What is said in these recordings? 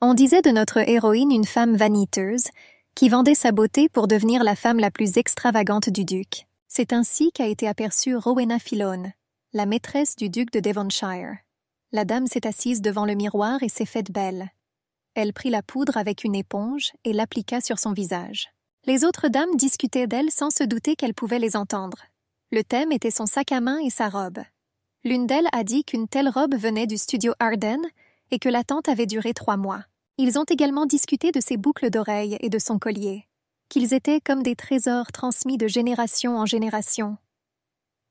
On disait de notre héroïne une femme vaniteuse, qui vendait sa beauté pour devenir la femme la plus extravagante du duc. C'est ainsi qu'a été aperçue Rowena Filone, la maîtresse du duc de Devonshire. La dame s'est assise devant le miroir et s'est faite belle. Elle prit la poudre avec une éponge et l'appliqua sur son visage. Les autres dames discutaient d'elle sans se douter qu'elle pouvait les entendre. Le thème était son sac à main et sa robe. L'une d'elles a dit qu'une telle robe venait du studio Arden et que l'attente avait duré 3 mois. Ils ont également discuté de ses boucles d'oreilles et de son collier, qu'ils étaient comme des trésors transmis de génération en génération.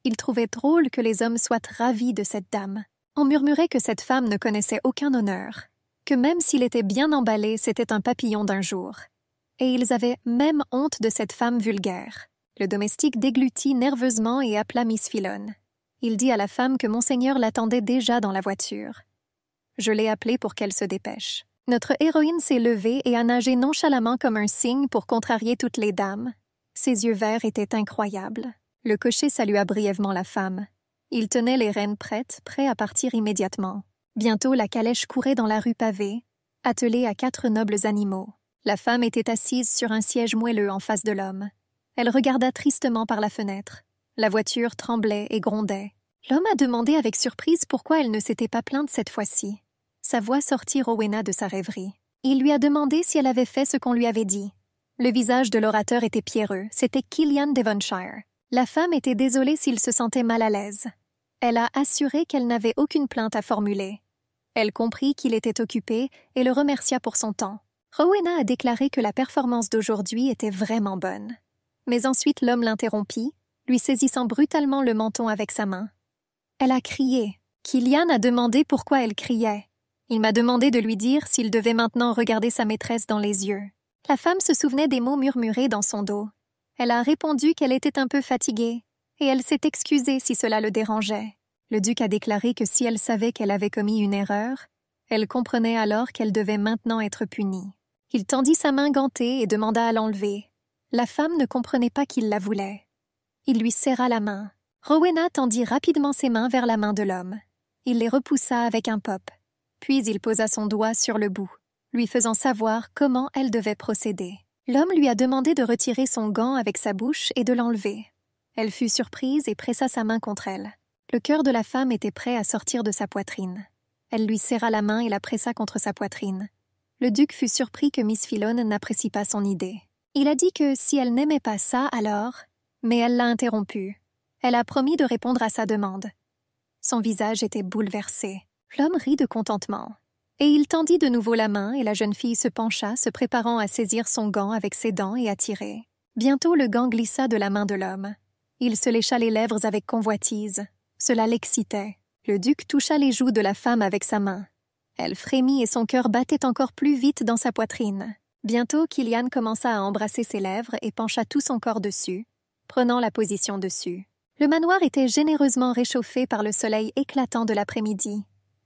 Ils trouvaient drôle que les hommes soient ravis de cette dame. On murmurait que cette femme ne connaissait aucun honneur, que même s'il était bien emballé, c'était un papillon d'un jour. Et ils avaient même honte de cette femme vulgaire. Le domestique déglutit nerveusement et appela Miss Filone. Il dit à la femme que Monseigneur l'attendait déjà dans la voiture. Je l'ai appelée pour qu'elle se dépêche. Notre héroïne s'est levée et a nagé nonchalamment comme un cygne pour contrarier toutes les dames. Ses yeux verts étaient incroyables. Le cocher salua brièvement la femme. Il tenait les rênes prêtes, prêt à partir immédiatement. Bientôt la calèche courait dans la rue pavée, attelée à 4 nobles animaux. La femme était assise sur un siège moelleux en face de l'homme. Elle regarda tristement par la fenêtre. La voiture tremblait et grondait. L'homme a demandé avec surprise pourquoi elle ne s'était pas plainte cette fois-ci. Sa voix sortit Rowena de sa rêverie. Il lui a demandé si elle avait fait ce qu'on lui avait dit. Le visage de l'orateur était pierreux, c'était Killian Devonshire. La femme était désolée s'il se sentait mal à l'aise. Elle a assuré qu'elle n'avait aucune plainte à formuler. Elle comprit qu'il était occupé et le remercia pour son temps. Rowena a déclaré que la performance d'aujourd'hui était vraiment bonne. Mais ensuite l'homme l'interrompit, lui saisissant brutalement le menton avec sa main. Elle a crié. Killian a demandé pourquoi elle criait. Il m'a demandé de lui dire s'il devait maintenant regarder sa maîtresse dans les yeux. La femme se souvenait des mots murmurés dans son dos. Elle a répondu qu'elle était un peu fatiguée, et elle s'est excusée si cela le dérangeait. Le duc a déclaré que si elle savait qu'elle avait commis une erreur, elle comprenait alors qu'elle devait maintenant être punie. Il tendit sa main gantée et demanda à l'enlever. La femme ne comprenait pas qu'il la voulait. Il lui serra la main. Rowena tendit rapidement ses mains vers la main de l'homme. Il les repoussa avec un pop. Puis il posa son doigt sur le bout, lui faisant savoir comment elle devait procéder. L'homme lui a demandé de retirer son gant avec sa bouche et de l'enlever. Elle fut surprise et pressa sa main contre elle. Le cœur de la femme était prêt à sortir de sa poitrine. Elle lui serra la main et la pressa contre sa poitrine. Le duc fut surpris que Miss Filone n'apprécie pas son idée. Il a dit que si elle n'aimait pas ça, alors... Mais elle l'a interrompu. Elle a promis de répondre à sa demande. Son visage était bouleversé. L'homme rit de contentement. Et il tendit de nouveau la main et la jeune fille se pencha, se préparant à saisir son gant avec ses dents et à tirer. Bientôt le gant glissa de la main de l'homme. Il se lécha les lèvres avec convoitise. Cela l'excitait. Le duc toucha les joues de la femme avec sa main. Elle frémit et son cœur battait encore plus vite dans sa poitrine. Bientôt, Killian commença à embrasser ses lèvres et pencha tout son corps dessus, prenant la position dessus. Le manoir était généreusement réchauffé par le soleil éclatant de l'après-midi.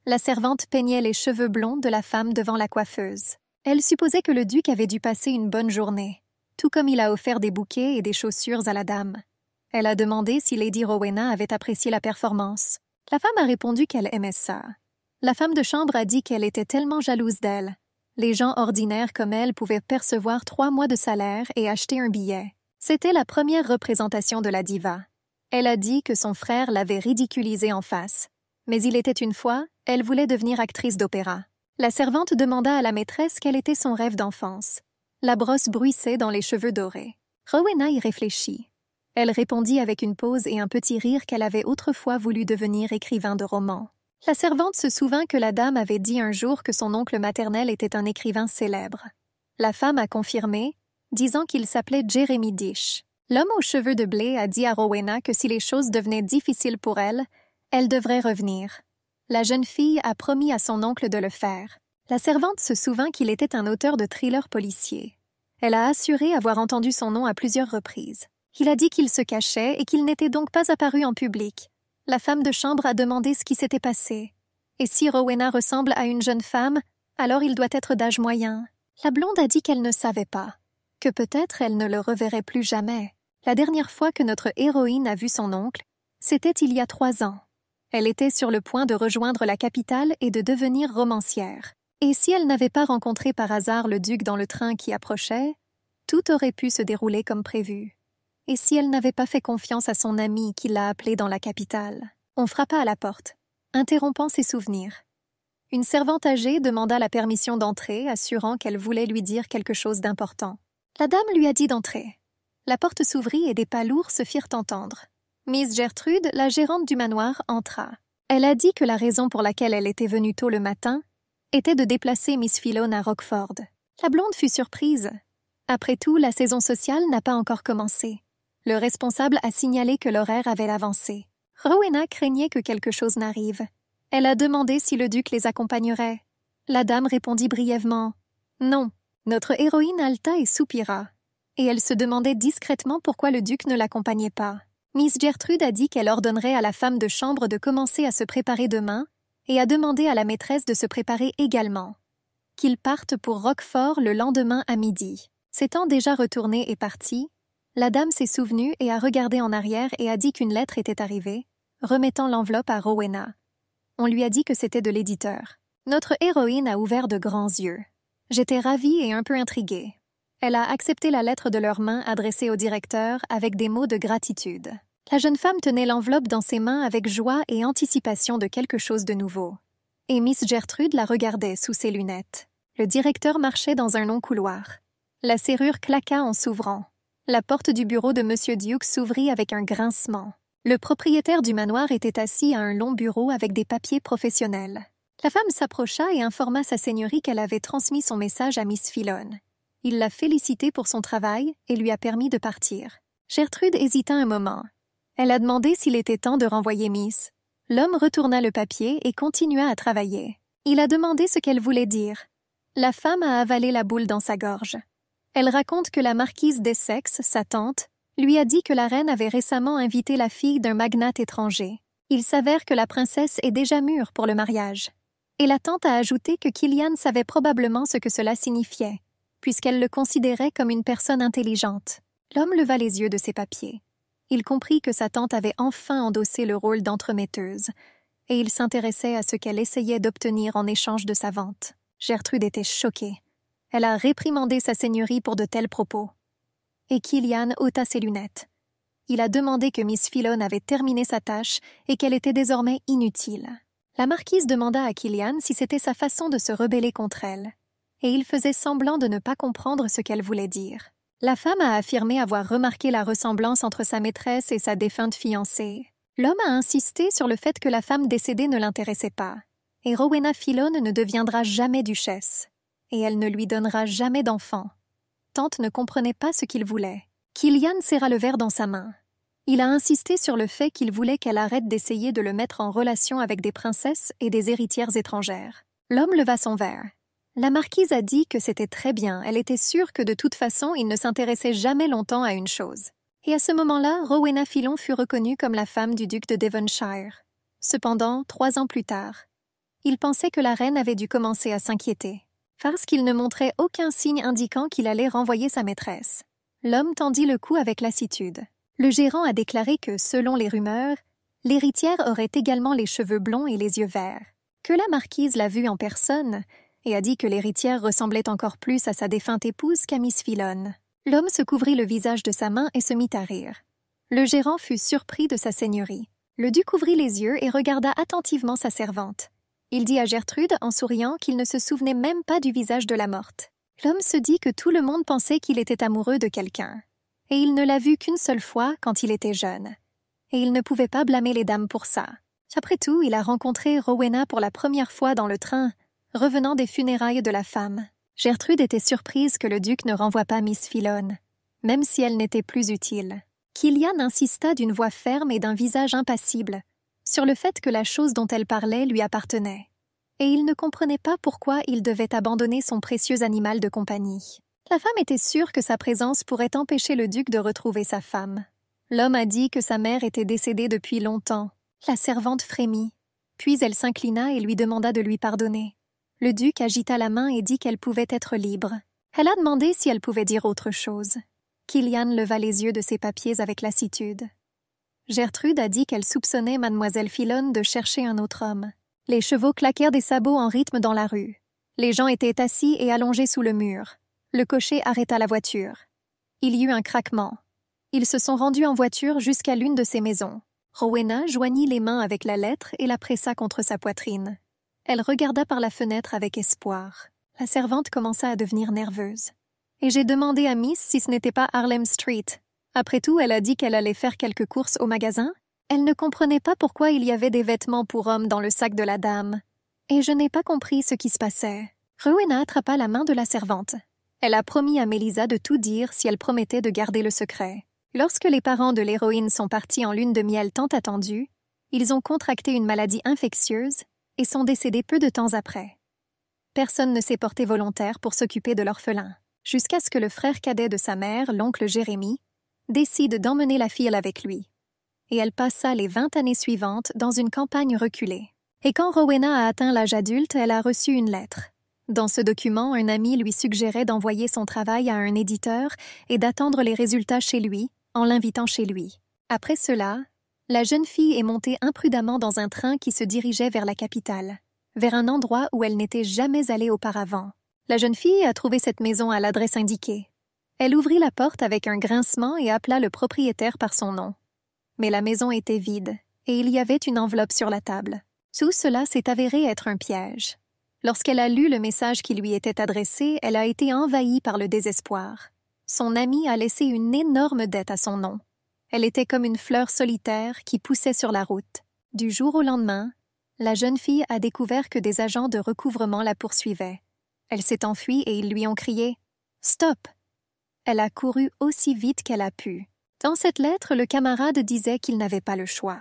La servante peignait les cheveux blonds de la femme devant la coiffeuse. Elle supposait que le duc avait dû passer une bonne journée, tout comme il a offert des bouquets et des chaussures à la dame. Elle a demandé si Lady Rowena avait apprécié la performance. La femme a répondu qu'elle aimait ça. La femme de chambre a dit qu'elle était tellement jalouse d'elle. Les gens ordinaires comme elle pouvaient percevoir 3 mois de salaire et acheter un billet. C'était la première représentation de la diva. Elle a dit que son frère l'avait ridiculisée en face. Mais il était une fois, elle voulait devenir actrice d'opéra. La servante demanda à la maîtresse quel était son rêve d'enfance. La brosse bruissait dans les cheveux dorés. Rowena y réfléchit. Elle répondit avec une pause et un petit rire qu'elle avait autrefois voulu devenir écrivain de romans. La servante se souvint que la dame avait dit un jour que son oncle maternel était un écrivain célèbre. La femme a confirmé, disant qu'il s'appelait Jeremy Dish. L'homme aux cheveux de blé a dit à Rowena que si les choses devenaient difficiles pour elle, elle devrait revenir. La jeune fille a promis à son oncle de le faire. La servante se souvint qu'il était un auteur de thrillers policiers. Elle a assuré avoir entendu son nom à plusieurs reprises. Il a dit qu'il se cachait et qu'il n'était donc pas apparu en public. La femme de chambre a demandé ce qui s'était passé. Et si Rowena ressemble à une jeune femme, alors il doit être d'âge moyen. La blonde a dit qu'elle ne savait pas, que peut-être elle ne le reverrait plus jamais. La dernière fois que notre héroïne a vu son oncle, c'était il y a 3 ans. Elle était sur le point de rejoindre la capitale et de devenir romancière. Et si elle n'avait pas rencontré par hasard le duc dans le train qui approchait, tout aurait pu se dérouler comme prévu. Et si elle n'avait pas fait confiance à son ami qui l'a appelée dans la capitale? On frappa à la porte, interrompant ses souvenirs. Une servante âgée demanda la permission d'entrer, assurant qu'elle voulait lui dire quelque chose d'important. La dame lui a dit d'entrer. La porte s'ouvrit et des pas lourds se firent entendre. Miss Gertrude, la gérante du manoir, entra. Elle a dit que la raison pour laquelle elle était venue tôt le matin était de déplacer Miss Philone à Rockford. La blonde fut surprise. Après tout, la saison sociale n'a pas encore commencé. Le responsable a signalé que l'horaire avait avancé. Rowena craignait que quelque chose n'arrive. Elle a demandé si le duc les accompagnerait. La dame répondit brièvement « Non ». Notre héroïne halta et soupira. Et elle se demandait discrètement pourquoi le duc ne l'accompagnait pas. Miss Gertrude a dit qu'elle ordonnerait à la femme de chambre de commencer à se préparer demain et a demandé à la maîtresse de se préparer également. Qu'ils partent pour Roquefort le lendemain à midi. S'étant déjà retournée et partie, la dame s'est souvenue et a regardé en arrière et a dit qu'une lettre était arrivée, remettant l'enveloppe à Rowena. On lui a dit que c'était de l'éditeur. Notre héroïne a ouvert de grands yeux. J'étais ravie et un peu intriguée. Elle a accepté la lettre de leurs mains adressée au directeur avec des mots de gratitude. La jeune femme tenait l'enveloppe dans ses mains avec joie et anticipation de quelque chose de nouveau. Et Miss Gertrude la regardait sous ses lunettes. Le directeur marchait dans un long couloir. La serrure claqua en s'ouvrant. La porte du bureau de M. Duke s'ouvrit avec un grincement. Le propriétaire du manoir était assis à un long bureau avec des papiers professionnels. La femme s'approcha et informa sa seigneurie qu'elle avait transmis son message à Miss Philone. Il l'a félicitée pour son travail et lui a permis de partir. Gertrude hésita un moment. Elle a demandé s'il était temps de renvoyer Miss. L'homme retourna le papier et continua à travailler. Il a demandé ce qu'elle voulait dire. La femme a avalé la boule dans sa gorge. Elle raconte que la marquise d'Essex, sa tante, lui a dit que la reine avait récemment invité la fille d'un magnate étranger. Il s'avère que la princesse est déjà mûre pour le mariage. Et la tante a ajouté que Killian savait probablement ce que cela signifiait, puisqu'elle le considérait comme une personne intelligente. L'homme leva les yeux de ses papiers. Il comprit que sa tante avait enfin endossé le rôle d'entremetteuse, et il s'intéressait à ce qu'elle essayait d'obtenir en échange de sa vente. Gertrude était choquée. Elle a réprimandé sa seigneurie pour de tels propos. Et Killian ôta ses lunettes. Il a demandé que Miss Philone avait terminé sa tâche et qu'elle était désormais inutile. La marquise demanda à Killian si c'était sa façon de se rebeller contre elle, et il faisait semblant de ne pas comprendre ce qu'elle voulait dire. La femme a affirmé avoir remarqué la ressemblance entre sa maîtresse et sa défunte fiancée. L'homme a insisté sur le fait que la femme décédée ne l'intéressait pas, et Rowena Philone ne deviendra jamais duchesse, et elle ne lui donnera jamais d'enfant. Tante ne comprenait pas ce qu'il voulait. Killian serra le verre dans sa main. Il a insisté sur le fait qu'il voulait qu'elle arrête d'essayer de le mettre en relation avec des princesses et des héritières étrangères. L'homme leva son verre. La marquise a dit que c'était très bien, elle était sûre que de toute façon il ne s'intéressait jamais longtemps à une chose. Et à ce moment-là, Rowena Philone fut reconnue comme la femme du duc de Devonshire. Cependant, 3 ans plus tard, il pensait que la reine avait dû commencer à s'inquiéter, parce qu'il ne montrait aucun signe indiquant qu'il allait renvoyer sa maîtresse. L'homme tendit le cou avec lassitude. Le gérant a déclaré que, selon les rumeurs, l'héritière aurait également les cheveux blonds et les yeux verts, que la marquise l'a vue en personne et a dit que l'héritière ressemblait encore plus à sa défunte épouse qu'à Miss Philone. L'homme se couvrit le visage de sa main et se mit à rire. Le gérant fut surpris de sa seigneurie. Le duc ouvrit les yeux et regarda attentivement sa servante. Il dit à Gertrude, en souriant, qu'il ne se souvenait même pas du visage de la morte. L'homme se dit que tout le monde pensait qu'il était amoureux de quelqu'un. Et il ne l'a vue qu'une seule fois quand il était jeune. Et il ne pouvait pas blâmer les dames pour ça. Après tout, il a rencontré Rowena pour la première fois dans le train, revenant des funérailles de la femme. Gertrude était surprise que le duc ne renvoie pas Miss Philone, même si elle n'était plus utile. Killian insista d'une voix ferme et d'un visage impassible sur le fait que la chose dont elle parlait lui appartenait, et il ne comprenait pas pourquoi il devait abandonner son précieux animal de compagnie. La femme était sûre que sa présence pourrait empêcher le duc de retrouver sa femme. L'homme a dit que sa mère était décédée depuis longtemps. La servante frémit, puis elle s'inclina et lui demanda de lui pardonner. Le duc agita la main et dit qu'elle pouvait être libre. Elle a demandé si elle pouvait dire autre chose. Killian leva les yeux de ses papiers avec lassitude. Gertrude a dit qu'elle soupçonnait mademoiselle Philone de chercher un autre homme. Les chevaux claquèrent des sabots en rythme dans la rue. Les gens étaient assis et allongés sous le mur. Le cocher arrêta la voiture. Il y eut un craquement. Ils se sont rendus en voiture jusqu'à l'une de ces maisons. Rowena joignit les mains avec la lettre et la pressa contre sa poitrine. Elle regarda par la fenêtre avec espoir. La servante commença à devenir nerveuse. Et j'ai demandé à Miss si ce n'était pas Harlem Street. Après tout, elle a dit qu'elle allait faire quelques courses au magasin. Elle ne comprenait pas pourquoi il y avait des vêtements pour hommes dans le sac de la dame. Et je n'ai pas compris ce qui se passait. Rowena attrapa la main de la servante. Elle a promis à Melissa de tout dire si elle promettait de garder le secret. Lorsque les parents de l'héroïne sont partis en lune de miel tant attendue, ils ont contracté une maladie infectieuse et sont décédés peu de temps après. Personne ne s'est porté volontaire pour s'occuper de l'orphelin, jusqu'à ce que le frère cadet de sa mère, l'oncle Jérémie, décide d'emmener la fille avec lui. Et elle passa les 20 années suivantes dans une campagne reculée. Et quand Rowena a atteint l'âge adulte, elle a reçu une lettre. Dans ce document, un ami lui suggérait d'envoyer son travail à un éditeur et d'attendre les résultats chez lui, en l'invitant chez lui. Après cela, la jeune fille est montée imprudemment dans un train qui se dirigeait vers la capitale, vers un endroit où elle n'était jamais allée auparavant. La jeune fille a trouvé cette maison à l'adresse indiquée. Elle ouvrit la porte avec un grincement et appela le propriétaire par son nom. Mais la maison était vide, et il y avait une enveloppe sur la table. Tout cela s'est avéré être un piège. Lorsqu'elle a lu le message qui lui était adressé, elle a été envahie par le désespoir. Son amie a laissé une énorme dette à son nom. Elle était comme une fleur solitaire qui poussait sur la route. Du jour au lendemain, la jeune fille a découvert que des agents de recouvrement la poursuivaient. Elle s'est enfuie et ils lui ont crié « Stop !» Elle a couru aussi vite qu'elle a pu. Dans cette lettre, le camarade disait qu'il n'avait pas le choix.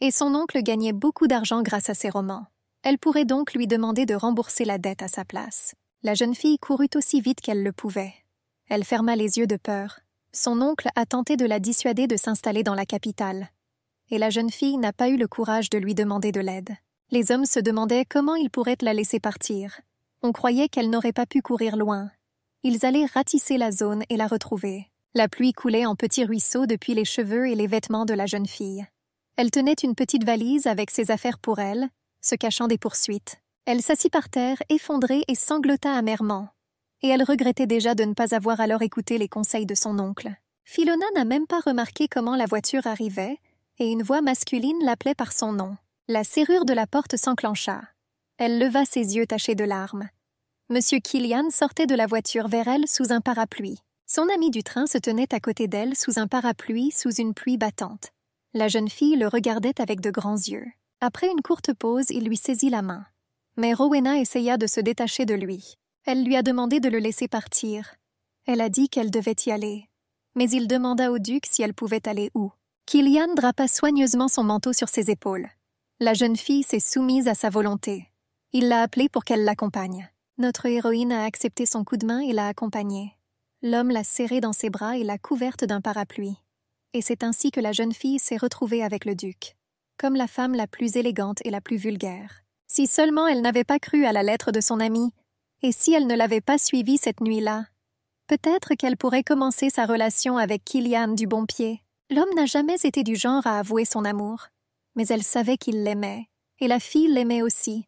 Et son oncle gagnait beaucoup d'argent grâce à ses romans. Elle pourrait donc lui demander de rembourser la dette à sa place. La jeune fille courut aussi vite qu'elle le pouvait. Elle ferma les yeux de peur. Son oncle a tenté de la dissuader de s'installer dans la capitale. Et la jeune fille n'a pas eu le courage de lui demander de l'aide. Les hommes se demandaient comment ils pourraient la laisser partir. On croyait qu'elle n'aurait pas pu courir loin. Ils allaient ratisser la zone et la retrouver. La pluie coulait en petits ruisseaux depuis les cheveux et les vêtements de la jeune fille. Elle tenait une petite valise avec ses affaires pour elle, se cachant des poursuites. Elle s'assit par terre, effondrée et sanglota amèrement. Et elle regrettait déjà de ne pas avoir alors écouté les conseils de son oncle. Philona n'a même pas remarqué comment la voiture arrivait, et une voix masculine l'appelait par son nom. La serrure de la porte s'enclencha. Elle leva ses yeux tachés de larmes. Monsieur Killian sortait de la voiture vers elle sous un parapluie. Son ami du train se tenait à côté d'elle sous un parapluie sous une pluie battante. La jeune fille le regardait avec de grands yeux. Après une courte pause, il lui saisit la main. Mais Rowena essaya de se détacher de lui. Elle lui a demandé de le laisser partir. Elle a dit qu'elle devait y aller. Mais il demanda au duc si elle pouvait aller où. Killian drapa soigneusement son manteau sur ses épaules. La jeune fille s'est soumise à sa volonté. Il l'a appelée pour qu'elle l'accompagne. Notre héroïne a accepté son coup de main et l'a accompagnée. L'homme l'a serrée dans ses bras et l'a couverte d'un parapluie. Et c'est ainsi que la jeune fille s'est retrouvée avec le duc, comme la femme la plus élégante et la plus vulgaire. Si seulement elle n'avait pas cru à la lettre de son amie, et si elle ne l'avait pas suivie cette nuit-là, peut-être qu'elle pourrait commencer sa relation avec Killian du bon pied. L'homme n'a jamais été du genre à avouer son amour, mais elle savait qu'il l'aimait, et la fille l'aimait aussi.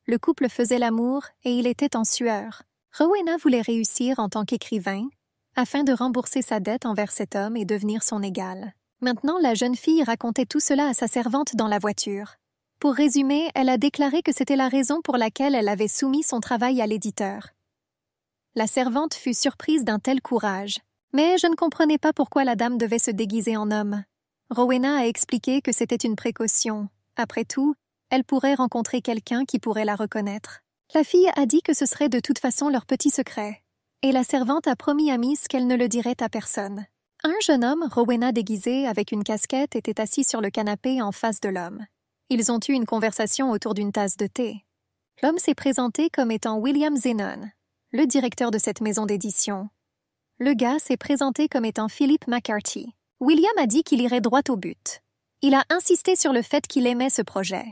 Le couple faisait l'amour et il était en sueur. Rowena voulait réussir en tant qu'écrivain, afin de rembourser sa dette envers cet homme et devenir son égal. Maintenant, la jeune fille racontait tout cela à sa servante dans la voiture. Pour résumer, elle a déclaré que c'était la raison pour laquelle elle avait soumis son travail à l'éditeur. La servante fut surprise d'un tel courage, mais je ne comprenais pas pourquoi la dame devait se déguiser en homme. Rowena a expliqué que c'était une précaution. Après tout, elle pourrait rencontrer quelqu'un qui pourrait la reconnaître. La fille a dit que ce serait de toute façon leur petit secret, et la servante a promis à Miss qu'elle ne le dirait à personne. Un jeune homme, Rowena déguisé, avec une casquette, était assis sur le canapé en face de l'homme. Ils ont eu une conversation autour d'une tasse de thé. L'homme s'est présenté comme étant William Zenon, le directeur de cette maison d'édition. Le gars s'est présenté comme étant Philip McCarthy. William a dit qu'il irait droit au but. Il a insisté sur le fait qu'il aimait ce projet.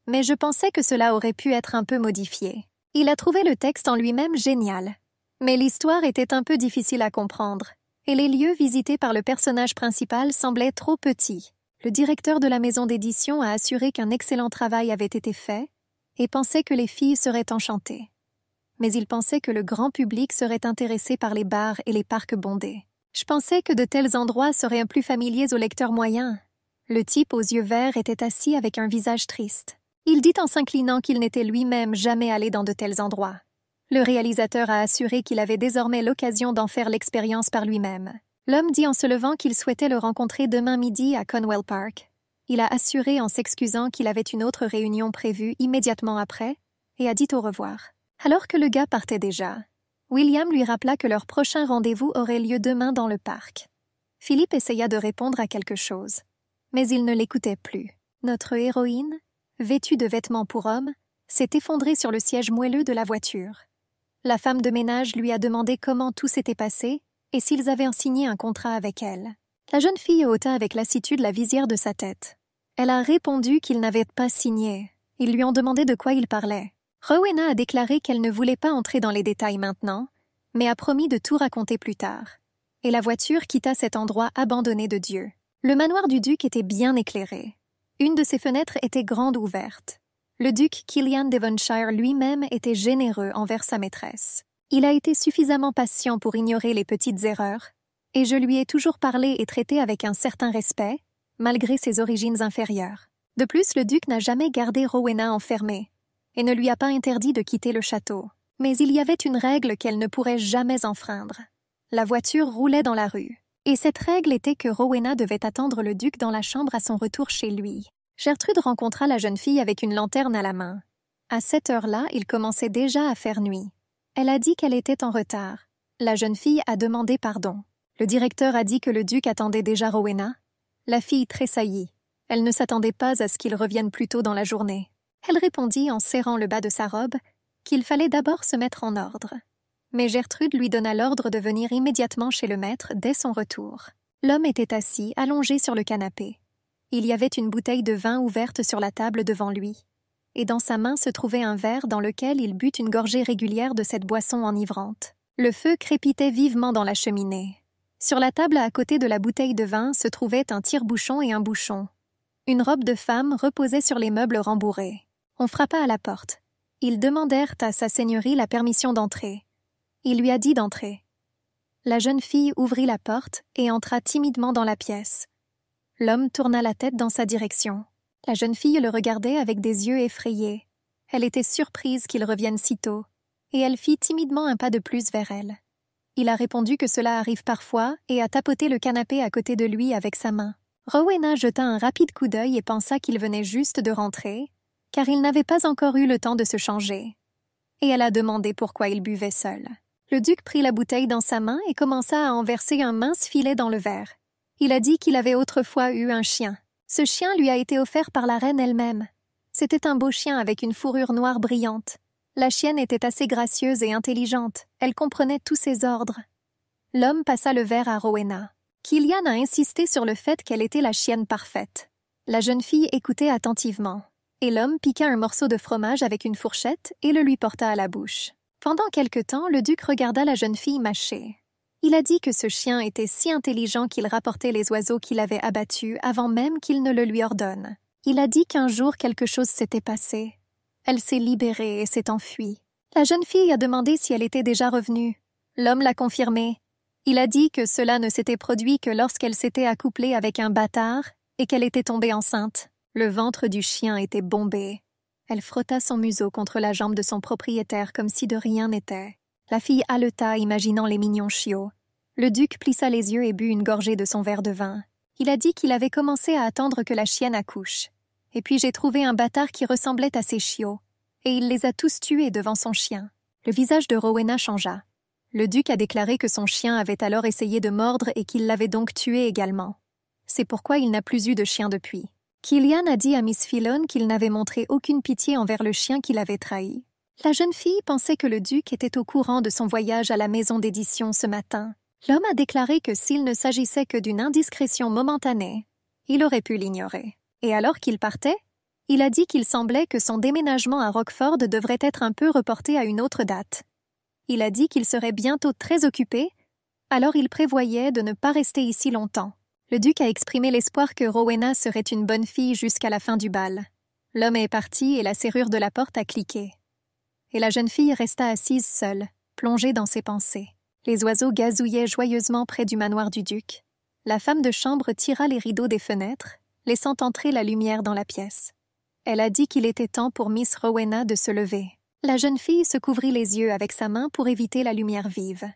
Mais je pensais que cela aurait pu être un peu modifié. Il a trouvé le texte en lui-même génial. Mais l'histoire était un peu difficile à comprendre, et les lieux visités par le personnage principal semblaient trop petits. Le directeur de la maison d'édition a assuré qu'un excellent travail avait été fait et pensait que les filles seraient enchantées. mais il pensait que le grand public serait intéressé par les bars et les parcs bondés. Je pensais que de tels endroits seraient plus familiers aux lecteurs moyens. Le type aux yeux verts était assis avec un visage triste. Il dit en s'inclinant qu'il n'était lui-même jamais allé dans de tels endroits. Le réalisateur a assuré qu'il avait désormais l'occasion d'en faire l'expérience par lui-même. L'homme dit en se levant qu'il souhaitait le rencontrer demain midi à Conwell Park. Il a assuré en s'excusant qu'il avait une autre réunion prévue immédiatement après et a dit au revoir. Alors que le gars partait déjà, William lui rappela que leur prochain rendez-vous aurait lieu demain dans le parc. Philippe essaya de répondre à quelque chose, mais il ne l'écoutait plus. Notre héroïne, vêtue de vêtements pour homme, s'est effondrée sur le siège moelleux de la voiture. La femme de ménage lui a demandé comment tout s'était passé et s'ils avaient signé un contrat avec elle. La jeune fille ôta avec lassitude la visière de sa tête. Elle a répondu qu'ils n'avaient pas signé. Ils lui ont demandé de quoi il parlait. Rowena a déclaré qu'elle ne voulait pas entrer dans les détails maintenant, mais a promis de tout raconter plus tard. Et la voiture quitta cet endroit abandonné de Dieu. Le manoir du duc était bien éclairé. Une de ses fenêtres était grande ouverte. Le duc Kilian Devonshire lui-même était généreux envers sa maîtresse. Il a été suffisamment patient pour ignorer les petites erreurs, et je lui ai toujours parlé et traité avec un certain respect, malgré ses origines inférieures. De plus, le duc n'a jamais gardé Rowena enfermée, et ne lui a pas interdit de quitter le château. Mais il y avait une règle qu'elle ne pourrait jamais enfreindre. La voiture roulait dans la rue, et cette règle était que Rowena devait attendre le duc dans la chambre à son retour chez lui. Gertrude rencontra la jeune fille avec une lanterne à la main. À cette heure-là, il commençait déjà à faire nuit. Elle a dit qu'elle était en retard. La jeune fille a demandé pardon. Le directeur a dit que le duc attendait déjà Rowena. La fille tressaillit. Elle ne s'attendait pas à ce qu'il revienne plus tôt dans la journée. Elle répondit en serrant le bas de sa robe qu'il fallait d'abord se mettre en ordre. Mais Gertrude lui donna l'ordre de venir immédiatement chez le maître dès son retour. L'homme était assis, allongé sur le canapé. Il y avait une bouteille de vin ouverte sur la table devant lui, et dans sa main se trouvait un verre dans lequel il but une gorgée régulière de cette boisson enivrante. Le feu crépitait vivement dans la cheminée. Sur la table à côté de la bouteille de vin se trouvaient un tire-bouchon et un bouchon. Une robe de femme reposait sur les meubles rembourrés. On frappa à la porte. Ils demandèrent à sa seigneurie la permission d'entrer. Il lui a dit d'entrer. La jeune fille ouvrit la porte et entra timidement dans la pièce. L'homme tourna la tête dans sa direction. La jeune fille le regardait avec des yeux effrayés. Elle était surprise qu'il revienne si tôt, et elle fit timidement un pas de plus vers elle. Il a répondu que cela arrive parfois et a tapoté le canapé à côté de lui avec sa main. Rowena jeta un rapide coup d'œil et pensa qu'il venait juste de rentrer, car il n'avait pas encore eu le temps de se changer. Et elle a demandé pourquoi il buvait seul. Le duc prit la bouteille dans sa main et commença à en verser un mince filet dans le verre. Il a dit qu'il avait autrefois eu un chien. Ce chien lui a été offert par la reine elle-même. C'était un beau chien avec une fourrure noire brillante. La chienne était assez gracieuse et intelligente. Elle comprenait tous ses ordres. L'homme passa le verre à Rowena. Kilian a insisté sur le fait qu'elle était la chienne parfaite. La jeune fille écoutait attentivement, et l'homme piqua un morceau de fromage avec une fourchette et le lui porta à la bouche. Pendant quelque temps, le duc regarda la jeune fille mâcher. Il a dit que ce chien était si intelligent qu'il rapportait les oiseaux qu'il avait abattus avant même qu'il ne le lui ordonne. Il a dit qu'un jour quelque chose s'était passé. Elle s'est libérée et s'est enfuie. La jeune fille a demandé si elle était déjà revenue. L'homme l'a confirmé. Il a dit que cela ne s'était produit que lorsqu'elle s'était accouplée avec un bâtard et qu'elle était tombée enceinte. Le ventre du chien était bombé. Elle frotta son museau contre la jambe de son propriétaire comme si de rien n'était. La fille haleta, imaginant les mignons chiots. Le duc plissa les yeux et but une gorgée de son verre de vin. Il a dit qu'il avait commencé à attendre que la chienne accouche. Et puis j'ai trouvé un bâtard qui ressemblait à ses chiots, et il les a tous tués devant son chien. Le visage de Rowena changea. Le duc a déclaré que son chien avait alors essayé de mordre et qu'il l'avait donc tué également. C'est pourquoi il n'a plus eu de chien depuis. Kilian a dit à Miss Filon qu'il n'avait montré aucune pitié envers le chien qu'il avait trahi. La jeune fille pensait que le duc était au courant de son voyage à la maison d'édition ce matin. L'homme a déclaré que s'il ne s'agissait que d'une indiscrétion momentanée, il aurait pu l'ignorer. Et alors qu'il partait, il a dit qu'il semblait que son déménagement à Rockford devrait être un peu reporté à une autre date. Il a dit qu'il serait bientôt très occupé, alors il prévoyait de ne pas rester ici longtemps. Le duc a exprimé l'espoir que Rowena serait une bonne fille jusqu'à la fin du bal. L'homme est parti et la serrure de la porte a cliqué. et la jeune fille resta assise seule, plongée dans ses pensées. Les oiseaux gazouillaient joyeusement près du manoir du duc. La femme de chambre tira les rideaux des fenêtres, laissant entrer la lumière dans la pièce. Elle a dit qu'il était temps pour Miss Rowena de se lever. La jeune fille se couvrit les yeux avec sa main pour éviter la lumière vive.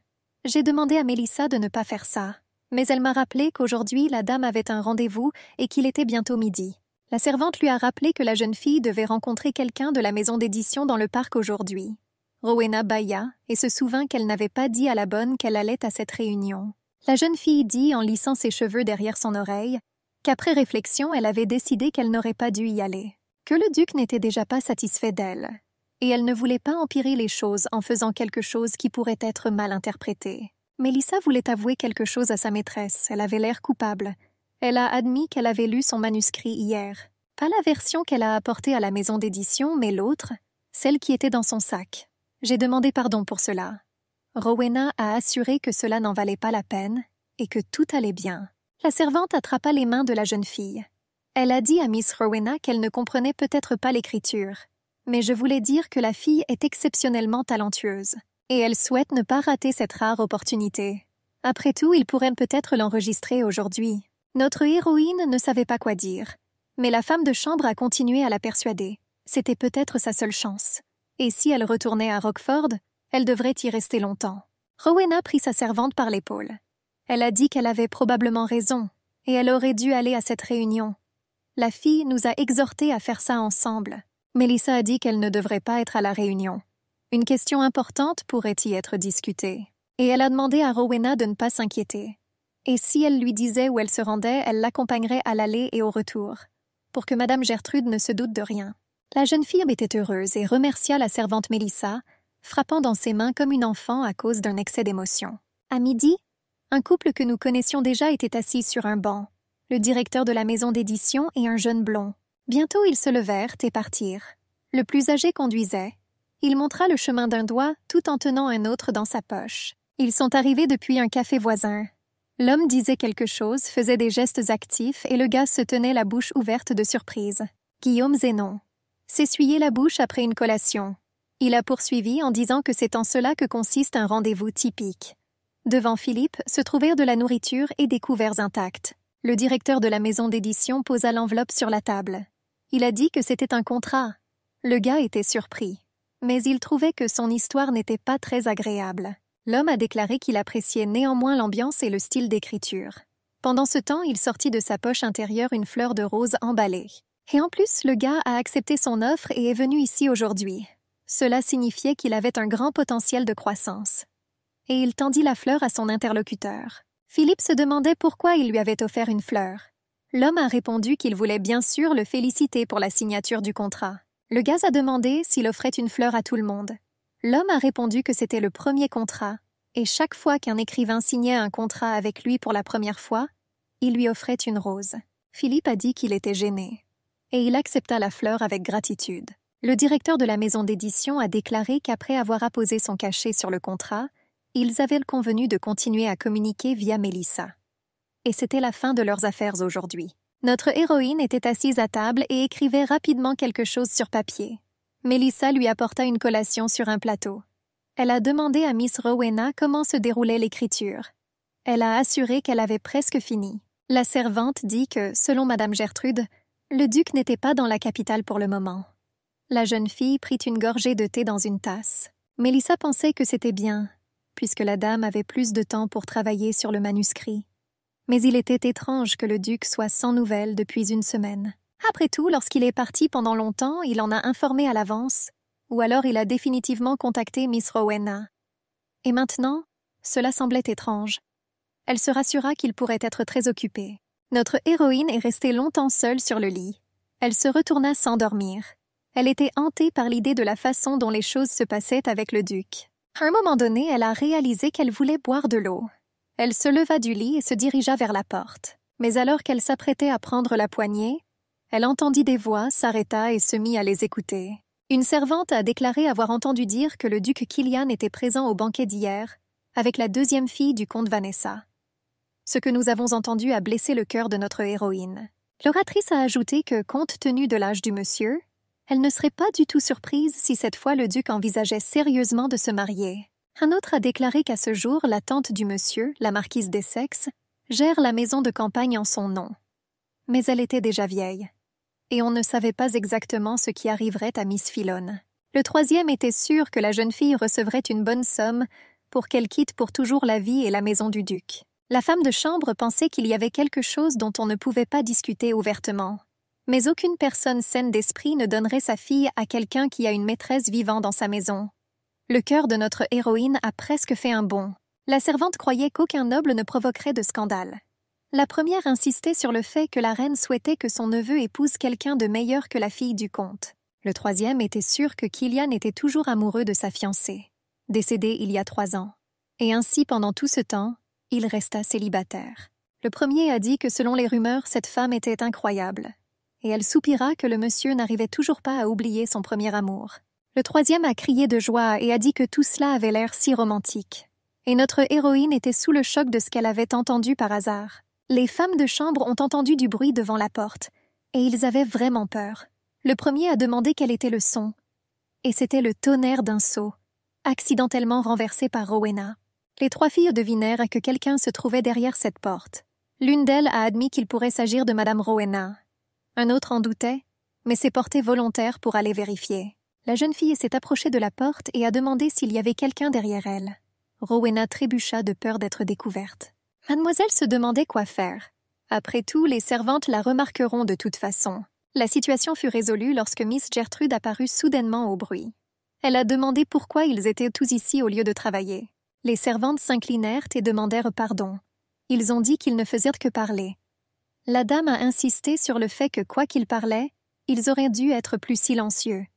J'ai demandé à Mélissa de ne pas faire ça, mais elle m'a rappelé qu'aujourd'hui la dame avait un rendez-vous et qu'il était bientôt midi. La servante lui a rappelé que la jeune fille devait rencontrer quelqu'un de la maison d'édition dans le parc aujourd'hui. Rowena bâilla et se souvint qu'elle n'avait pas dit à la bonne qu'elle allait à cette réunion. La jeune fille dit, en lissant ses cheveux derrière son oreille, qu'après réflexion, elle avait décidé qu'elle n'aurait pas dû y aller, que le duc n'était déjà pas satisfait d'elle, et elle ne voulait pas empirer les choses en faisant quelque chose qui pourrait être mal interprété. Mélissa voulait avouer quelque chose à sa maîtresse, elle avait l'air coupable. Elle a admis qu'elle avait lu son manuscrit hier. Pas la version qu'elle a apportée à la maison d'édition, mais l'autre, celle qui était dans son sac. J'ai demandé pardon pour cela. Rowena a assuré que cela n'en valait pas la peine et que tout allait bien. La servante attrapa les mains de la jeune fille. Elle a dit à Miss Rowena qu'elle ne comprenait peut-être pas l'écriture, mais je voulais dire que la fille est exceptionnellement talentueuse, et elle souhaite ne pas rater cette rare opportunité. Après tout, il pourrait peut-être l'enregistrer aujourd'hui. Notre héroïne ne savait pas quoi dire, mais la femme de chambre a continué à la persuader. C'était peut-être sa seule chance. Et si elle retournait à Rockford, elle devrait y rester longtemps. Rowena prit sa servante par l'épaule. Elle a dit qu'elle avait probablement raison, et elle aurait dû aller à cette réunion. La fille nous a exhortés à faire ça ensemble. Mélissa a dit qu'elle ne devrait pas être à la réunion. Une question importante pourrait y être discutée. Et elle a demandé à Rowena de ne pas s'inquiéter. Et si elle lui disait où elle se rendait, elle l'accompagnerait à l'aller et au retour, pour que Madame Gertrude ne se doute de rien. La jeune fille était heureuse et remercia la servante Mélissa, frappant dans ses mains comme une enfant à cause d'un excès d'émotion. À midi, un couple que nous connaissions déjà était assis sur un banc, le directeur de la maison d'édition et un jeune blond. Bientôt ils se levèrent et partirent. Le plus âgé conduisait. Il montra le chemin d'un doigt tout en tenant un autre dans sa poche. Ils sont arrivés depuis un café voisin. L'homme disait quelque chose, faisait des gestes actifs et le gars se tenait la bouche ouverte de surprise. Guillaume Zénon s'essuyait la bouche après une collation. Il a poursuivi en disant que c'est en cela que consiste un rendez-vous typique. Devant Philippe se trouvèrent de la nourriture et des couverts intacts. Le directeur de la maison d'édition posa l'enveloppe sur la table. Il a dit que c'était un contrat. Le gars était surpris, mais il trouvait que son histoire n'était pas très agréable. L'homme a déclaré qu'il appréciait néanmoins l'ambiance et le style d'écriture. Pendant ce temps, il sortit de sa poche intérieure une fleur de rose emballée. Et en plus, le gars a accepté son offre et est venu ici aujourd'hui. Cela signifiait qu'il avait un grand potentiel de croissance. Et il tendit la fleur à son interlocuteur. Philippe se demandait pourquoi il lui avait offert une fleur. L'homme a répondu qu'il voulait bien sûr le féliciter pour la signature du contrat. Le gars a demandé s'il offrait une fleur à tout le monde. L'homme a répondu que c'était le premier contrat, et chaque fois qu'un écrivain signait un contrat avec lui pour la première fois, il lui offrait une rose. Philippe a dit qu'il était gêné, et il accepta la fleur avec gratitude. Le directeur de la maison d'édition a déclaré qu'après avoir apposé son cachet sur le contrat, ils avaient convenu de continuer à communiquer via Mélissa. Et c'était la fin de leurs affaires aujourd'hui. Notre héroïne était assise à table et écrivait rapidement quelque chose sur papier. Mélissa lui apporta une collation sur un plateau. Elle a demandé à Miss Rowena comment se déroulait l'écriture. Elle a assuré qu'elle avait presque fini. La servante dit que, selon Madame Gertrude, le duc n'était pas dans la capitale pour le moment. La jeune fille prit une gorgée de thé dans une tasse. Mélissa pensait que c'était bien, puisque la dame avait plus de temps pour travailler sur le manuscrit. Mais il était étrange que le duc soit sans nouvelles depuis une semaine. Après tout, lorsqu'il est parti pendant longtemps, il en a informé à l'avance, ou alors il a définitivement contacté Miss Rowena. Et maintenant, cela semblait étrange. Elle se rassura qu'il pourrait être très occupé. Notre héroïne est restée longtemps seule sur le lit. Elle se retourna sans dormir. Elle était hantée par l'idée de la façon dont les choses se passaient avec le duc. À un moment donné, elle a réalisé qu'elle voulait boire de l'eau. Elle se leva du lit et se dirigea vers la porte. Mais alors qu'elle s'apprêtait à prendre la poignée, elle entendit des voix, s'arrêta et se mit à les écouter. Une servante a déclaré avoir entendu dire que le duc Kilian était présent au banquet d'hier, avec la deuxième fille du comte Vanessa. Ce que nous avons entendu a blessé le cœur de notre héroïne. L'oratrice a ajouté que, compte tenu de l'âge du monsieur, Elle ne serait pas du tout surprise si cette fois le duc envisageait sérieusement de se marier. Un autre a déclaré qu'à ce jour, la tante du monsieur, la marquise d'Essex, gère la maison de campagne en son nom. Mais elle était déjà vieille, et on ne savait pas exactement ce qui arriverait à Miss Filon. Le troisième était sûr que la jeune fille recevrait une bonne somme pour qu'elle quitte pour toujours la vie et la maison du duc. La femme de chambre pensait qu'il y avait quelque chose dont on ne pouvait pas discuter ouvertement. Mais aucune personne saine d'esprit ne donnerait sa fille à quelqu'un qui a une maîtresse vivant dans sa maison. Le cœur de notre héroïne a presque fait un bond. La servante croyait qu'aucun noble ne provoquerait de scandale. La première insistait sur le fait que la reine souhaitait que son neveu épouse quelqu'un de meilleur que la fille du comte. Le troisième était sûr que Killian était toujours amoureux de sa fiancée, décédée il y a 3 ans. Et ainsi, pendant tout ce temps, il resta célibataire. Le premier a dit que selon les rumeurs, cette femme était incroyable. Et elle soupira que le monsieur n'arrivait toujours pas à oublier son premier amour. Le troisième a crié de joie et a dit que tout cela avait l'air si romantique. Et notre héroïne était sous le choc de ce qu'elle avait entendu par hasard. Les femmes de chambre ont entendu du bruit devant la porte, et ils avaient vraiment peur. Le premier a demandé quel était le son, et c'était le tonnerre d'un seau, accidentellement renversé par Rowena. Les 3 filles devinèrent que quelqu'un se trouvait derrière cette porte. L'une d'elles a admis qu'il pourrait s'agir de Madame Rowena. Un autre en doutait, mais s'est porté volontaire pour aller vérifier. La jeune fille s'est approchée de la porte et a demandé s'il y avait quelqu'un derrière elle. Rowena trébucha de peur d'être découverte. Mademoiselle se demandait quoi faire. Après tout, les servantes la remarqueront de toute façon. La situation fut résolue lorsque Miss Gertrude apparut soudainement au bruit. Elle a demandé pourquoi ils étaient tous ici au lieu de travailler. Les servantes s'inclinèrent et demandèrent pardon. Ils ont dit qu'ils ne faisaient que parler. La dame a insisté sur le fait que quoi qu'ils parlaient, ils auraient dû être plus silencieux.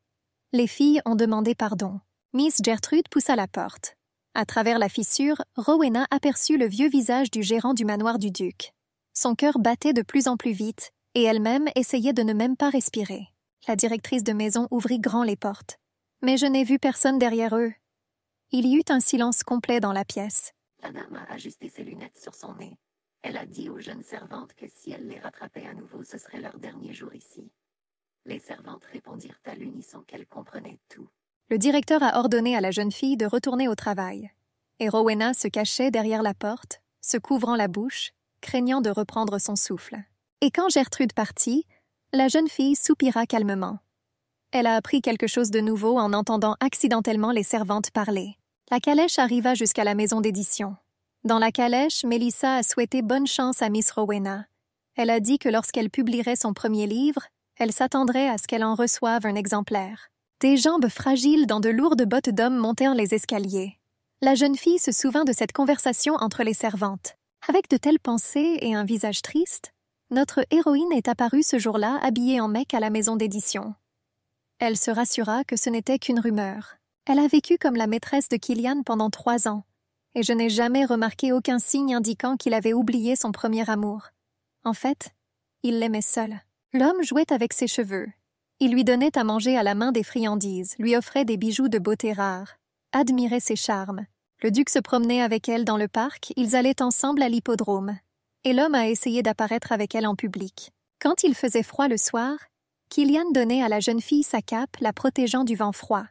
Les filles ont demandé pardon. Miss Gertrude poussa la porte. À travers la fissure, Rowena aperçut le vieux visage du gérant du manoir du duc. Son cœur battait de plus en plus vite, et elle-même essayait de ne même pas respirer. La directrice de maison ouvrit grand les portes. Mais je n'ai vu personne derrière eux. Il y eut un silence complet dans la pièce. La dame a ajusté ses lunettes sur son nez. Elle a dit aux jeunes servantes que si elle les rattrapait à nouveau, ce serait leur dernier jour ici. Les servantes répondirent à l'unisson qu'elles comprenaient tout. Le directeur a ordonné à la jeune fille de retourner au travail. Et Rowena se cachait derrière la porte, se couvrant la bouche, craignant de reprendre son souffle. Et quand Gertrude partit, la jeune fille soupira calmement. Elle a appris quelque chose de nouveau en entendant accidentellement les servantes parler. La calèche arriva jusqu'à la maison d'édition. Dans la calèche, Mélissa a souhaité bonne chance à Miss Rowena. Elle a dit que lorsqu'elle publierait son premier livre, elle s'attendrait à ce qu'elle en reçoive un exemplaire. Des jambes fragiles dans de lourdes bottes d'homme montèrent les escaliers. La jeune fille se souvint de cette conversation entre les servantes. Avec de telles pensées et un visage triste, notre héroïne est apparue ce jour-là habillée en mec à la maison d'édition. Elle se rassura que ce n'était qu'une rumeur. Elle a vécu comme la maîtresse de Killian pendant 3 ans, et je n'ai jamais remarqué aucun signe indiquant qu'il avait oublié son premier amour. En fait, il l'aimait seul. L'homme jouait avec ses cheveux. Il lui donnait à manger à la main des friandises, lui offrait des bijoux de beauté rare, admirait ses charmes. Le duc se promenait avec elle dans le parc, ils allaient ensemble à l'hippodrome. Et l'homme a essayé d'apparaître avec elle en public. Quand il faisait froid le soir, Killian donnait à la jeune fille sa cape, la protégeant du vent froid.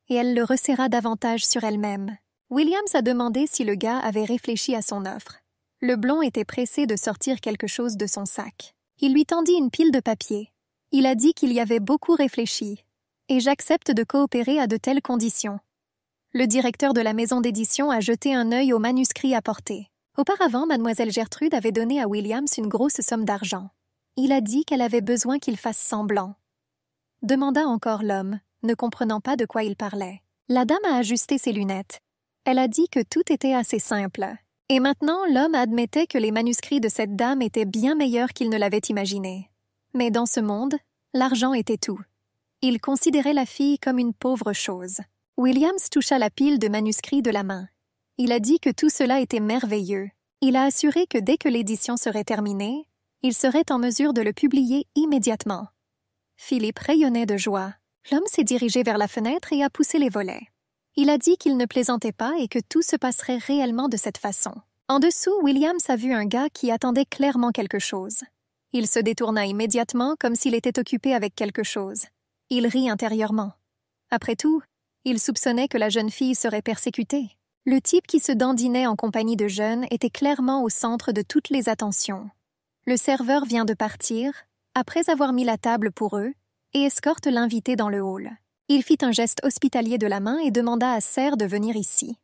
Et elle le resserra davantage sur elle-même. Williams a demandé si le gars avait réfléchi à son offre. Le blond était pressé de sortir quelque chose de son sac. Il lui tendit une pile de papier. Il a dit qu'il y avait beaucoup réfléchi. Et j'accepte de coopérer à de telles conditions. Le directeur de la maison d'édition a jeté un œil au manuscrit apporté. Auparavant, mademoiselle Gertrude avait donné à Williams une grosse somme d'argent. Il a dit qu'elle avait besoin qu'il fasse semblant. Demanda encore l'homme, ne comprenant pas de quoi il parlait. La dame a ajusté ses lunettes. Elle a dit que tout était assez simple. Et maintenant, l'homme admettait que les manuscrits de cette dame étaient bien meilleurs qu'il ne l'avait imaginé. Mais dans ce monde, l'argent était tout. Il considérait la fille comme une pauvre chose. Williams toucha la pile de manuscrits de la main. Il a dit que tout cela était merveilleux. Il a assuré que dès que l'édition serait terminée, il serait en mesure de le publier immédiatement. Philippe rayonnait de joie. L'homme s'est dirigé vers la fenêtre et a poussé les volets. Il a dit qu'il ne plaisantait pas et que tout se passerait réellement de cette façon. En dessous, Williams a vu un gars qui attendait clairement quelque chose. Il se détourna immédiatement comme s'il était occupé avec quelque chose. Il rit intérieurement. Après tout, il soupçonnait que la jeune fille serait persécutée. Le type qui se dandinait en compagnie de jeunes était clairement au centre de toutes les attentions. Le serveur vient de partir, après avoir mis la table pour eux, et escorte l'invité dans le hall. Il fit un geste hospitalier de la main et demanda à Serre de venir ici.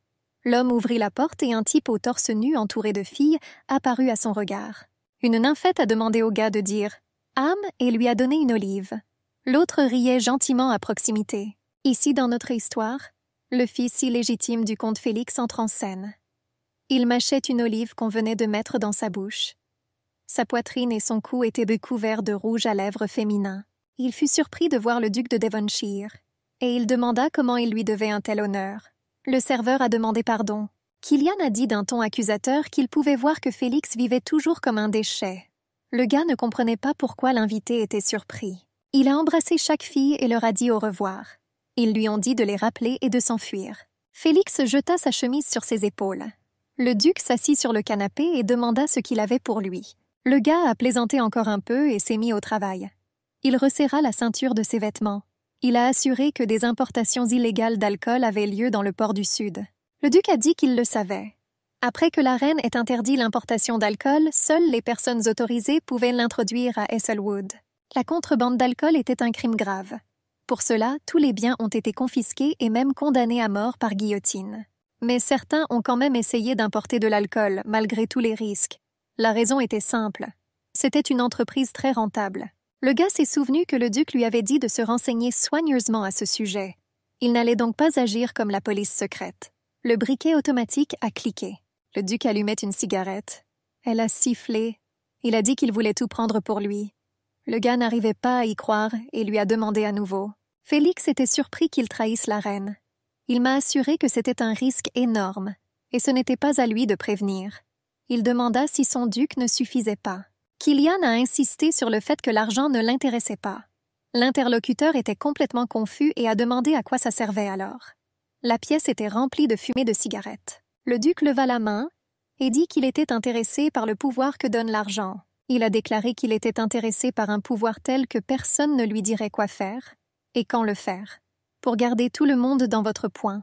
L'homme ouvrit la porte et un type au torse nu entouré de filles apparut à son regard. Une nymphette a demandé au gars de dire « Âme » et lui a donné une olive. L'autre riait gentiment à proximité. Ici, dans notre histoire, le fils illégitime du comte Félix entre en scène. Il mâchait une olive qu'on venait de mettre dans sa bouche. Sa poitrine et son cou étaient recouverts de rouge à lèvres féminin. Il fut surpris de voir le duc de Devonshire, et il demanda comment il lui devait un tel honneur. Le serveur a demandé pardon. Killian a dit d'un ton accusateur qu'il pouvait voir que Félix vivait toujours comme un déchet. Le gars ne comprenait pas pourquoi l'invité était surpris. Il a embrassé chaque fille et leur a dit au revoir. Ils lui ont dit de les rappeler et de s'enfuir. Félix jeta sa chemise sur ses épaules. Le duc s'assit sur le canapé et demanda ce qu'il avait pour lui. Le gars a plaisanté encore un peu et s'est mis au travail. Il resserra la ceinture de ses vêtements. Il a assuré que des importations illégales d'alcool avaient lieu dans le port du Sud. Le duc a dit qu'il le savait. Après que la reine ait interdit l'importation d'alcool, seules les personnes autorisées pouvaient l'introduire à Esselwood. La contrebande d'alcool était un crime grave. Pour cela, tous les biens ont été confisqués et même condamnés à mort par guillotine. Mais certains ont quand même essayé d'importer de l'alcool, malgré tous les risques. La raison était simple. C'était une entreprise très rentable. Le gars s'est souvenu que le duc lui avait dit de se renseigner soigneusement à ce sujet. Il n'allait donc pas agir comme la police secrète. Le briquet automatique a cliqué. Le duc allumait une cigarette. Elle a sifflé. Il a dit qu'il voulait tout prendre pour lui. Le gars n'arrivait pas à y croire et lui a demandé à nouveau. Félix était surpris qu'il trahisse la reine. Il m'a assuré que c'était un risque énorme, et ce n'était pas à lui de prévenir. Il demanda si son duc ne suffisait pas. Killian a insisté sur le fait que l'argent ne l'intéressait pas. L'interlocuteur était complètement confus et a demandé à quoi ça servait alors. La pièce était remplie de fumée de cigarettes. Le duc leva la main et dit qu'il était intéressé par le pouvoir que donne l'argent. Il a déclaré qu'il était intéressé par un pouvoir tel que personne ne lui dirait quoi faire et quand le faire, pour garder tout le monde dans votre poing.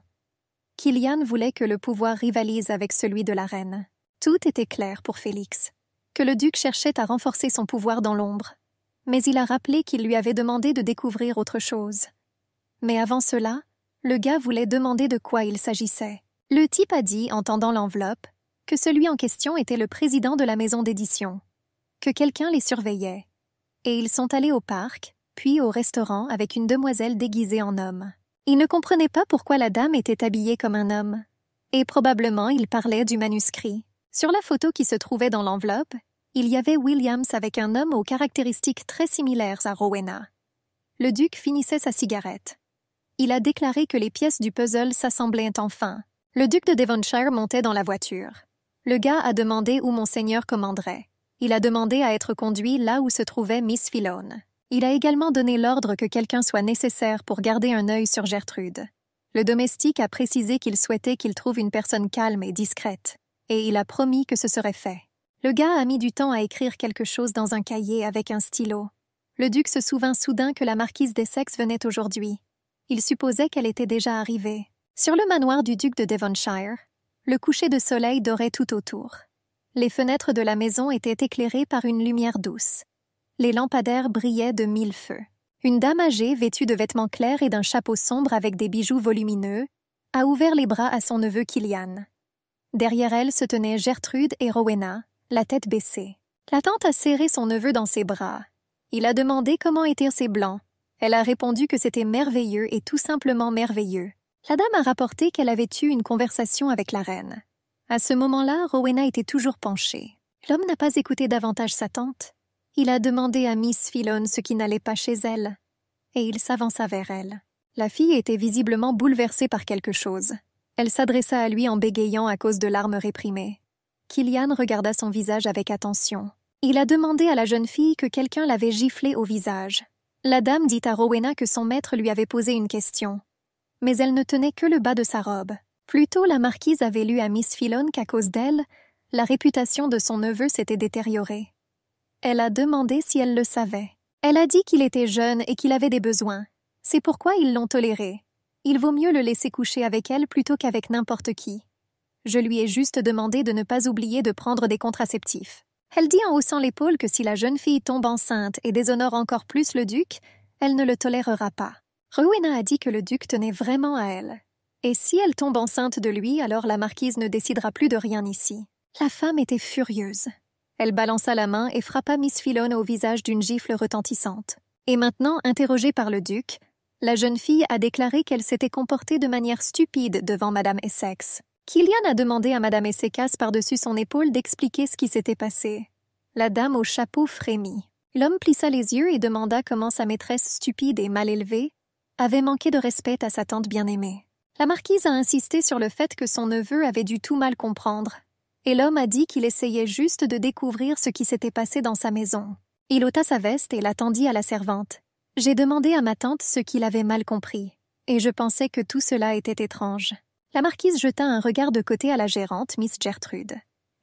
Killian voulait que le pouvoir rivalise avec celui de la reine. Tout était clair pour Félix. Que le duc cherchait à renforcer son pouvoir dans l'ombre. Mais il a rappelé qu'il lui avait demandé de découvrir autre chose. Mais avant cela, le gars voulait demander de quoi il s'agissait. Le type a dit, en tendant l'enveloppe, que celui en question était le président de la maison d'édition, que quelqu'un les surveillait. Et ils sont allés au parc, puis au restaurant avec une demoiselle déguisée en homme. Il ne comprenait pas pourquoi la dame était habillée comme un homme. Et probablement il parlait du manuscrit. Sur la photo qui se trouvait dans l'enveloppe, il y avait Williams avec un homme aux caractéristiques très similaires à Rowena. Le duc finissait sa cigarette. Il a déclaré que les pièces du puzzle s'assemblaient enfin. Le duc de Devonshire montait dans la voiture. Le gars a demandé où Monseigneur commanderait. Il a demandé à être conduit là où se trouvait Miss Filone. Il a également donné l'ordre que quelqu'un soit nécessaire pour garder un œil sur Gertrude. Le domestique a précisé qu'il souhaitait qu'il trouve une personne calme et discrète, et il a promis que ce serait fait. Le gars a mis du temps à écrire quelque chose dans un cahier avec un stylo. Le duc se souvint soudain que la marquise d'Essex venait aujourd'hui. Il supposait qu'elle était déjà arrivée. Sur le manoir du duc de Devonshire, le coucher de soleil dorait tout autour. Les fenêtres de la maison étaient éclairées par une lumière douce. Les lampadaires brillaient de 1000 feux. Une dame âgée, vêtue de vêtements clairs et d'un chapeau sombre avec des bijoux volumineux, a ouvert les bras à son neveu Killian. Derrière elle se tenaient Gertrude et Rowena, la tête baissée. La tante a serré son neveu dans ses bras. Il a demandé comment étaient ses blancs. Elle a répondu que c'était merveilleux et tout simplement merveilleux. La dame a rapporté qu'elle avait eu une conversation avec la reine. À ce moment-là, Rowena était toujours penchée. L'homme n'a pas écouté davantage sa tante. Il a demandé à Miss Filone ce qui n'allait pas chez elle, et il s'avança vers elle. La fille était visiblement bouleversée par quelque chose. Elle s'adressa à lui en bégayant à cause de larmes réprimées. Killian regarda son visage avec attention. Il a demandé à la jeune fille que quelqu'un l'avait giflée au visage. La dame dit à Rowena que son maître lui avait posé une question. Mais elle ne tenait que le bas de sa robe. Plus tôt, la marquise avait lu à Miss Filone qu'à cause d'elle, la réputation de son neveu s'était détériorée. Elle a demandé si elle le savait. Elle a dit qu'il était jeune et qu'il avait des besoins, C'est pourquoi ils l'ont toléré. Il vaut mieux le laisser coucher avec elle plutôt qu'avec n'importe qui. Je lui ai juste demandé de ne pas oublier de prendre des contraceptifs. Elle dit en haussant l'épaule que si la jeune fille tombe enceinte et déshonore encore plus le duc, elle ne le tolérera pas. Rowena a dit que le duc tenait vraiment à elle. Et si elle tombe enceinte de lui, alors la marquise ne décidera plus de rien ici. La femme était furieuse. Elle balança la main et frappa Miss Filon au visage d'une gifle retentissante. Et maintenant, interrogée par le duc, la jeune fille a déclaré qu'elle s'était comportée de manière stupide devant Madame Essex. Killian a demandé à Madame Essex par-dessus son épaule d'expliquer ce qui s'était passé. La dame au chapeau frémit. L'homme plissa les yeux et demanda comment sa maîtresse stupide et mal élevée avait manqué de respect à sa tante bien-aimée. La marquise a insisté sur le fait que son neveu avait dû tout mal comprendre, et l'homme a dit qu'il essayait juste de découvrir ce qui s'était passé dans sa maison. Il ôta sa veste et la tendit à la servante. J'ai demandé à ma tante ce qu'il avait mal compris, et je pensais que tout cela était étrange. La marquise jeta un regard de côté à la gérante, Miss Gertrude,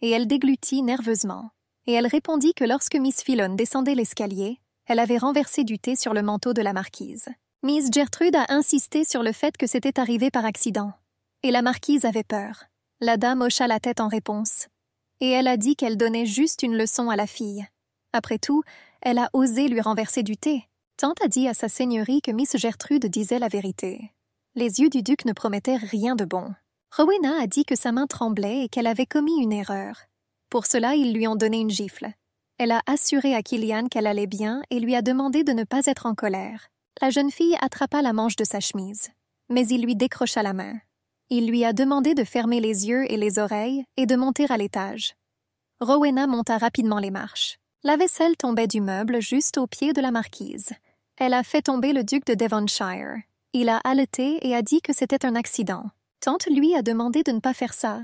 et elle déglutit nerveusement. Et elle répondit que lorsque Miss Filon descendait l'escalier, elle avait renversé du thé sur le manteau de la marquise. Miss Gertrude a insisté sur le fait que c'était arrivé par accident, et la marquise avait peur. La dame hocha la tête en réponse, et elle a dit qu'elle donnait juste une leçon à la fille. Après tout, elle a osé lui renverser du thé. Tante a dit à sa seigneurie que Miss Gertrude disait la vérité. Les yeux du duc ne promettaient rien de bon. Rowena a dit que sa main tremblait et qu'elle avait commis une erreur. Pour cela, ils lui ont donné une gifle. Elle a assuré à Killian qu'elle allait bien et lui a demandé de ne pas être en colère. La jeune fille attrapa la manche de sa chemise, mais il lui décrocha la main. Il lui a demandé de fermer les yeux et les oreilles et de monter à l'étage. Rowena monta rapidement les marches. La vaisselle tombait du meuble juste au pied de la marquise. Elle a fait tomber le duc de Devonshire. Il a haleté et a dit que c'était un accident. Tante lui a demandé de ne pas faire ça.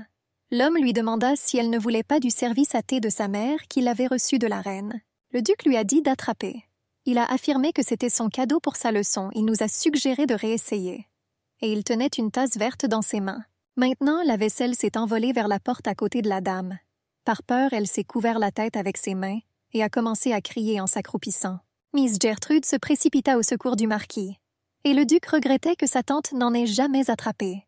L'homme lui demanda si elle ne voulait pas du service à thé de sa mère qu'il avait reçu de la reine. Le duc lui a dit d'attraper. Il a affirmé que c'était son cadeau pour sa leçon. Il nous a suggéré de réessayer. Et il tenait une tasse verte dans ses mains. Maintenant, la vaisselle s'est envolée vers la porte à côté de la dame. Par peur, elle s'est couvert la tête avec ses mains et a commencé à crier en s'accroupissant. Miss Gertrude se précipita au secours du marquis. Et le duc regrettait que sa tante n'en ait jamais attrapé.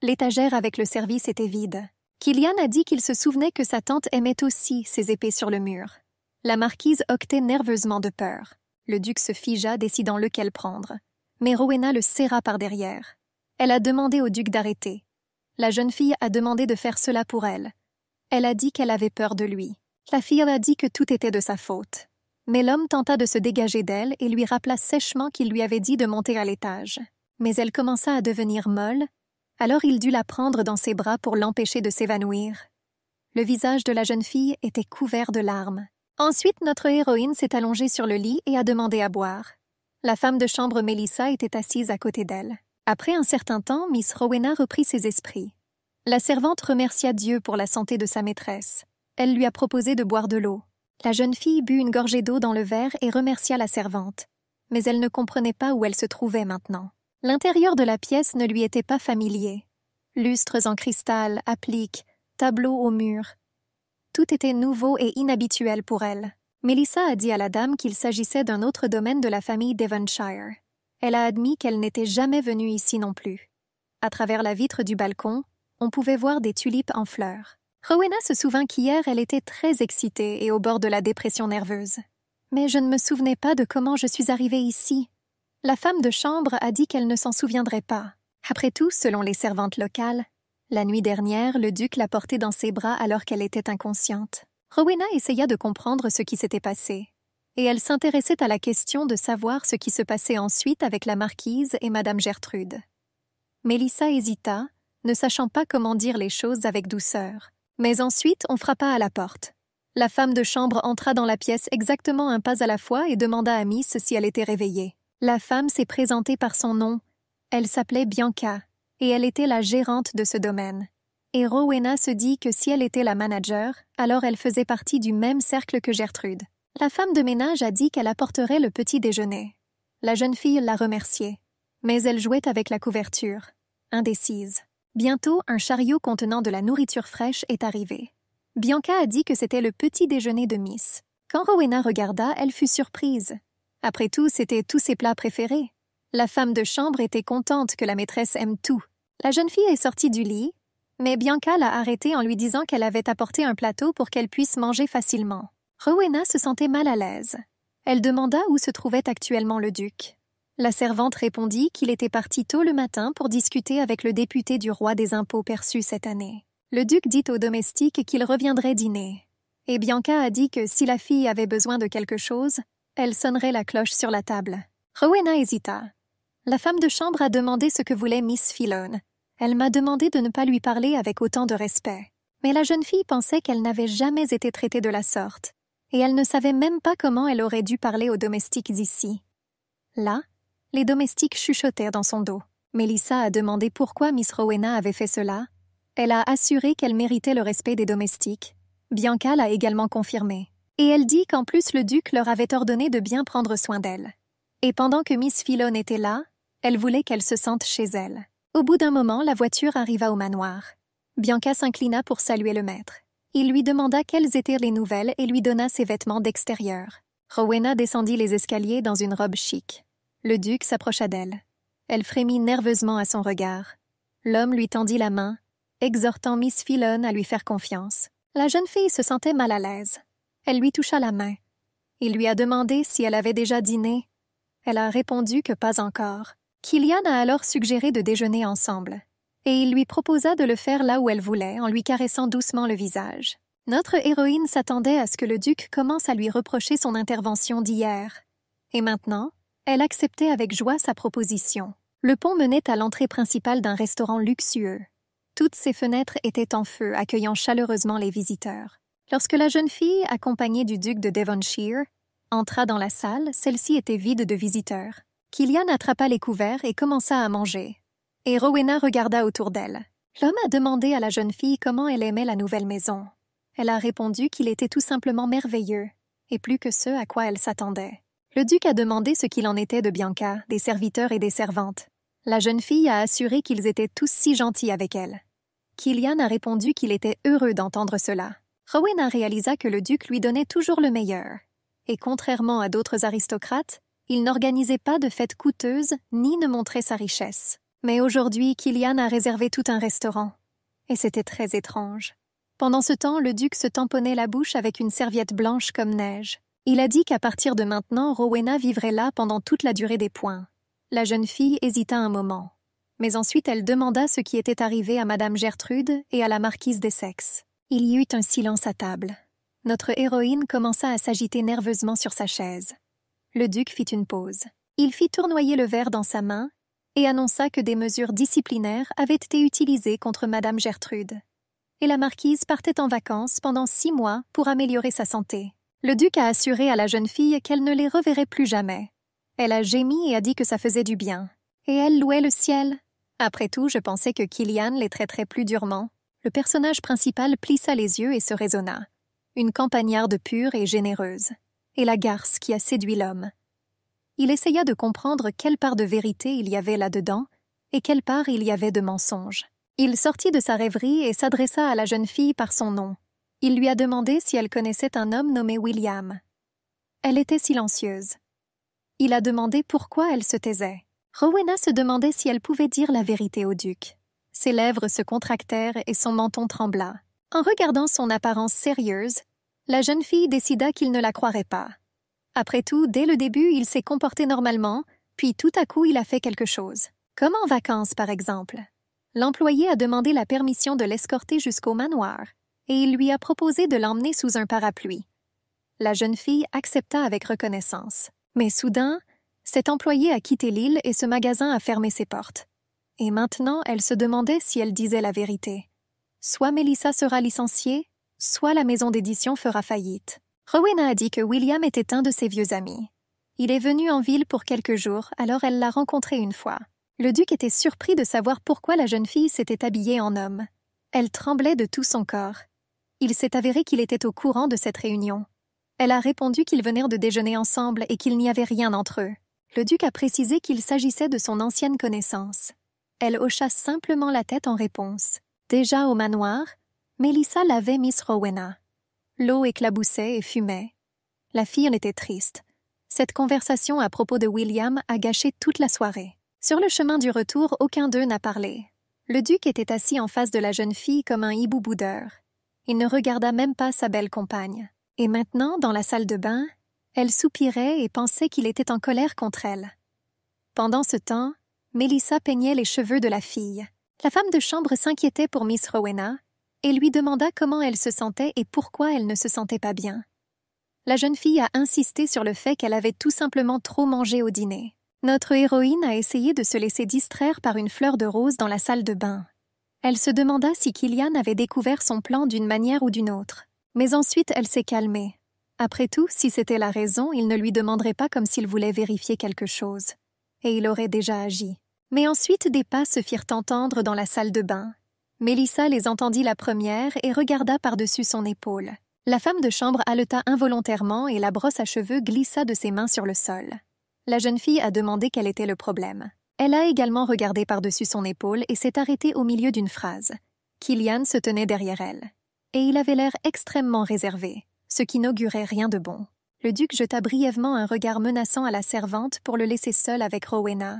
L'étagère avec le service était vide. Killian a dit qu'il se souvenait que sa tante aimait aussi ses épées sur le mur. La marquise hoquetait nerveusement de peur. Le duc se figea, décidant lequel prendre. Mais Rowena le serra par derrière. Elle a demandé au duc d'arrêter. La jeune fille a demandé de faire cela pour elle. Elle a dit qu'elle avait peur de lui. La fille a dit que tout était de sa faute. Mais l'homme tenta de se dégager d'elle et lui rappela sèchement qu'il lui avait dit de monter à l'étage. Mais elle commença à devenir molle, alors il dut la prendre dans ses bras pour l'empêcher de s'évanouir. Le visage de la jeune fille était couvert de larmes. Ensuite, notre héroïne s'est allongée sur le lit et a demandé à boire. La femme de chambre Mélissa était assise à côté d'elle. Après un certain temps, Miss Rowena reprit ses esprits. La servante remercia Dieu pour la santé de sa maîtresse. Elle lui a proposé de boire de l'eau. La jeune fille but une gorgée d'eau dans le verre et remercia la servante. Mais elle ne comprenait pas où elle se trouvait maintenant. L'intérieur de la pièce ne lui était pas familier. Lustres en cristal, appliques, tableaux au mur. Tout était nouveau et inhabituel pour elle. Mélissa a dit à la dame qu'il s'agissait d'un autre domaine de la famille Devonshire. Elle a admis qu'elle n'était jamais venue ici non plus. À travers la vitre du balcon, on pouvait voir des tulipes en fleurs. Rowena se souvint qu'hier, elle était très excitée et au bord de la dépression nerveuse. Mais je ne me souvenais pas de comment je suis arrivée ici. La femme de chambre a dit qu'elle ne s'en souviendrait pas. Après tout, selon les servantes locales, la nuit dernière, le duc l'a portée dans ses bras alors qu'elle était inconsciente. Rowena essaya de comprendre ce qui s'était passé, et elle s'intéressait à la question de savoir ce qui se passait ensuite avec la marquise et Madame Gertrude. Mélissa hésita, ne sachant pas comment dire les choses avec douceur. Mais ensuite, on frappa à la porte. La femme de chambre entra dans la pièce exactement un pas à la fois et demanda à Miss si elle était réveillée. La femme s'est présentée par son nom. Elle s'appelait Bianca, et elle était la gérante de ce domaine. Et Rowena se dit que si elle était la manager, alors elle faisait partie du même cercle que Gertrude. La femme de ménage a dit qu'elle apporterait le petit déjeuner. La jeune fille l'a remerciée, mais elle jouait avec la couverture, indécise. Bientôt, un chariot contenant de la nourriture fraîche est arrivé. Bianca a dit que c'était le petit déjeuner de Miss. Quand Rowena regarda, elle fut surprise. Après tout, c'était tous ses plats préférés. La femme de chambre était contente que la maîtresse aime tout. La jeune fille est sortie du lit, mais Bianca l'a arrêtée en lui disant qu'elle avait apporté un plateau pour qu'elle puisse manger facilement. Rowena se sentait mal à l'aise. Elle demanda où se trouvait actuellement le duc. La servante répondit qu'il était parti tôt le matin pour discuter avec le député du roi des impôts perçus cette année. Le duc dit au domestique qu'il reviendrait dîner. Et Bianca a dit que si la fille avait besoin de quelque chose, elle sonnerait la cloche sur la table. Rowena hésita. La femme de chambre a demandé ce que voulait Miss Filone. Elle m'a demandé de ne pas lui parler avec autant de respect. Mais la jeune fille pensait qu'elle n'avait jamais été traitée de la sorte, et elle ne savait même pas comment elle aurait dû parler aux domestiques ici. Là, les domestiques chuchotèrent dans son dos. Mélissa a demandé pourquoi Miss Rowena avait fait cela. Elle a assuré qu'elle méritait le respect des domestiques. Bianca l'a également confirmé. Et elle dit qu'en plus le duc leur avait ordonné de bien prendre soin d'elle. Et pendant que Miss Filone était là, elle voulait qu'elle se sente chez elle. Au bout d'un moment, la voiture arriva au manoir. Bianca s'inclina pour saluer le maître. Il lui demanda quelles étaient les nouvelles et lui donna ses vêtements d'extérieur. Rowena descendit les escaliers dans une robe chic. Le duc s'approcha d'elle. Elle frémit nerveusement à son regard. L'homme lui tendit la main, exhortant Miss Filone à lui faire confiance. La jeune fille se sentait mal à l'aise. Elle lui toucha la main. Il lui a demandé si elle avait déjà dîné. Elle a répondu que pas encore. Killian a alors suggéré de déjeuner ensemble, et il lui proposa de le faire là où elle voulait, en lui caressant doucement le visage. Notre héroïne s'attendait à ce que le duc commence à lui reprocher son intervention d'hier. Et maintenant, elle acceptait avec joie sa proposition. Le pont menait à l'entrée principale d'un restaurant luxueux. Toutes ses fenêtres étaient en feu, accueillant chaleureusement les visiteurs. Lorsque la jeune fille, accompagnée du duc de Devonshire, entra dans la salle, celle-ci était vide de visiteurs. Killian attrapa les couverts et commença à manger. Et Rowena regarda autour d'elle. L'homme a demandé à la jeune fille comment elle aimait la nouvelle maison. Elle a répondu qu'il était tout simplement merveilleux, et plus que ce à quoi elle s'attendait. Le duc a demandé ce qu'il en était de Bianca, des serviteurs et des servantes. La jeune fille a assuré qu'ils étaient tous si gentils avec elle. Killian a répondu qu'il était heureux d'entendre cela. Rowena réalisa que le duc lui donnait toujours le meilleur. Et contrairement à d'autres aristocrates, il n'organisait pas de fêtes coûteuses ni ne montrait sa richesse. Mais aujourd'hui, Killian a réservé tout un restaurant. Et c'était très étrange. Pendant ce temps, le duc se tamponnait la bouche avec une serviette blanche comme neige. Il a dit qu'à partir de maintenant, Rowena vivrait là pendant toute la durée des points. La jeune fille hésita un moment. Mais ensuite, elle demanda ce qui était arrivé à Madame Gertrude et à la marquise d'Essex. Il y eut un silence à table. Notre héroïne commença à s'agiter nerveusement sur sa chaise. Le duc fit une pause. Il fit tournoyer le verre dans sa main et annonça que des mesures disciplinaires avaient été utilisées contre Madame Gertrude. Et la marquise partait en vacances pendant 6 mois pour améliorer sa santé. Le duc a assuré à la jeune fille qu'elle ne les reverrait plus jamais. Elle a gémi et a dit que ça faisait du bien. Et elle louait le ciel. Après tout, je pensais que Killian les traiterait plus durement. Le personnage principal plissa les yeux et se raisonna. Une campagnarde pure et généreuse. Et la garce qui a séduit l'homme. Il essaya de comprendre quelle part de vérité il y avait là-dedans et quelle part il y avait de mensonge. Il sortit de sa rêverie et s'adressa à la jeune fille par son nom. Il lui a demandé si elle connaissait un homme nommé William. Elle était silencieuse. Il a demandé pourquoi elle se taisait. Rowena se demandait si elle pouvait dire la vérité au duc. Ses lèvres se contractèrent et son menton trembla. En regardant son apparence sérieuse, la jeune fille décida qu'il ne la croirait pas. Après tout, dès le début, il s'est comporté normalement, puis tout à coup, il a fait quelque chose. Comme en vacances, par exemple. L'employé a demandé la permission de l'escorter jusqu'au manoir, et il lui a proposé de l'emmener sous un parapluie. La jeune fille accepta avec reconnaissance. Mais soudain, cet employé a quitté l'île et ce magasin a fermé ses portes. Et maintenant, elle se demandait si elle disait la vérité. Soit Mélissa sera licenciée, soit la maison d'édition fera faillite. Rowena a dit que William était un de ses vieux amis. Il est venu en ville pour quelques jours, alors elle l'a rencontré une fois. Le duc était surpris de savoir pourquoi la jeune fille s'était habillée en homme. Elle tremblait de tout son corps. Il s'est avéré qu'il était au courant de cette réunion. Elle a répondu qu'ils venaient de déjeuner ensemble et qu'il n'y avait rien entre eux. Le duc a précisé qu'il s'agissait de son ancienne connaissance. Elle hocha simplement la tête en réponse. Déjà au manoir, Mélissa lavait Miss Rowena. L'eau éclaboussait et fumait. La fille en était triste. Cette conversation à propos de William a gâché toute la soirée. Sur le chemin du retour, aucun d'eux n'a parlé. Le duc était assis en face de la jeune fille comme un hibou boudeur. Il ne regarda même pas sa belle compagne. Et maintenant, dans la salle de bain, elle soupirait et pensait qu'il était en colère contre elle. Pendant ce temps, Melissa peignait les cheveux de la fille. La femme de chambre s'inquiétait pour Miss Rowena et lui demanda comment elle se sentait et pourquoi elle ne se sentait pas bien. La jeune fille a insisté sur le fait qu'elle avait tout simplement trop mangé au dîner. Notre héroïne a essayé de se laisser distraire par une fleur de rose dans la salle de bain. Elle se demanda si Killian avait découvert son plan d'une manière ou d'une autre. Mais ensuite, elle s'est calmée. Après tout, si c'était la raison, il ne lui demanderait pas comme s'il voulait vérifier quelque chose. Et il aurait déjà agi. Mais ensuite, des pas se firent entendre dans la salle de bain. Melissa les entendit la première et regarda par-dessus son épaule. La femme de chambre haleta involontairement et la brosse à cheveux glissa de ses mains sur le sol. La jeune fille a demandé quel était le problème. Elle a également regardé par-dessus son épaule et s'est arrêtée au milieu d'une phrase. Killian se tenait derrière elle. Et il avait l'air extrêmement réservé, ce qui n'augurait rien de bon. Le duc jeta brièvement un regard menaçant à la servante pour le laisser seul avec Rowena.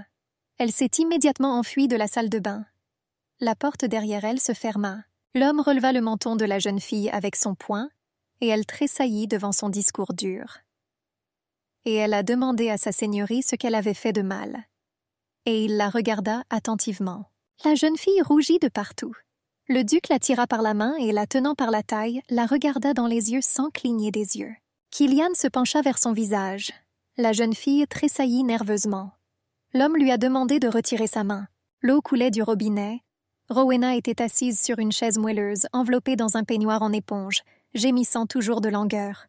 Elle s'est immédiatement enfuie de la salle de bain. La porte derrière elle se ferma. L'homme releva le menton de la jeune fille avec son poing, et elle tressaillit devant son discours dur. Et elle a demandé à sa seigneurie ce qu'elle avait fait de mal. Et il la regarda attentivement. La jeune fille rougit de partout. Le duc la tira par la main et, la tenant par la taille, la regarda dans les yeux sans cligner des yeux. Killian se pencha vers son visage. La jeune fille tressaillit nerveusement. L'homme lui a demandé de retirer sa main. L'eau coulait du robinet. Rowena était assise sur une chaise moelleuse, enveloppée dans un peignoir en éponge, gémissant toujours de langueur.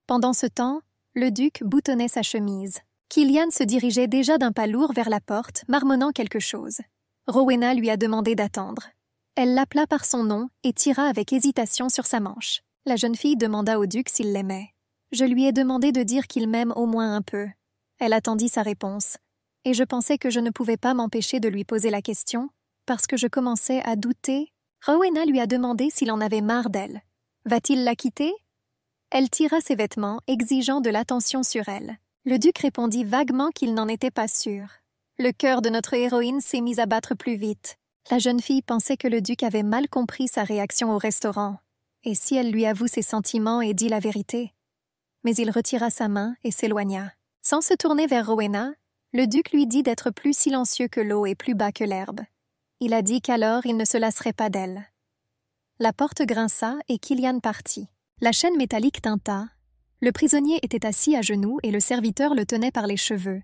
Pendant ce temps, le duc boutonnait sa chemise. Killian se dirigeait déjà d'un pas lourd vers la porte, marmonnant quelque chose. Rowena lui a demandé d'attendre. Elle l'appela par son nom et tira avec hésitation sur sa manche. La jeune fille demanda au duc s'il l'aimait. Je lui ai demandé de dire qu'il m'aime au moins un peu. Elle attendit sa réponse. Et je pensais que je ne pouvais pas m'empêcher de lui poser la question, parce que je commençais à douter. Rowena lui a demandé s'il en avait marre d'elle. Va-t-il la quitter? Elle tira ses vêtements, exigeant de l'attention sur elle. Le duc répondit vaguement qu'il n'en était pas sûr. Le cœur de notre héroïne s'est mis à battre plus vite. La jeune fille pensait que le duc avait mal compris sa réaction au restaurant. Et si elle lui avoue ses sentiments et dit la vérité? Mais il retira sa main et s'éloigna. Sans se tourner vers Rowena, le duc lui dit d'être plus silencieux que l'eau et plus bas que l'herbe. Il a dit qu'alors il ne se lasserait pas d'elle. La porte grinça et Killian partit. La chaîne métallique tinta. Le prisonnier était assis à genoux et le serviteur le tenait par les cheveux.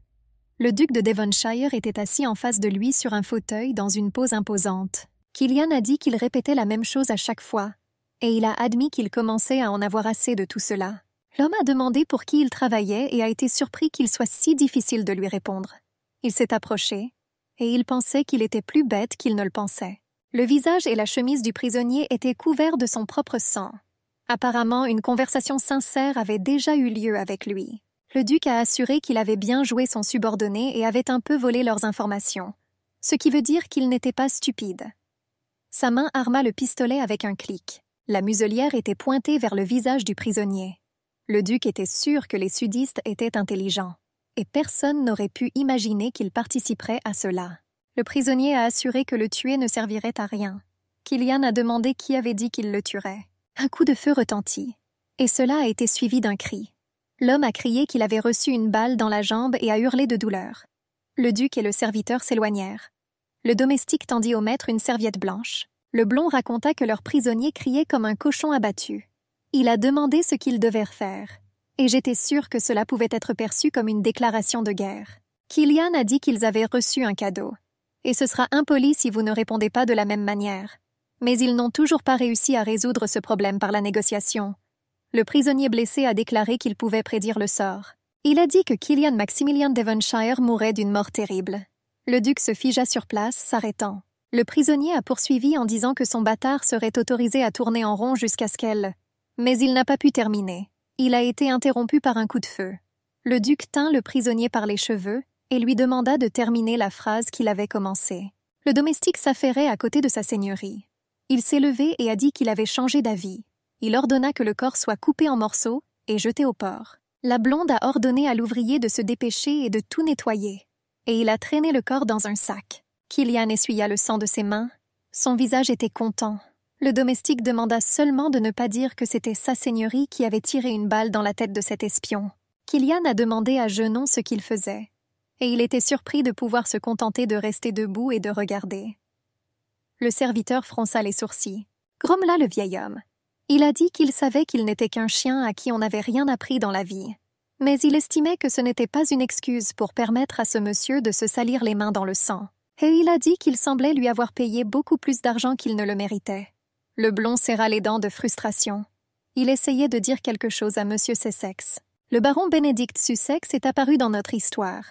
Le duc de Devonshire était assis en face de lui sur un fauteuil dans une pose imposante. Killian a dit qu'il répétait la même chose à chaque fois, et il a admis qu'il commençait à en avoir assez de tout cela. L'homme a demandé pour qui il travaillait et a été surpris qu'il soit si difficile de lui répondre. Il s'est approché, et il pensait qu'il était plus bête qu'il ne le pensait. Le visage et la chemise du prisonnier étaient couverts de son propre sang. Apparemment, une conversation sincère avait déjà eu lieu avec lui. Le duc a assuré qu'il avait bien joué son subordonné et avait un peu volé leurs informations, ce qui veut dire qu'il n'était pas stupide. Sa main arma le pistolet avec un clic. La muselière était pointée vers le visage du prisonnier. Le duc était sûr que les sudistes étaient intelligents, et personne n'aurait pu imaginer qu'ils participeraient à cela. Le prisonnier a assuré que le tuer ne servirait à rien. Killian a demandé qui avait dit qu'il le tuerait. Un coup de feu retentit, et cela a été suivi d'un cri. L'homme a crié qu'il avait reçu une balle dans la jambe et a hurlé de douleur. Le duc et le serviteur s'éloignèrent. Le domestique tendit au maître une serviette blanche. Le blond raconta que leur prisonnier criait comme un cochon abattu. Il a demandé ce qu'il devait faire, et j'étais sûre que cela pouvait être perçu comme une déclaration de guerre. Killian a dit qu'ils avaient reçu un cadeau, et ce sera impoli si vous ne répondez pas de la même manière. Mais ils n'ont toujours pas réussi à résoudre ce problème par la négociation. Le prisonnier blessé a déclaré qu'il pouvait prédire le sort. Il a dit que Killian Maximilian Devonshire mourrait d'une mort terrible. Le duc se figea sur place, s'arrêtant. Le prisonnier a poursuivi en disant que son bâtard serait autorisé à tourner en rond jusqu'à ce qu'elle... Mais il n'a pas pu terminer. Il a été interrompu par un coup de feu. Le duc tint le prisonnier par les cheveux et lui demanda de terminer la phrase qu'il avait commencée. Le domestique s'affairait à côté de sa seigneurie. Il s'est levé et a dit qu'il avait changé d'avis. Il ordonna que le corps soit coupé en morceaux et jeté au port. La blonde a ordonné à l'ouvrier de se dépêcher et de tout nettoyer, et il a traîné le corps dans un sac. Killian essuya le sang de ses mains. Son visage était content. Le domestique demanda seulement de ne pas dire que c'était sa seigneurie qui avait tiré une balle dans la tête de cet espion. Killian a demandé à Genon ce qu'il faisait, et il était surpris de pouvoir se contenter de rester debout et de regarder. Le serviteur fronça les sourcils. Grommela le vieil homme. Il a dit qu'il savait qu'il n'était qu'un chien à qui on n'avait rien appris dans la vie. Mais il estimait que ce n'était pas une excuse pour permettre à ce monsieur de se salir les mains dans le sang. Et il a dit qu'il semblait lui avoir payé beaucoup plus d'argent qu'il ne le méritait. Le blond serra les dents de frustration. Il essayait de dire quelque chose à M. Sussex. Le baron Benedict Sussex est apparu dans notre histoire,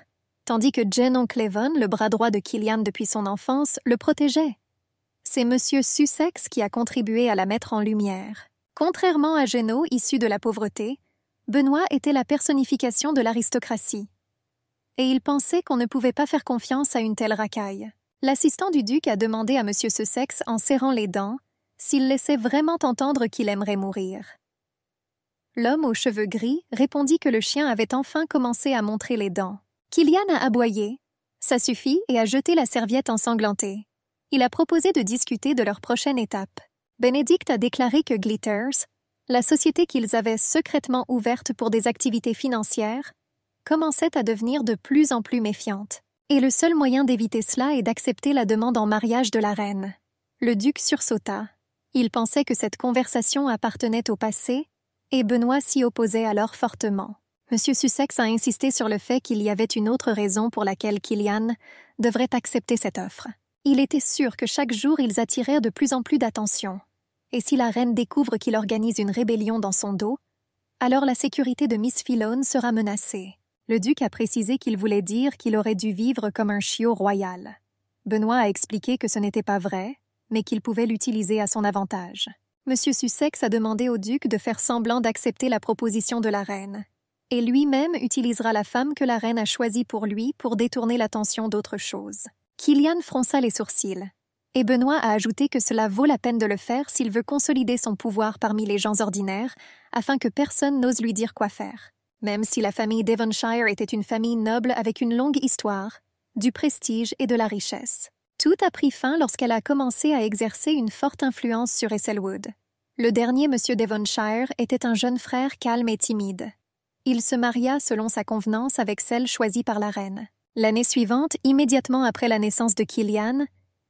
tandis que Genon Clevon, le bras droit de Killian depuis son enfance, le protégeait. C'est M. Sussex qui a contribué à la mettre en lumière. Contrairement à Genon, issu de la pauvreté, Benoît était la personnification de l'aristocratie. Et il pensait qu'on ne pouvait pas faire confiance à une telle racaille. L'assistant du duc a demandé à M. Sussex, en serrant les dents, s'il laissait vraiment entendre qu'il aimerait mourir. L'homme aux cheveux gris répondit que le chien avait enfin commencé à montrer les dents. Killian a aboyé. Ça suffit et a jeté la serviette ensanglantée. Il a proposé de discuter de leur prochaine étape. Benedict a déclaré que Glitters, la société qu'ils avaient secrètement ouverte pour des activités financières, commençait à devenir de plus en plus méfiante. Et le seul moyen d'éviter cela est d'accepter la demande en mariage de la reine. Le duc sursauta. Il pensait que cette conversation appartenait au passé, et Benoît s'y opposait alors fortement. M. Sussex a insisté sur le fait qu'il y avait une autre raison pour laquelle Killian devrait accepter cette offre. Il était sûr que chaque jour ils attirèrent de plus en plus d'attention. Et si la reine découvre qu'il organise une rébellion dans son dos, alors la sécurité de Miss Filone sera menacée. Le duc a précisé qu'il voulait dire qu'il aurait dû vivre comme un chiot royal. Benoît a expliqué que ce n'était pas vrai, mais qu'il pouvait l'utiliser à son avantage. M. Sussex a demandé au duc de faire semblant d'accepter la proposition de la reine, et lui-même utilisera la femme que la reine a choisie pour lui pour détourner l'attention d'autre chose. Killian fronça les sourcils, et Benoît a ajouté que cela vaut la peine de le faire s'il veut consolider son pouvoir parmi les gens ordinaires, afin que personne n'ose lui dire quoi faire. Même si la famille Devonshire était une famille noble avec une longue histoire, du prestige et de la richesse. Tout a pris fin lorsqu'elle a commencé à exercer une forte influence sur Esselwood. Le dernier monsieur Devonshire était un jeune frère calme et timide. Il se maria selon sa convenance avec celle choisie par la reine. L'année suivante, immédiatement après la naissance de Killian,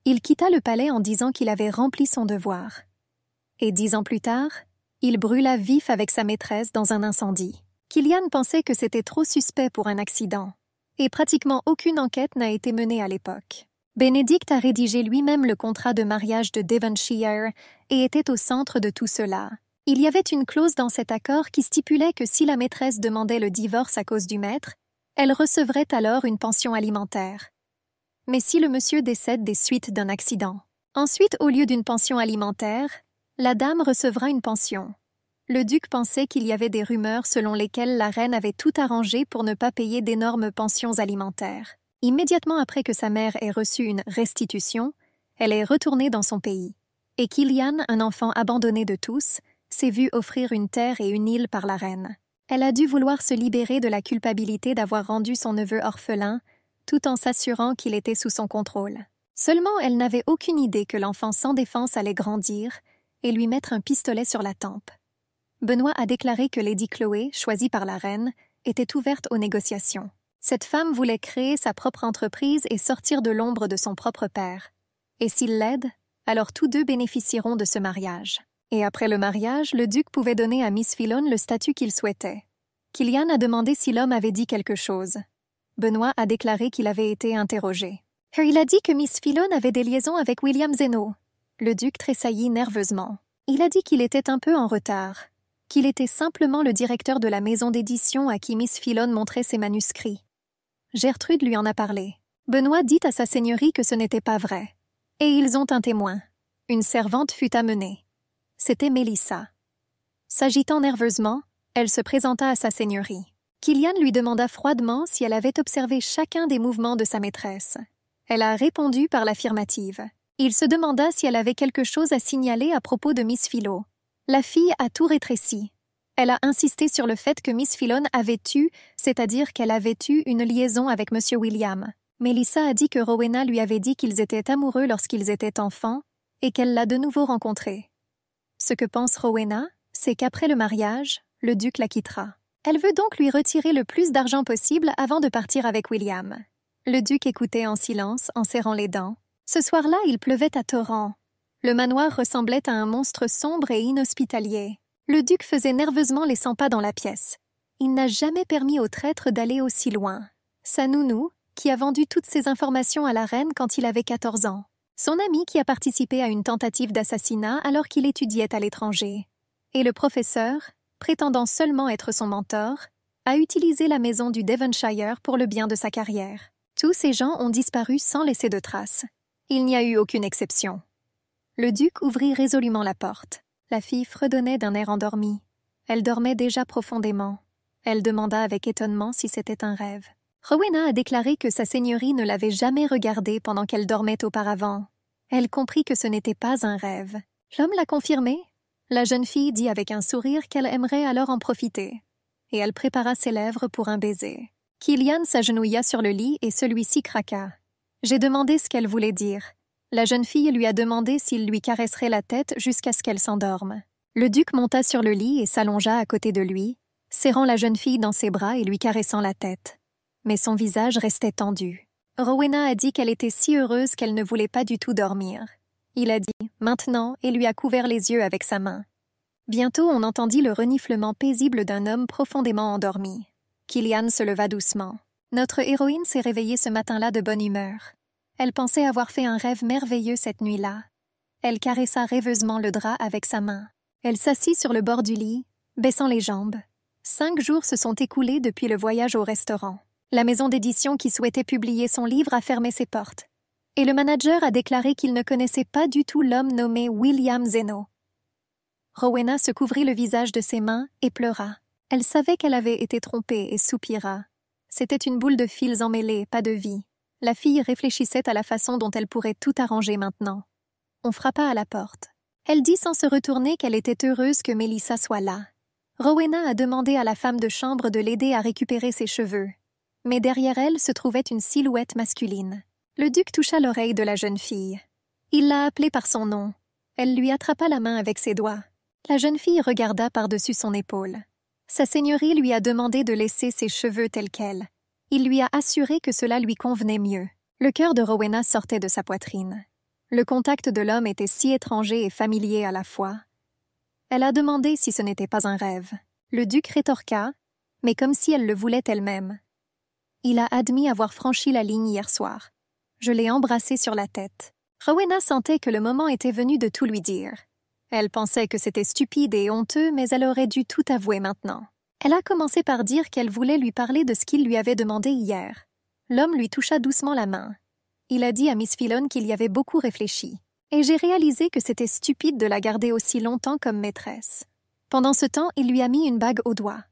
il quitta le palais en disant qu'il avait rempli son devoir. Et 10 ans plus tard, il brûla vif avec sa maîtresse dans un incendie. Killian pensait que c'était trop suspect pour un accident, et pratiquement aucune enquête n'a été menée à l'époque. Benedict a rédigé lui-même le contrat de mariage de Devonshire et était au centre de tout cela. Il y avait une clause dans cet accord qui stipulait que si la maîtresse demandait le divorce à cause du maître, elle recevrait alors une pension alimentaire. Mais si le monsieur décède des suites d'un accident, ensuite, au lieu d'une pension alimentaire, la dame recevra une pension. Le duc pensait qu'il y avait des rumeurs selon lesquelles la reine avait tout arrangé pour ne pas payer d'énormes pensions alimentaires. Immédiatement après que sa mère ait reçu une restitution, elle est retournée dans son pays. Et Killian, un enfant abandonné de tous, s'est vu offrir une terre et une île par la reine. Elle a dû vouloir se libérer de la culpabilité d'avoir rendu son neveu orphelin, tout en s'assurant qu'il était sous son contrôle. Seulement, elle n'avait aucune idée que l'enfant sans défense allait grandir et lui mettre un pistolet sur la tempe. Benoît a déclaré que Lady Chloé, choisie par la reine, était ouverte aux négociations. Cette femme voulait créer sa propre entreprise et sortir de l'ombre de son propre père. Et s'il l'aide, alors tous deux bénéficieront de ce mariage. Et après le mariage, le duc pouvait donner à Miss Filone le statut qu'il souhaitait. Killian a demandé si l'homme avait dit quelque chose. Benoît a déclaré qu'il avait été interrogé. Il a dit que Miss Filone avait des liaisons avec William Zeno. Le duc tressaillit nerveusement. Il a dit qu'il était un peu en retard, qu'il était simplement le directeur de la maison d'édition à qui Miss Filone montrait ses manuscrits. Gertrude lui en a parlé. Benoît dit à sa seigneurie que ce n'était pas vrai. Et ils ont un témoin. Une servante fut amenée. C'était Mélissa. S'agitant nerveusement, elle se présenta à sa seigneurie. Killian lui demanda froidement si elle avait observé chacun des mouvements de sa maîtresse. Elle a répondu par l'affirmative. Il se demanda si elle avait quelque chose à signaler à propos de Miss Philo. La fille a tout rétréci. Elle a insisté sur le fait que Miss Filon avait eu, c'est-à-dire qu'elle avait eu une liaison avec M. William. Melissa a dit que Rowena lui avait dit qu'ils étaient amoureux lorsqu'ils étaient enfants et qu'elle l'a de nouveau rencontré. Ce que pense Rowena, c'est qu'après le mariage, le duc la quittera. Elle veut donc lui retirer le plus d'argent possible avant de partir avec William. Le duc écoutait en silence, en serrant les dents. Ce soir-là, il pleuvait à torrents. Le manoir ressemblait à un monstre sombre et inhospitalier. Le duc faisait nerveusement les 100 pas dans la pièce. Il n'a jamais permis au traître d'aller aussi loin. Sa nounou, qui a vendu toutes ses informations à la reine quand il avait 14 ans. Son ami qui a participé à une tentative d'assassinat alors qu'il étudiait à l'étranger. Et le professeur, prétendant seulement être son mentor, a utilisé la maison du Devonshire pour le bien de sa carrière. Tous ces gens ont disparu sans laisser de traces. Il n'y a eu aucune exception. Le duc ouvrit résolument la porte. La fille fredonnait d'un air endormi. Elle dormait déjà profondément. Elle demanda avec étonnement si c'était un rêve. Rowena a déclaré que sa seigneurie ne l'avait jamais regardée pendant qu'elle dormait auparavant. Elle comprit que ce n'était pas un rêve. L'homme l'a confirmé. La jeune fille dit avec un sourire qu'elle aimerait alors en profiter. Et elle prépara ses lèvres pour un baiser. Killian s'agenouilla sur le lit et celui-ci craqua. J'ai demandé ce qu'elle voulait dire. La jeune fille lui a demandé s'il lui caresserait la tête jusqu'à ce qu'elle s'endorme. Le duc monta sur le lit et s'allongea à côté de lui, serrant la jeune fille dans ses bras et lui caressant la tête. Mais son visage restait tendu. Rowena a dit qu'elle était si heureuse qu'elle ne voulait pas du tout dormir. Il a dit « maintenant » et lui a couvert les yeux avec sa main. Bientôt, on entendit le reniflement paisible d'un homme profondément endormi. Killian se leva doucement. Notre héroïne s'est réveillée ce matin-là de bonne humeur. Elle pensait avoir fait un rêve merveilleux cette nuit-là. Elle caressa rêveusement le drap avec sa main. Elle s'assit sur le bord du lit, baissant les jambes. 5 jours se sont écoulés depuis le voyage au restaurant. La maison d'édition qui souhaitait publier son livre a fermé ses portes. Et le manager a déclaré qu'il ne connaissait pas du tout l'homme nommé William Zeno. Rowena se couvrit le visage de ses mains et pleura. Elle savait qu'elle avait été trompée et soupira. C'était une boule de fils emmêlés, pas de vie. La fille réfléchissait à la façon dont elle pourrait tout arranger maintenant. On frappa à la porte. Elle dit sans se retourner qu'elle était heureuse que Melissa soit là. Rowena a demandé à la femme de chambre de l'aider à récupérer ses cheveux. Mais derrière elle se trouvait une silhouette masculine. Le duc toucha l'oreille de la jeune fille. Il l'a appelée par son nom. Elle lui attrapa la main avec ses doigts. La jeune fille regarda par-dessus son épaule. Sa seigneurie lui a demandé de laisser ses cheveux tels quels. Il lui a assuré que cela lui convenait mieux. Le cœur de Rowena sortait de sa poitrine. Le contact de l'homme était si étranger et familier à la fois. Elle a demandé si ce n'était pas un rêve. Le duc rétorqua, mais comme si elle le voulait elle-même. Il a admis avoir franchi la ligne hier soir. Je l'ai embrassé sur la tête. Rowena sentait que le moment était venu de tout lui dire. Elle pensait que c'était stupide et honteux, mais elle aurait dû tout avouer maintenant. Elle a commencé par dire qu'elle voulait lui parler de ce qu'il lui avait demandé hier. L'homme lui toucha doucement la main. Il a dit à Miss Filon qu'il y avait beaucoup réfléchi. Et j'ai réalisé que c'était stupide de la garder aussi longtemps comme maîtresse. Pendant ce temps, il lui a mis une bague au doigt.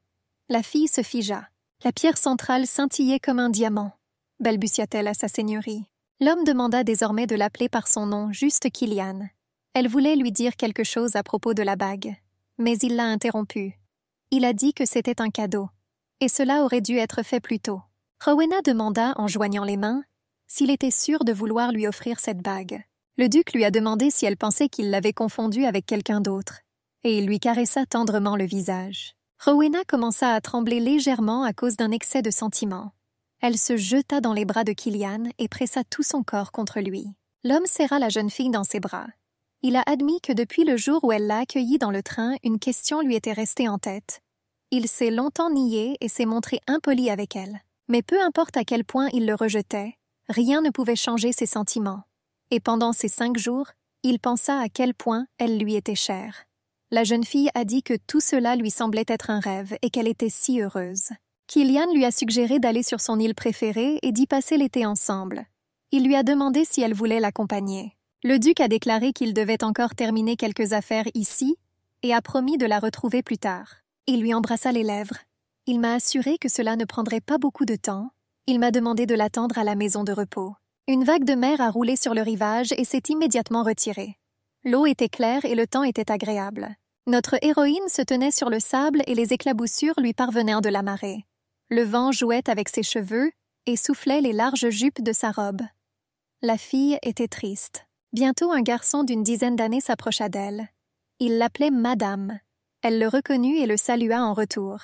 La fille se figea. La pierre centrale scintillait comme un diamant, balbutia-t-elle à sa seigneurie. L'homme demanda désormais de l'appeler par son nom, juste Killian. Elle voulait lui dire quelque chose à propos de la bague, mais il l'a interrompue. Il a dit que c'était un cadeau, et cela aurait dû être fait plus tôt. Rowena demanda, en joignant les mains, s'il était sûr de vouloir lui offrir cette bague. Le duc lui a demandé si elle pensait qu'il l'avait confondue avec quelqu'un d'autre, et il lui caressa tendrement le visage. Rowena commença à trembler légèrement à cause d'un excès de sentiment. Elle se jeta dans les bras de Killian et pressa tout son corps contre lui. L'homme serra la jeune fille dans ses bras. Il a admis que depuis le jour où elle l'a accueilli dans le train, une question lui était restée en tête. Il s'est longtemps nié et s'est montré impoli avec elle. Mais peu importe à quel point il le rejetait, rien ne pouvait changer ses sentiments. Et pendant ces 5 jours, il pensa à quel point elle lui était chère. La jeune fille a dit que tout cela lui semblait être un rêve et qu'elle était si heureuse. Killian lui a suggéré d'aller sur son île préférée et d'y passer l'été ensemble. Il lui a demandé si elle voulait l'accompagner. Le duc a déclaré qu'il devait encore terminer quelques affaires ici et a promis de la retrouver plus tard. Il lui embrassa les lèvres. Il m'a assuré que cela ne prendrait pas beaucoup de temps. Il m'a demandé de l'attendre à la maison de repos. Une vague de mer a roulé sur le rivage et s'est immédiatement retirée. L'eau était claire et le temps était agréable. Notre héroïne se tenait sur le sable et les éclaboussures lui parvenaient de la marée. Le vent jouait avec ses cheveux et soufflait les larges jupes de sa robe. La fille était triste. Bientôt un garçon d'une dizaine d'années s'approcha d'elle. Il l'appelait Madame. Elle le reconnut et le salua en retour.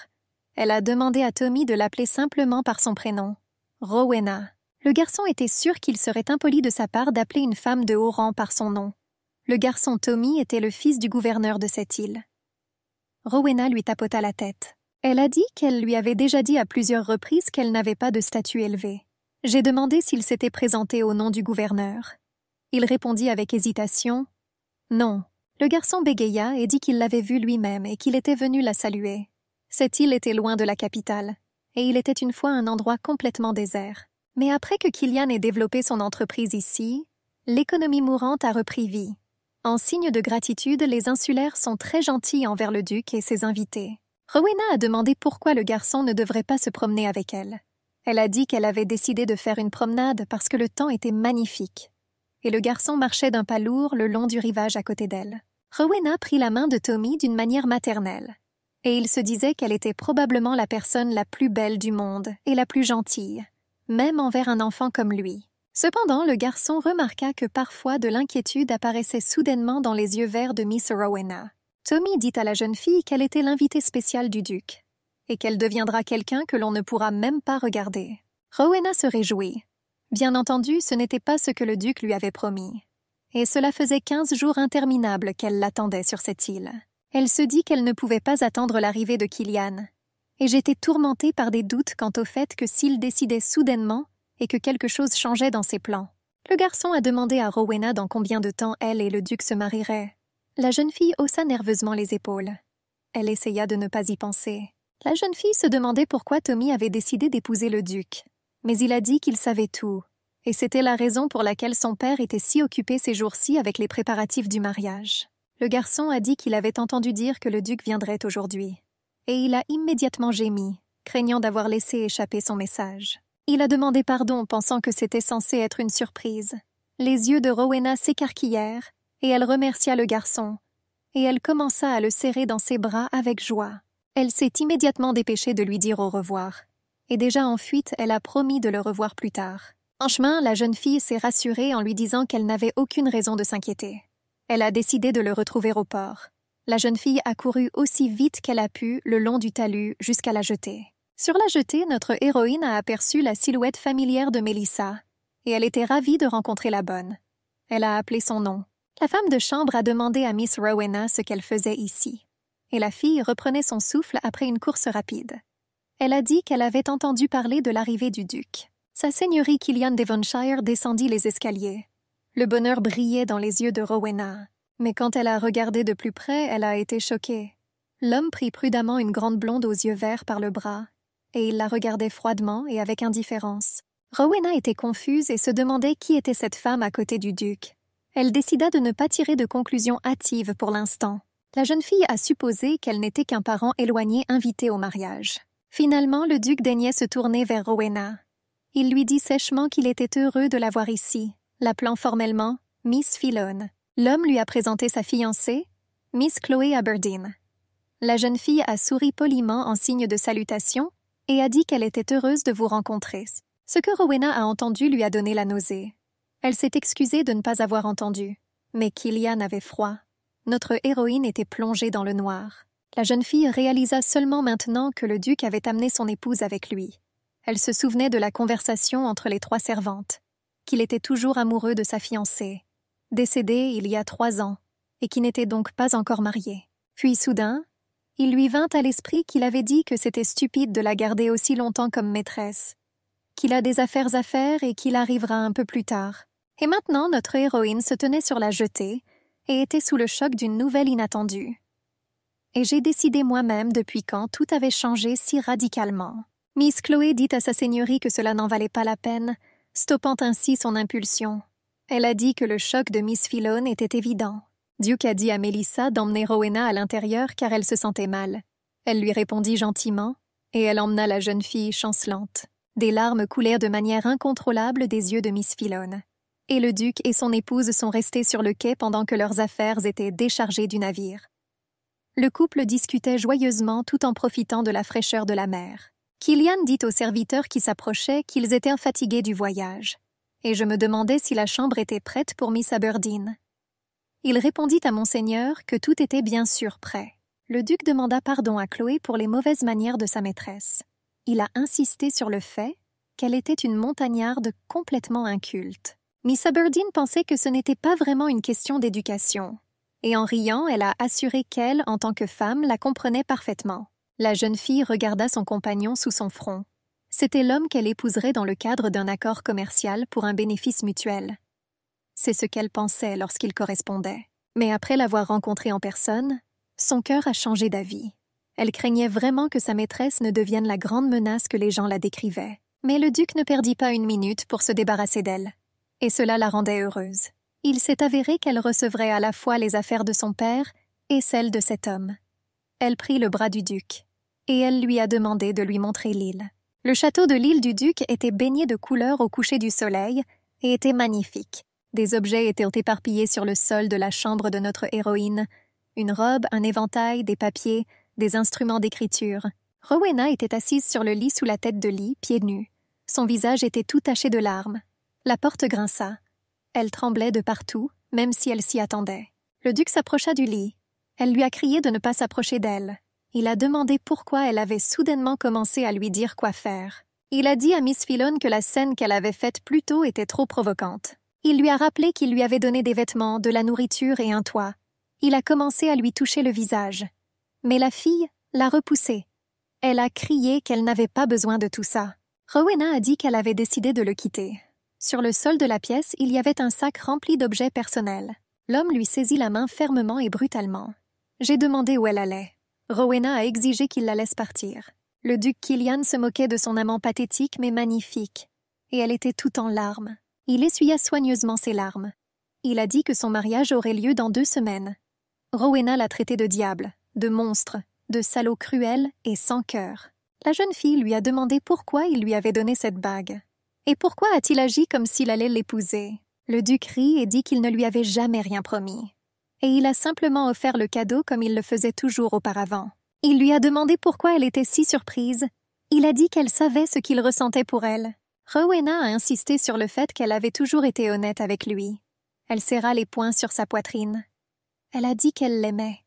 Elle a demandé à Tommy de l'appeler simplement par son prénom, Rowena. Le garçon était sûr qu'il serait impoli de sa part d'appeler une femme de haut rang par son nom. Le garçon Tommy était le fils du gouverneur de cette île. Rowena lui tapota la tête. Elle a dit qu'elle lui avait déjà dit à plusieurs reprises qu'elle n'avait pas de statut élevé. J'ai demandé s'il s'était présenté au nom du gouverneur. Il répondit avec hésitation « Non ». Le garçon bégaya et dit qu'il l'avait vue lui-même et qu'il était venu la saluer. Cette île était loin de la capitale, et il était une fois un endroit complètement désert. Mais après que Killian ait développé son entreprise ici, l'économie mourante a repris vie. En signe de gratitude, les insulaires sont très gentils envers le duc et ses invités. Rowena a demandé pourquoi le garçon ne devrait pas se promener avec elle. Elle a dit qu'elle avait décidé de faire une promenade parce que le temps était magnifique. Et le garçon marchait d'un pas lourd le long du rivage à côté d'elle. Rowena prit la main de Tommy d'une manière maternelle, et il se disait qu'elle était probablement la personne la plus belle du monde et la plus gentille, même envers un enfant comme lui. Cependant, le garçon remarqua que parfois de l'inquiétude apparaissait soudainement dans les yeux verts de Miss Rowena. Tommy dit à la jeune fille qu'elle était l'invitée spéciale du duc, et qu'elle deviendra quelqu'un que l'on ne pourra même pas regarder. Rowena se réjouit. Bien entendu, ce n'était pas ce que le duc lui avait promis. Et cela faisait 15 jours interminables qu'elle l'attendait sur cette île. Elle se dit qu'elle ne pouvait pas attendre l'arrivée de Killian. Et j'étais tourmentée par des doutes quant au fait que s'il décidait soudainement et que quelque chose changeait dans ses plans. Le garçon a demandé à Rowena dans combien de temps elle et le duc se marieraient. La jeune fille haussa nerveusement les épaules. Elle essaya de ne pas y penser. La jeune fille se demandait pourquoi Tommy avait décidé d'épouser le duc. Mais il a dit qu'il savait tout. Et c'était la raison pour laquelle son père était si occupé ces jours-ci avec les préparatifs du mariage. Le garçon a dit qu'il avait entendu dire que le duc viendrait aujourd'hui. Et il a immédiatement gémi, craignant d'avoir laissé échapper son message. Il a demandé pardon, pensant que c'était censé être une surprise. Les yeux de Rowena s'écarquillèrent, et elle remercia le garçon. Et elle commença à le serrer dans ses bras avec joie. Elle s'est immédiatement dépêchée de lui dire au revoir. Et déjà en fuite, elle a promis de le revoir plus tard. En chemin, la jeune fille s'est rassurée en lui disant qu'elle n'avait aucune raison de s'inquiéter. Elle a décidé de le retrouver au port. La jeune fille a couru aussi vite qu'elle a pu le long du talus jusqu'à la jetée. Sur la jetée, notre héroïne a aperçu la silhouette familière de Mélissa, et elle était ravie de rencontrer la bonne. Elle a appelé son nom. La femme de chambre a demandé à Miss Rowena ce qu'elle faisait ici, et la fille reprenait son souffle après une course rapide. Elle a dit qu'elle avait entendu parler de l'arrivée du duc. Sa seigneurie Killian Devonshire descendit les escaliers. Le bonheur brillait dans les yeux de Rowena, mais quand elle a regardé de plus près, elle a été choquée. L'homme prit prudemment une grande blonde aux yeux verts par le bras, et il la regardait froidement et avec indifférence. Rowena était confuse et se demandait qui était cette femme à côté du duc. Elle décida de ne pas tirer de conclusions hâtives pour l'instant. La jeune fille a supposé qu'elle n'était qu'un parent éloigné invité au mariage. Finalement, le duc daignait se tourner vers Rowena. Il lui dit sèchement qu'il était heureux de la voir ici, l'appelant formellement Miss Filone. L'homme lui a présenté sa fiancée, Miss Chloé Aberdeen. La jeune fille a souri poliment en signe de salutation et a dit qu'elle était heureuse de vous rencontrer. Ce que Rowena a entendu lui a donné la nausée. Elle s'est excusée de ne pas avoir entendu, mais Killian avait froid. Notre héroïne était plongée dans le noir. La jeune fille réalisa seulement maintenant que le duc avait amené son épouse avec lui. Elle se souvenait de la conversation entre les 3 servantes, qu'il était toujours amoureux de sa fiancée, décédée il y a 3 ans, et qui n'était donc pas encore mariée. Puis soudain, il lui vint à l'esprit qu'il avait dit que c'était stupide de la garder aussi longtemps comme maîtresse, qu'il a des affaires à faire et qu'il arrivera un peu plus tard. Et maintenant, notre héroïne se tenait sur la jetée et était sous le choc d'une nouvelle inattendue. Et j'ai décidé moi-même depuis quand tout avait changé si radicalement. Miss Chloé dit à sa seigneurie que cela n'en valait pas la peine, stoppant ainsi son impulsion. Elle a dit que le choc de Miss Filone était évident. Duke a dit à Mélissa d'emmener Rowena à l'intérieur car elle se sentait mal. Elle lui répondit gentiment, et elle emmena la jeune fille chancelante. Des larmes coulèrent de manière incontrôlable des yeux de Miss Filone. Et le duc et son épouse sont restés sur le quai pendant que leurs affaires étaient déchargées du navire. Le couple discutait joyeusement tout en profitant de la fraîcheur de la mer. Killian dit aux serviteurs qui s'approchaient qu'ils étaient fatigués du voyage, et je me demandais si la chambre était prête pour Miss Aberdeen. Il répondit à Monseigneur que tout était bien sûr prêt. Le duc demanda pardon à Chloé pour les mauvaises manières de sa maîtresse. Il a insisté sur le fait qu'elle était une montagnarde complètement inculte. Miss Aberdeen pensait que ce n'était pas vraiment une question d'éducation, et en riant, elle a assuré qu'elle, en tant que femme, la comprenait parfaitement. La jeune fille regarda son compagnon sous son front. C'était l'homme qu'elle épouserait dans le cadre d'un accord commercial pour un bénéfice mutuel. C'est ce qu'elle pensait lorsqu'ils correspondaient. Mais après l'avoir rencontré en personne, son cœur a changé d'avis. Elle craignait vraiment que sa maîtresse ne devienne la grande menace que les gens la décrivaient. Mais le duc ne perdit pas une minute pour se débarrasser d'elle. Et cela la rendait heureuse. Il s'est avéré qu'elle recevrait à la fois les affaires de son père et celles de cet homme. Elle prit le bras du duc, et elle lui a demandé de lui montrer l'île. Le château de l'île du Duc était baigné de couleurs au coucher du soleil et était magnifique. Des objets étaient éparpillés sur le sol de la chambre de notre héroïne. Une robe, un éventail, des papiers, des instruments d'écriture. Rowena était assise sur le lit sous la tête de lit, pieds nus. Son visage était tout taché de larmes. La porte grinça. Elle tremblait de partout, même si elle s'y attendait. Le duc s'approcha du lit. Elle lui a crié de ne pas s'approcher d'elle. Il a demandé pourquoi elle avait soudainement commencé à lui dire quoi faire. Il a dit à Miss Filon que la scène qu'elle avait faite plus tôt était trop provocante. Il lui a rappelé qu'il lui avait donné des vêtements, de la nourriture et un toit. Il a commencé à lui toucher le visage. Mais la fille l'a repoussé. Elle a crié qu'elle n'avait pas besoin de tout ça. Rowena a dit qu'elle avait décidé de le quitter. Sur le sol de la pièce, il y avait un sac rempli d'objets personnels. L'homme lui saisit la main fermement et brutalement. J'ai demandé où elle allait. Rowena a exigé qu'il la laisse partir. Le duc Killian se moquait de son amant pathétique mais magnifique, et elle était toute en larmes. Il essuya soigneusement ses larmes. Il a dit que son mariage aurait lieu dans 2 semaines. Rowena l'a traité de diable, de monstre, de salaud cruel et sans cœur. La jeune fille lui a demandé pourquoi il lui avait donné cette bague. Et pourquoi a-t-il agi comme s'il allait l'épouser? Le duc rit et dit qu'il ne lui avait jamais rien promis. Et il a simplement offert le cadeau comme il le faisait toujours auparavant. Il lui a demandé pourquoi elle était si surprise. Il a dit qu'elle savait ce qu'il ressentait pour elle. Rowena a insisté sur le fait qu'elle avait toujours été honnête avec lui. Elle serra les poings sur sa poitrine. Elle a dit qu'elle l'aimait.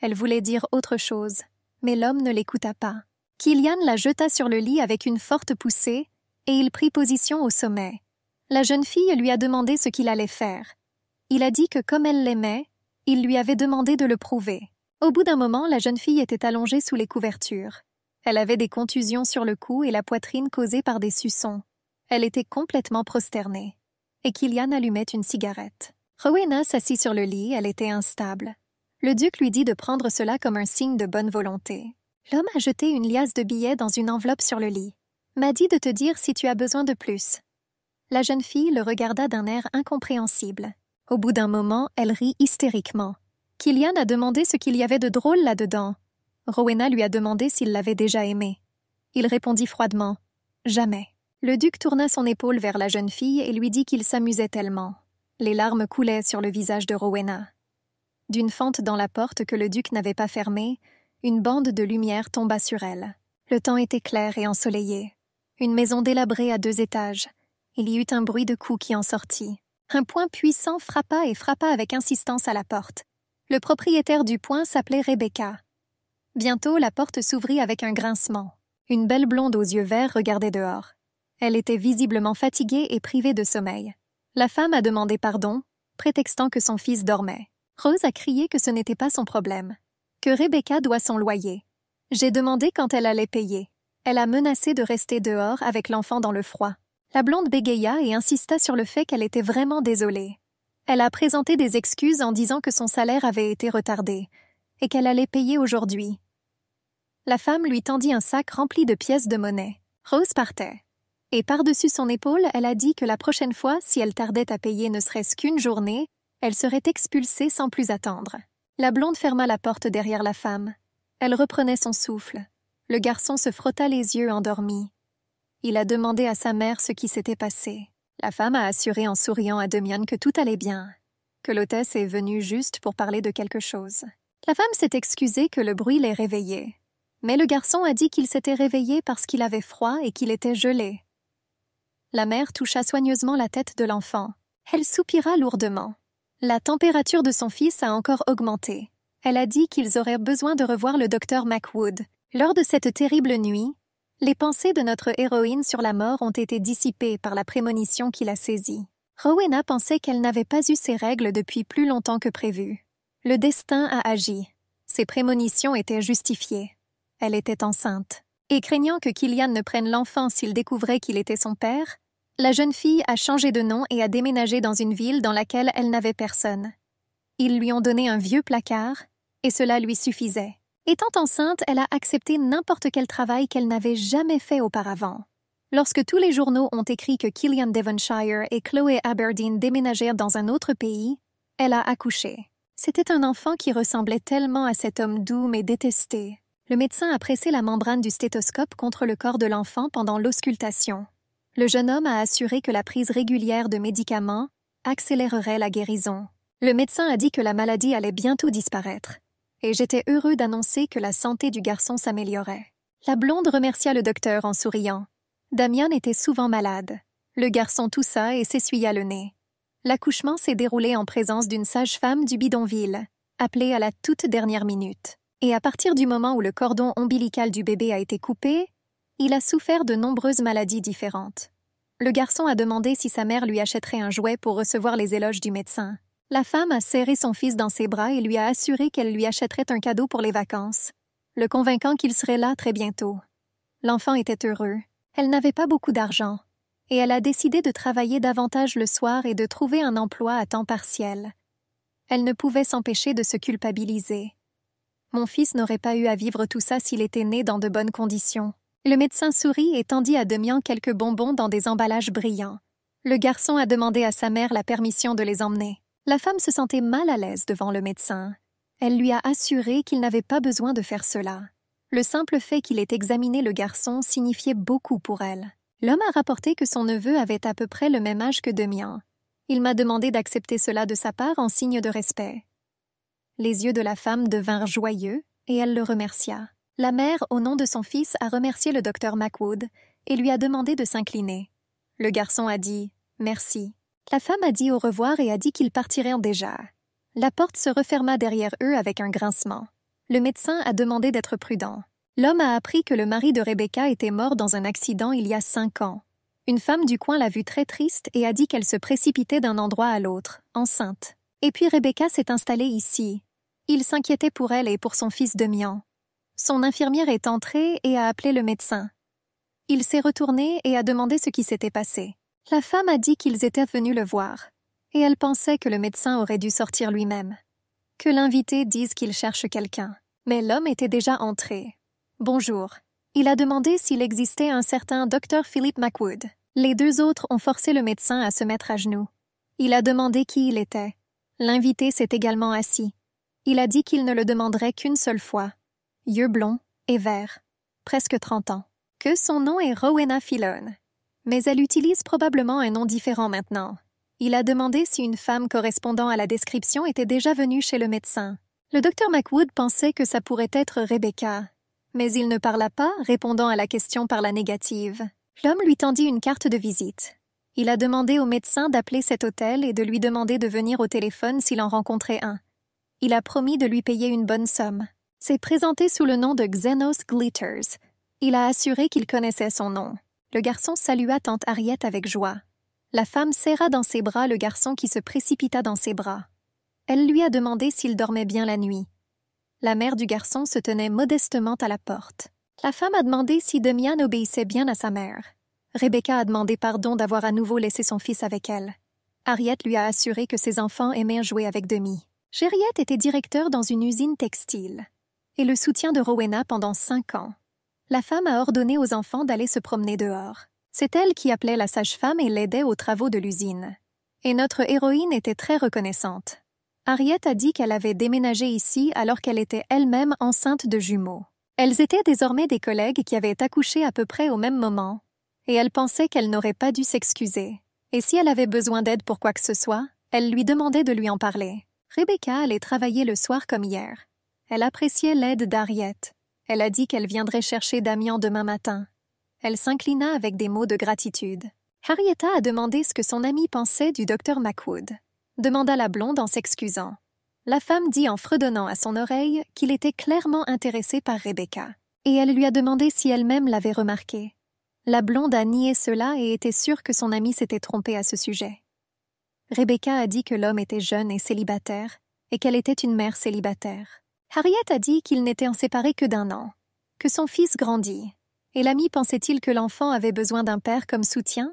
Elle voulait dire autre chose, mais l'homme ne l'écouta pas. Killian la jeta sur le lit avec une forte poussée, et il prit position au sommet. La jeune fille lui a demandé ce qu'il allait faire. Il a dit que comme elle l'aimait, il lui avait demandé de le prouver. Au bout d'un moment, la jeune fille était allongée sous les couvertures. Elle avait des contusions sur le cou et la poitrine causée par des suçons. Elle était complètement prosternée. Et Killian allumait une cigarette. Rowena s'assit sur le lit, elle était instable. Le duc lui dit de prendre cela comme un signe de bonne volonté. L'homme a jeté une liasse de billets dans une enveloppe sur le lit. M'a dit de te dire si tu as besoin de plus. La jeune fille le regarda d'un air incompréhensible. Au bout d'un moment, elle rit hystériquement. Killian a demandé ce qu'il y avait de drôle là-dedans. Rowena lui a demandé s'il l'avait déjà aimée. Il répondit froidement « Jamais ». Le duc tourna son épaule vers la jeune fille et lui dit qu'il s'amusait tellement. Les larmes coulaient sur le visage de Rowena. D'une fente dans la porte que le duc n'avait pas fermée, une bande de lumière tomba sur elle. Le temps était clair et ensoleillé. Une maison délabrée à 2 étages. Il y eut un bruit de coups qui en sortit. Un poing puissant frappa et frappa avec insistance à la porte. Le propriétaire du poing s'appelait Rebecca. Bientôt, la porte s'ouvrit avec un grincement. Une belle blonde aux yeux verts regardait dehors. Elle était visiblement fatiguée et privée de sommeil. La femme a demandé pardon, prétextant que son fils dormait. Rose a crié que ce n'était pas son problème, que Rebecca doit son loyer. J'ai demandé quand elle allait payer. Elle a menacé de rester dehors avec l'enfant dans le froid. La blonde bégaya et insista sur le fait qu'elle était vraiment désolée. Elle a présenté des excuses en disant que son salaire avait été retardé et qu'elle allait payer aujourd'hui. La femme lui tendit un sac rempli de pièces de monnaie. Rose partait. Et par-dessus son épaule, elle a dit que la prochaine fois, si elle tardait à payer ne serait-ce qu'une journée, elle serait expulsée sans plus attendre. La blonde ferma la porte derrière la femme. Elle reprenait son souffle. Le garçon se frotta les yeux endormi. Il a demandé à sa mère ce qui s'était passé. La femme a assuré en souriant à Demian que tout allait bien, que l'hôtesse est venue juste pour parler de quelque chose. La femme s'est excusée que le bruit l'ait réveillée. Mais le garçon a dit qu'il s'était réveillé parce qu'il avait froid et qu'il était gelé. La mère toucha soigneusement la tête de l'enfant. Elle soupira lourdement. La température de son fils a encore augmenté. Elle a dit qu'ils auraient besoin de revoir le docteur McWood. Lors de cette terrible nuit, les pensées de notre héroïne sur la mort ont été dissipées par la prémonition qui l'a saisie. Rowena pensait qu'elle n'avait pas eu ses règles depuis plus longtemps que prévu. Le destin a agi. Ses prémonitions étaient justifiées. Elle était enceinte. Et craignant que Killian ne prenne l'enfant s'il découvrait qu'il était son père, la jeune fille a changé de nom et a déménagé dans une ville dans laquelle elle n'avait personne. Ils lui ont donné un vieux placard, et cela lui suffisait. Étant enceinte, elle a accepté n'importe quel travail qu'elle n'avait jamais fait auparavant. Lorsque tous les journaux ont écrit que Killian Devonshire et Chloé Aberdeen déménagèrent dans un autre pays, elle a accouché. C'était un enfant qui ressemblait tellement à cet homme doux mais détesté. Le médecin a pressé la membrane du stéthoscope contre le corps de l'enfant pendant l'auscultation. Le jeune homme a assuré que la prise régulière de médicaments accélérerait la guérison. Le médecin a dit que la maladie allait bientôt disparaître. Et j'étais heureux d'annoncer que la santé du garçon s'améliorait. La blonde remercia le docteur en souriant. Damian était souvent malade. Le garçon toussa et s'essuya le nez. L'accouchement s'est déroulé en présence d'une sage-femme du bidonville, appelée à la toute dernière minute. Et à partir du moment où le cordon ombilical du bébé a été coupé, il a souffert de nombreuses maladies différentes. Le garçon a demandé si sa mère lui achèterait un jouet pour recevoir les éloges du médecin. La femme a serré son fils dans ses bras et lui a assuré qu'elle lui achèterait un cadeau pour les vacances, le convainquant qu'il serait là très bientôt. L'enfant était heureux. Elle n'avait pas beaucoup d'argent, et elle a décidé de travailler davantage le soir et de trouver un emploi à temps partiel. Elle ne pouvait s'empêcher de se culpabiliser. Mon fils n'aurait pas eu à vivre tout ça s'il était né dans de bonnes conditions. Le médecin sourit et tendit à Damian quelques bonbons dans des emballages brillants. Le garçon a demandé à sa mère la permission de les emmener. La femme se sentait mal à l'aise devant le médecin. Elle lui a assuré qu'il n'avait pas besoin de faire cela. Le simple fait qu'il ait examiné le garçon signifiait beaucoup pour elle. L'homme a rapporté que son neveu avait à peu près le même âge que Damian. Il m'a demandé d'accepter cela de sa part en signe de respect. Les yeux de la femme devinrent joyeux et elle le remercia. La mère, au nom de son fils, a remercié le docteur McWood et lui a demandé de s'incliner. Le garçon a dit « Merci ». La femme a dit au revoir et a dit qu'ils partiraient déjà. La porte se referma derrière eux avec un grincement. Le médecin a demandé d'être prudent. L'homme a appris que le mari de Rebecca était mort dans un accident il y a 5 ans. Une femme du coin l'a vue très triste et a dit qu'elle se précipitait d'un endroit à l'autre, enceinte. Et puis Rebecca s'est installée ici. Il s'inquiétait pour elle et pour son fils Damian. Son infirmière est entrée et a appelé le médecin. Il s'est retourné et a demandé ce qui s'était passé. La femme a dit qu'ils étaient venus le voir, et elle pensait que le médecin aurait dû sortir lui-même. Que l'invité dise qu'il cherche quelqu'un. Mais l'homme était déjà entré. Bonjour. Il a demandé s'il existait un certain Dr. Philip McWood. Les 2 autres ont forcé le médecin à se mettre à genoux. Il a demandé qui il était. L'invité s'est également assis. Il a dit qu'il ne le demanderait qu'une seule fois. Yeux blonds et verts. Presque 30 ans. Que son nom est Rowena Filone. Mais elle utilise probablement un nom différent maintenant. Il a demandé si une femme correspondant à la description était déjà venue chez le médecin. Le docteur McWood pensait que ça pourrait être Rebecca. Mais il ne parla pas, répondant à la question par la négative. L'homme lui tendit une carte de visite. Il a demandé au médecin d'appeler cet hôtel et de lui demander de venir au téléphone s'il en rencontrait un. Il a promis de lui payer une bonne somme. S'est présenté sous le nom de Xenos Glitters. Il a assuré qu'il connaissait son nom. Le garçon salua tante Harriet avec joie. La femme serra dans ses bras le garçon qui se précipita dans ses bras. Elle lui a demandé s'il dormait bien la nuit. La mère du garçon se tenait modestement à la porte. La femme a demandé si Damian obéissait bien à sa mère. Rebecca a demandé pardon d'avoir à nouveau laissé son fils avec elle. Harriet lui a assuré que ses enfants aimaient jouer avec Demi. Jerriette était directeur dans une usine textile et le soutien de Rowena pendant 5 ans. La femme a ordonné aux enfants d'aller se promener dehors. C'est elle qui appelait la sage-femme et l'aidait aux travaux de l'usine. Et notre héroïne était très reconnaissante. Harriet a dit qu'elle avait déménagé ici alors qu'elle était elle-même enceinte de jumeaux. Elles étaient désormais des collègues qui avaient accouché à peu près au même moment, et elle pensait qu'elle n'aurait pas dû s'excuser. Et si elle avait besoin d'aide pour quoi que ce soit, elle lui demandait de lui en parler. Rebecca allait travailler le soir comme hier. Elle appréciait l'aide d'Harriet. Elle a dit qu'elle viendrait chercher Damian demain matin. Elle s'inclina avec des mots de gratitude. Harrietta a demandé ce que son amie pensait du docteur Macwood, demanda la blonde en s'excusant. La femme dit en fredonnant à son oreille qu'il était clairement intéressé par Rebecca, et elle lui a demandé si elle-même l'avait remarqué. La blonde a nié cela et était sûre que son amie s'était trompée à ce sujet. Rebecca a dit que l'homme était jeune et célibataire, et qu'elle était une mère célibataire. Harriet a dit qu'ils n'étaient en séparés que d'1 an, que son fils grandit, et l'ami pensait-il que l'enfant avait besoin d'un père comme soutien?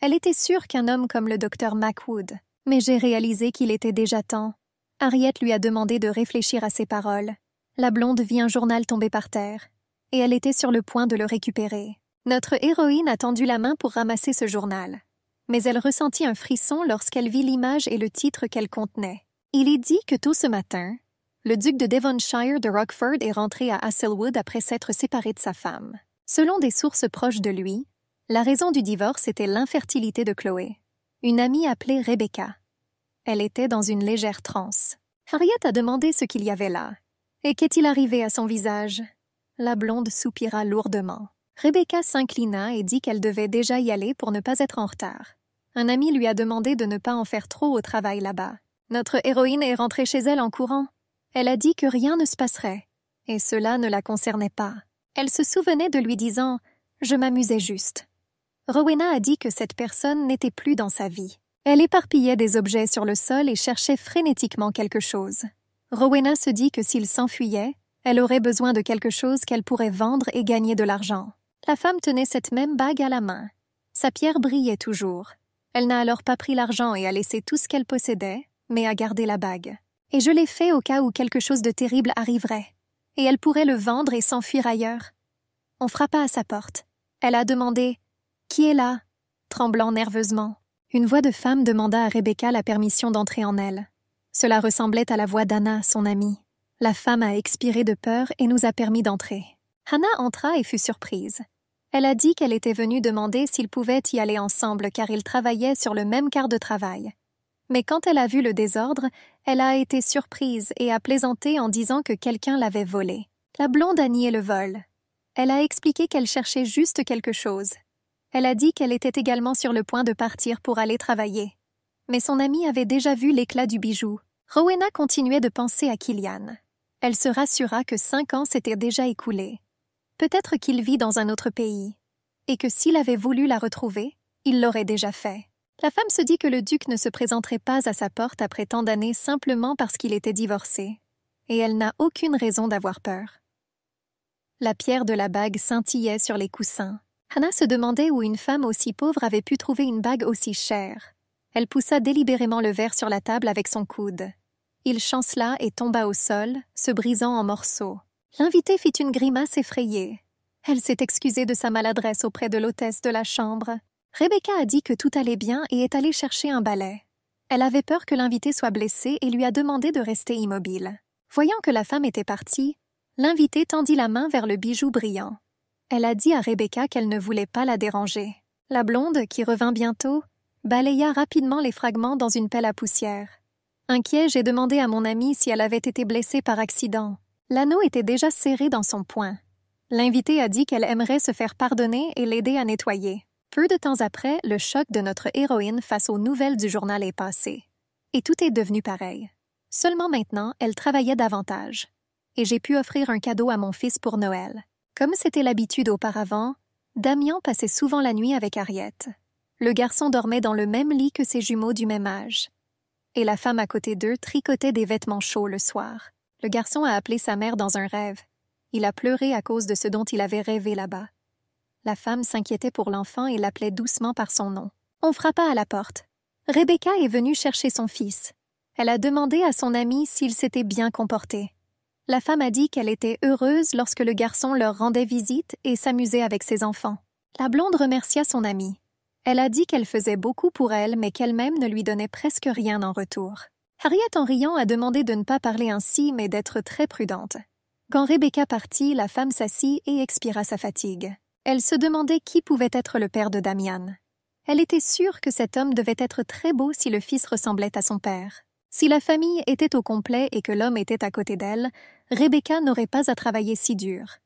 Elle était sûre qu'un homme comme le docteur Macwood, mais j'ai réalisé qu'il était déjà temps. Harriet lui a demandé de réfléchir à ses paroles. La blonde vit un journal tomber par terre, et elle était sur le point de le récupérer. Notre héroïne a tendu la main pour ramasser ce journal, mais elle ressentit un frisson lorsqu'elle vit l'image et le titre qu'elle contenait. Il est dit que tôt ce matin, le duc de Devonshire de Rockford est rentré à Hasselwood après s'être séparé de sa femme. Selon des sources proches de lui, la raison du divorce était l'infertilité de Chloé, une amie appelée Rebecca. Elle était dans une légère transe. Harriet a demandé ce qu'il y avait là. Et qu'est-il arrivé à son visage? La blonde soupira lourdement. Rebecca s'inclina et dit qu'elle devait déjà y aller pour ne pas être en retard. Un ami lui a demandé de ne pas en faire trop au travail là-bas. Notre héroïne est rentrée chez elle en courant. Elle a dit que rien ne se passerait, et cela ne la concernait pas. Elle se souvenait de lui disant « Je m'amusais juste ». Rowena a dit que cette personne n'était plus dans sa vie. Elle éparpillait des objets sur le sol et cherchait frénétiquement quelque chose. Rowena se dit que s'il s'enfuyait, elle aurait besoin de quelque chose qu'elle pourrait vendre et gagner de l'argent. La femme tenait cette même bague à la main. Sa pierre brillait toujours. Elle n'a alors pas pris l'argent et a laissé tout ce qu'elle possédait, mais a gardé la bague. Et je l'ai fait au cas où quelque chose de terrible arriverait. Et elle pourrait le vendre et s'enfuir ailleurs. On frappa à sa porte. Elle a demandé « Qui est là ?» tremblant nerveusement. Une voix de femme demanda à Rebecca la permission d'entrer en elle. Cela ressemblait à la voix d'Anna, son amie. La femme a expiré de peur et nous a permis d'entrer. Hannah entra et fut surprise. Elle a dit qu'elle était venue demander s'ils pouvaient y aller ensemble car ils travaillaient sur le même quart de travail. Mais quand elle a vu le désordre, elle a été surprise et a plaisanté en disant que quelqu'un l'avait volé. La blonde a nié le vol. Elle a expliqué qu'elle cherchait juste quelque chose. Elle a dit qu'elle était également sur le point de partir pour aller travailler. Mais son amie avait déjà vu l'éclat du bijou. Rowena continuait de penser à Killian. Elle se rassura que 5 ans s'étaient déjà écoulés. Peut-être qu'il vit dans un autre pays, et que s'il avait voulu la retrouver, il l'aurait déjà fait. La femme se dit que le duc ne se présenterait pas à sa porte après tant d'années simplement parce qu'il était divorcé, et elle n'a aucune raison d'avoir peur. La pierre de la bague scintillait sur les coussins. Hannah se demandait où une femme aussi pauvre avait pu trouver une bague aussi chère. Elle poussa délibérément le verre sur la table avec son coude. Il chancela et tomba au sol, se brisant en morceaux. L'invitée fit une grimace effrayée. Elle s'est excusée de sa maladresse auprès de l'hôtesse de la chambre. Rebecca a dit que tout allait bien et est allée chercher un balai. Elle avait peur que l'invité soit blessé et lui a demandé de rester immobile. Voyant que la femme était partie, l'invité tendit la main vers le bijou brillant. Elle a dit à Rebecca qu'elle ne voulait pas la déranger. La blonde, qui revint bientôt, balaya rapidement les fragments dans une pelle à poussière. Inquiet, j'ai demandé à mon amie si elle avait été blessée par accident. L'anneau était déjà serré dans son poing. L'invitée a dit qu'elle aimerait se faire pardonner et l'aider à nettoyer. Peu de temps après, le choc de notre héroïne face aux nouvelles du journal est passé. Et tout est devenu pareil. Seulement maintenant, elle travaillait davantage. Et j'ai pu offrir un cadeau à mon fils pour Noël. Comme c'était l'habitude auparavant, Damian passait souvent la nuit avec Harriet. Le garçon dormait dans le même lit que ses jumeaux du même âge. Et la femme à côté d'eux tricotait des vêtements chauds le soir. Le garçon a appelé sa mère dans un rêve. Il a pleuré à cause de ce dont il avait rêvé là-bas. La femme s'inquiétait pour l'enfant et l'appelait doucement par son nom. On frappa à la porte. Rebecca est venue chercher son fils. Elle a demandé à son ami s'il s'était bien comporté. La femme a dit qu'elle était heureuse lorsque le garçon leur rendait visite et s'amusait avec ses enfants. La blonde remercia son amie. Elle a dit qu'elle faisait beaucoup pour elle, mais qu'elle-même ne lui donnait presque rien en retour. Harriet, en riant, a demandé de ne pas parler ainsi, mais d'être très prudente. Quand Rebecca partit, la femme s'assit et expira sa fatigue. Elle se demandait qui pouvait être le père de Damian. Elle était sûre que cet homme devait être très beau si le fils ressemblait à son père. Si la famille était au complet et que l'homme était à côté d'elle, Rebecca n'aurait pas à travailler si dur.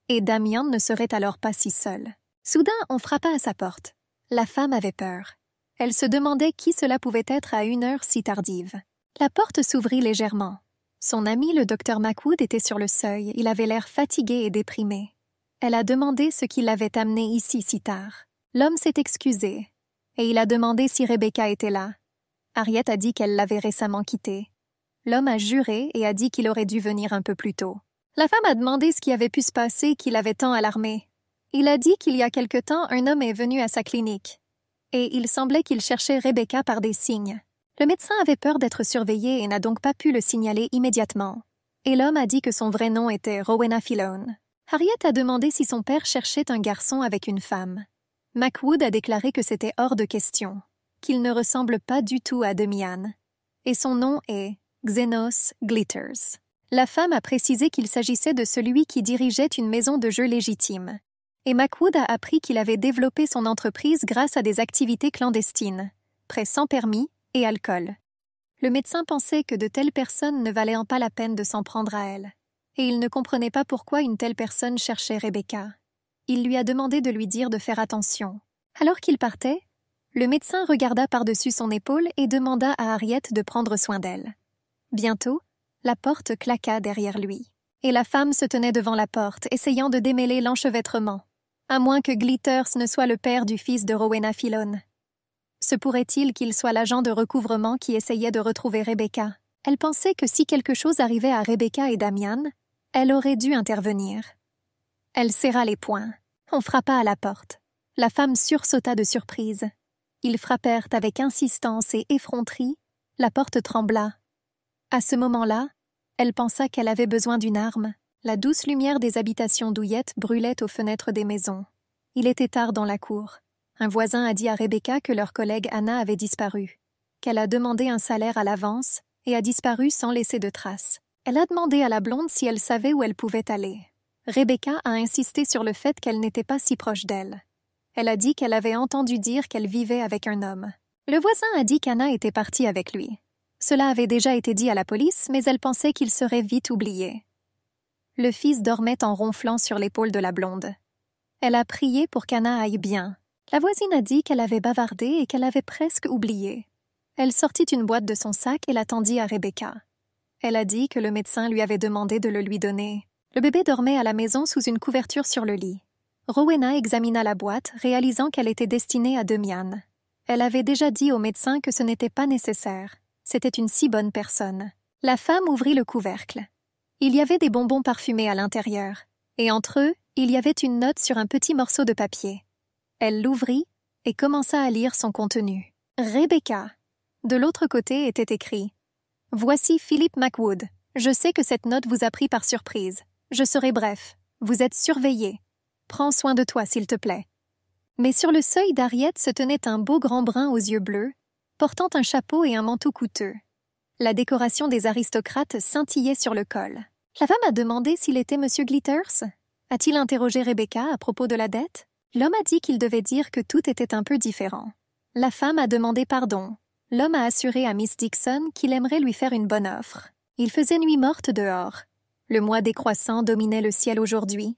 Et Damien ne serait alors pas si seul. Soudain, on frappa à sa porte. La femme avait peur. Elle se demandait qui cela pouvait être à une heure si tardive. La porte s'ouvrit légèrement. Son ami, le docteur Macwood, était sur le seuil. Il avait l'air fatigué et déprimé. Elle a demandé ce qui l'avait amené ici si tard. L'homme s'est excusé, et il a demandé si Rebecca était là. Harriet a dit qu'elle l'avait récemment quitté. L'homme a juré et a dit qu'il aurait dû venir un peu plus tôt. La femme a demandé ce qui avait pu se passer qui l'avait tant alarmé. Il a dit qu'il y a quelque temps, un homme est venu à sa clinique, et il semblait qu'il cherchait Rebecca par des signes. Le médecin avait peur d'être surveillé et n'a donc pas pu le signaler immédiatement. Et l'homme a dit que son vrai nom était Rowena Filone. Harriet a demandé si son père cherchait un garçon avec une femme. Macwood a déclaré que c'était hors de question, qu'il ne ressemble pas du tout à Demian, et son nom est Xenos Glitters. La femme a précisé qu'il s'agissait de celui qui dirigeait une maison de jeux légitime, et Macwood a appris qu'il avait développé son entreprise grâce à des activités clandestines, prêts sans permis et alcool. Le médecin pensait que de telles personnes ne valaient pas la peine de s'en prendre à elle, et il ne comprenait pas pourquoi une telle personne cherchait Rebecca. Il lui a demandé de lui dire de faire attention. Alors qu'il partait, le médecin regarda par-dessus son épaule et demanda à Harriet de prendre soin d'elle. Bientôt, la porte claqua derrière lui, et la femme se tenait devant la porte, essayant de démêler l'enchevêtrement, à moins que Glitters ne soit le père du fils de Rowena Filone. Se pourrait-il qu'il soit l'agent de recouvrement qui essayait de retrouver Rebecca? Elle pensait que si quelque chose arrivait à Rebecca et Damian, elle aurait dû intervenir. Elle serra les poings. On frappa à la porte. La femme sursauta de surprise. Ils frappèrent avec insistance et effronterie. La porte trembla. À ce moment-là, elle pensa qu'elle avait besoin d'une arme. La douce lumière des habitations douillettes brûlait aux fenêtres des maisons. Il était tard dans la cour. Un voisin a dit à Rebecca que leur collègue Anna avait disparu, qu'elle a demandé un salaire à l'avance et a disparu sans laisser de traces. Elle a demandé à la blonde si elle savait où elle pouvait aller. Rebecca a insisté sur le fait qu'elle n'était pas si proche d'elle. Elle a dit qu'elle avait entendu dire qu'elle vivait avec un homme. Le voisin a dit qu'Anna était partie avec lui. Cela avait déjà été dit à la police, mais elle pensait qu'il serait vite oublié. Le fils dormait en ronflant sur l'épaule de la blonde. Elle a prié pour qu'Anna aille bien. La voisine a dit qu'elle avait bavardé et qu'elle avait presque oublié. Elle sortit une boîte de son sac et la tendit à Rebecca. Elle a dit que le médecin lui avait demandé de le lui donner. Le bébé dormait à la maison sous une couverture sur le lit. Rowena examina la boîte, réalisant qu'elle était destinée à Demian. Elle avait déjà dit au médecin que ce n'était pas nécessaire. C'était une si bonne personne. La femme ouvrit le couvercle. Il y avait des bonbons parfumés à l'intérieur, et entre eux, il y avait une note sur un petit morceau de papier. Elle l'ouvrit et commença à lire son contenu. Rebecca. De l'autre côté était écrit « Voici Philip Macwood. Je sais que cette note vous a pris par surprise. Je serai bref. Vous êtes surveillé. Prends soin de toi, s'il te plaît. » Mais sur le seuil d'Harriet se tenait un beau grand brun aux yeux bleus, portant un chapeau et un manteau coûteux. La décoration des aristocrates scintillait sur le col. La femme a demandé s'il était M. Glitters. A-t-il interrogé Rebecca à propos de la dette? L'homme a dit qu'il devait dire que tout était un peu différent. La femme a demandé pardon. L'homme a assuré à Miss Dixon qu'il aimerait lui faire une bonne offre. Il faisait nuit morte dehors. Le mois décroissant dominait le ciel aujourd'hui.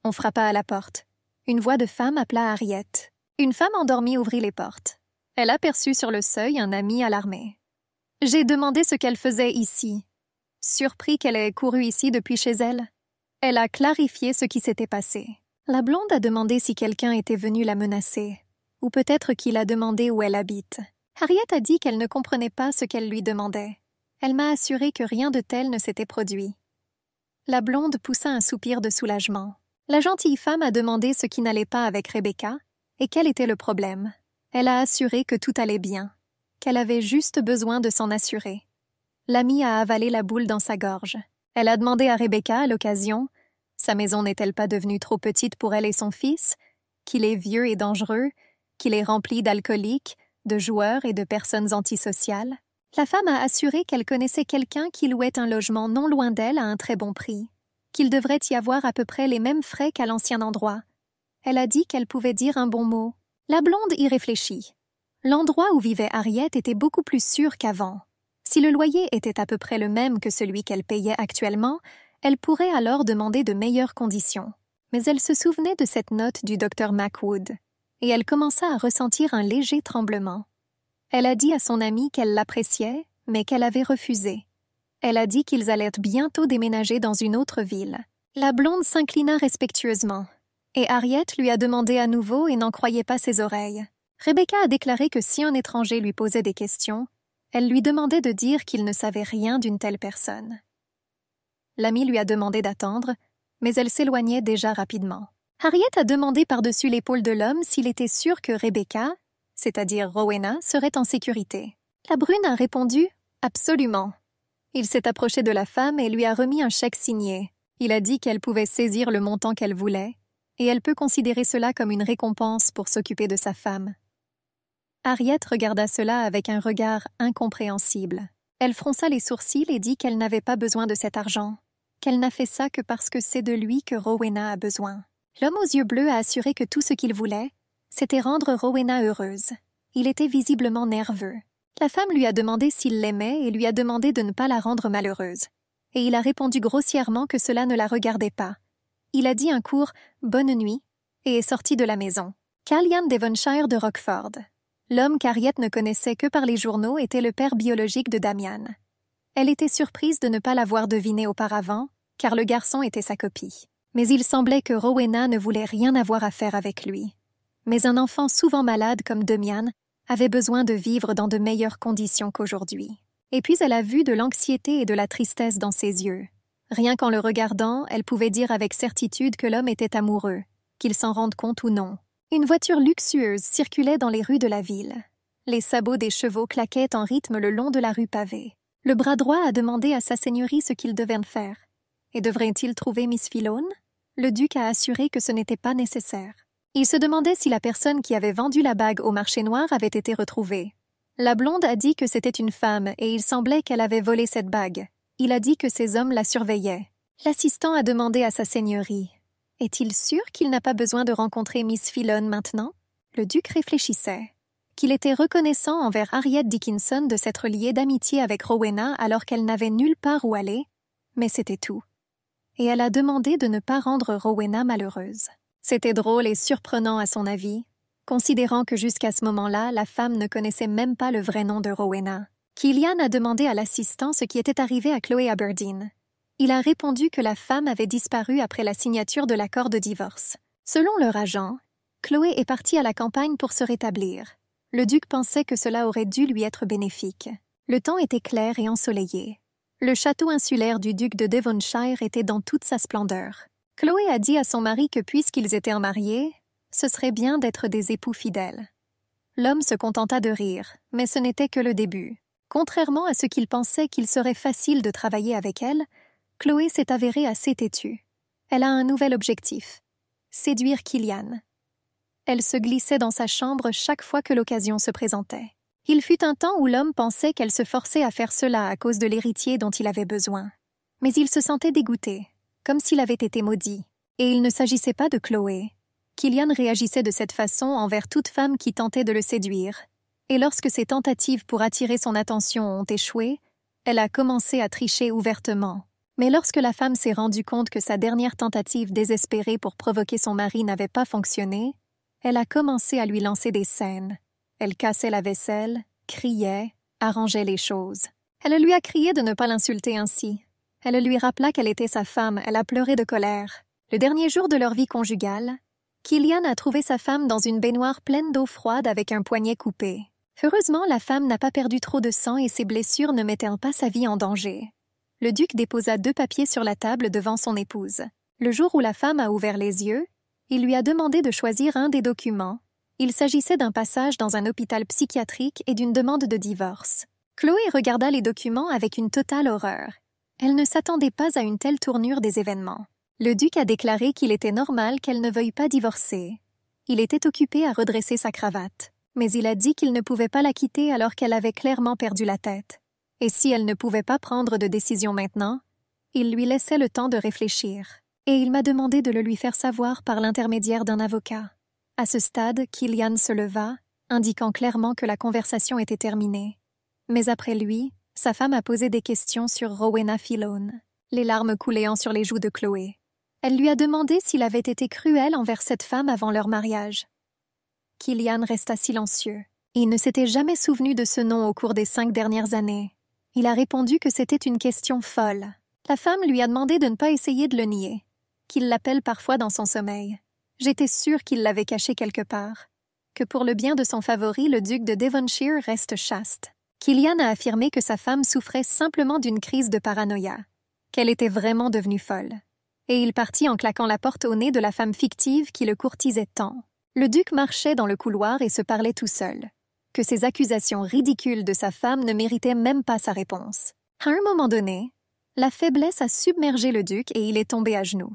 On frappa à la porte. Une voix de femme appela Harriet. Une femme endormie ouvrit les portes. Elle aperçut sur le seuil un ami alarmé. J'ai demandé ce qu'elle faisait ici. Surpris qu'elle ait couru ici depuis chez elle. Elle a clarifié ce qui s'était passé. La blonde a demandé si quelqu'un était venu la menacer, ou peut-être qu'il a demandé où elle habite. Harriet a dit qu'elle ne comprenait pas ce qu'elle lui demandait. Elle m'a assuré que rien de tel ne s'était produit. La blonde poussa un soupir de soulagement. La gentille femme a demandé ce qui n'allait pas avec Rebecca et quel était le problème. Elle a assuré que tout allait bien, qu'elle avait juste besoin de s'en assurer. L'amie a avalé la boule dans sa gorge. Elle a demandé à Rebecca, à l'occasion, sa maison n'est-elle pas devenue trop petite pour elle et son fils, qu'il est vieux et dangereux, qu'il est rempli d'alcooliques, de joueurs et de personnes antisociales. La femme a assuré qu'elle connaissait quelqu'un qui louait un logement non loin d'elle à un très bon prix, qu'il devrait y avoir à peu près les mêmes frais qu'à l'ancien endroit. Elle a dit qu'elle pouvait dire un bon mot. La blonde y réfléchit. L'endroit où vivait Harriet était beaucoup plus sûr qu'avant. Si le loyer était à peu près le même que celui qu'elle payait actuellement, elle pourrait alors demander de meilleures conditions. Mais elle se souvenait de cette note du Dr. Macwood, et elle commença à ressentir un léger tremblement. Elle a dit à son amie qu'elle l'appréciait, mais qu'elle avait refusé. Elle a dit qu'ils allaient bientôt déménager dans une autre ville. La blonde s'inclina respectueusement, et Harriet lui a demandé à nouveau et n'en croyait pas ses oreilles. Rebecca a déclaré que si un étranger lui posait des questions, elle lui demandait de dire qu'il ne savait rien d'une telle personne. L'amie lui a demandé d'attendre, mais elle s'éloignait déjà rapidement. Harriet a demandé par-dessus l'épaule de l'homme s'il était sûr que Rebecca, c'est-à-dire Rowena, serait en sécurité. La brune a répondu « Absolument ». Il s'est approché de la femme et lui a remis un chèque signé. Il a dit qu'elle pouvait saisir le montant qu'elle voulait, et elle peut considérer cela comme une récompense pour s'occuper de sa femme. Harriet regarda cela avec un regard incompréhensible. Elle fronça les sourcils et dit qu'elle n'avait pas besoin de cet argent, qu'elle n'a fait ça que parce que c'est de lui que Rowena a besoin. L'homme aux yeux bleus a assuré que tout ce qu'il voulait, c'était rendre Rowena heureuse. Il était visiblement nerveux. La femme lui a demandé s'il l'aimait et lui a demandé de ne pas la rendre malheureuse. Et il a répondu grossièrement que cela ne la regardait pas. Il a dit un court « bonne nuit » et est sorti de la maison. Callian Devonshire de Rockford. L'homme qu'Harriet ne connaissait que par les journaux était le père biologique de Damian. Elle était surprise de ne pas l'avoir deviné auparavant, car le garçon était sa copie. Mais il semblait que Rowena ne voulait rien avoir à faire avec lui. Mais un enfant souvent malade comme Damian avait besoin de vivre dans de meilleures conditions qu'aujourd'hui. Et puis elle a vu de l'anxiété et de la tristesse dans ses yeux. Rien qu'en le regardant, elle pouvait dire avec certitude que l'homme était amoureux, qu'il s'en rende compte ou non. Une voiture luxueuse circulait dans les rues de la ville. Les sabots des chevaux claquaient en rythme le long de la rue pavée. Le bras droit a demandé à sa seigneurie ce qu'il devait faire. Et devrait-il trouver Miss Filone? Le duc a assuré que ce n'était pas nécessaire. Il se demandait si la personne qui avait vendu la bague au marché noir avait été retrouvée. La blonde a dit que c'était une femme et il semblait qu'elle avait volé cette bague. Il a dit que ses hommes la surveillaient. L'assistant a demandé à sa seigneurie. Est-il sûr qu'il n'a pas besoin de rencontrer Miss Filone maintenant? Le duc réfléchissait. Qu'il était reconnaissant envers Harriet Dickinson de s'être lié d'amitié avec Rowena alors qu'elle n'avait nulle part où aller, mais c'était tout. Et elle a demandé de ne pas rendre Rowena malheureuse. C'était drôle et surprenant à son avis, considérant que jusqu'à ce moment-là, la femme ne connaissait même pas le vrai nom de Rowena. Killian a demandé à l'assistant ce qui était arrivé à Chloé Aberdeen. Il a répondu que la femme avait disparu après la signature de l'accord de divorce. Selon leur agent, Chloé est partie à la campagne pour se rétablir. Le duc pensait que cela aurait dû lui être bénéfique. Le temps était clair et ensoleillé. Le château insulaire du duc de Devonshire était dans toute sa splendeur. Chloé a dit à son mari que puisqu'ils étaient mariés, ce serait bien d'être des époux fidèles. L'homme se contenta de rire, mais ce n'était que le début. Contrairement à ce qu'il pensait qu'il serait facile de travailler avec elle, Chloé s'est avérée assez têtue. Elle a un nouvel objectif, séduire Killian. Elle se glissait dans sa chambre chaque fois que l'occasion se présentait. Il fut un temps où l'homme pensait qu'elle se forçait à faire cela à cause de l'héritier dont il avait besoin. Mais il se sentait dégoûté, comme s'il avait été maudit. Et il ne s'agissait pas de Chloé. Killian réagissait de cette façon envers toute femme qui tentait de le séduire. Et lorsque ses tentatives pour attirer son attention ont échoué, elle a commencé à tricher ouvertement. Mais lorsque la femme s'est rendue compte que sa dernière tentative désespérée pour provoquer son mari n'avait pas fonctionné, elle a commencé à lui lancer des scènes. Elle cassait la vaisselle, criait, arrangeait les choses. Elle lui a crié de ne pas l'insulter ainsi. Elle lui rappela qu'elle était sa femme, elle a pleuré de colère. Le dernier jour de leur vie conjugale, Killian a trouvé sa femme dans une baignoire pleine d'eau froide avec un poignet coupé. Heureusement, la femme n'a pas perdu trop de sang et ses blessures ne mettaient pas sa vie en danger. Le duc déposa 2 papiers sur la table devant son épouse. Le jour où la femme a ouvert les yeux, il lui a demandé de choisir un des documents. Il s'agissait d'un passage dans un hôpital psychiatrique et d'une demande de divorce. Chloé regarda les documents avec une totale horreur. Elle ne s'attendait pas à une telle tournure des événements. Le duc a déclaré qu'il était normal qu'elle ne veuille pas divorcer. Il était occupé à redresser sa cravate. Mais il a dit qu'il ne pouvait pas la quitter alors qu'elle avait clairement perdu la tête. Et si elle ne pouvait pas prendre de décision maintenant, il lui laissait le temps de réfléchir. Et il m'a demandé de le lui faire savoir par l'intermédiaire d'un avocat. À ce stade, Killian se leva, indiquant clairement que la conversation était terminée. Mais après lui, Sa femme a posé des questions sur Rowena Filone, les larmes coulant sur les joues de Chloé. Elle lui a demandé s'il avait été cruel envers cette femme avant leur mariage. Killian resta silencieux. Il ne s'était jamais souvenu de ce nom au cours des 5 dernières années. Il a répondu que c'était une question folle. La femme lui a demandé de ne pas essayer de le nier, qu'il l'appelle parfois dans son sommeil. J'étais sûre qu'il l'avait caché quelque part, que pour le bien de son favori, le duc de Devonshire reste chaste. Killian a affirmé que sa femme souffrait simplement d'une crise de paranoïa, qu'elle était vraiment devenue folle. Et il partit en claquant la porte au nez de la femme fictive qui le courtisait tant. Le duc marchait dans le couloir et se parlait tout seul, que ces accusations ridicules de sa femme ne méritaient même pas sa réponse. À un moment donné, la faiblesse a submergé le duc et il est tombé à genoux.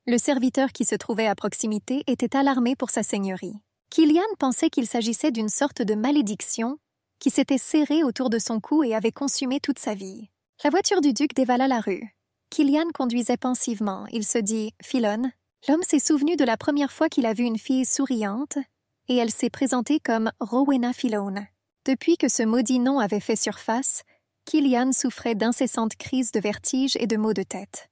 Le serviteur qui se trouvait à proximité était alarmé pour sa seigneurie. Killian pensait qu'il s'agissait d'une sorte de malédiction qui s'était serrée autour de son cou et avait consumé toute sa vie. La voiture du duc dévala la rue. Killian conduisait pensivement. Il se dit « Filone ». L'homme s'est souvenu de la première fois qu'il a vu une fille souriante et elle s'est présentée comme Rowena Filone. Depuis que ce maudit nom avait fait surface, Killian souffrait d'incessantes crises de vertige et de maux de tête.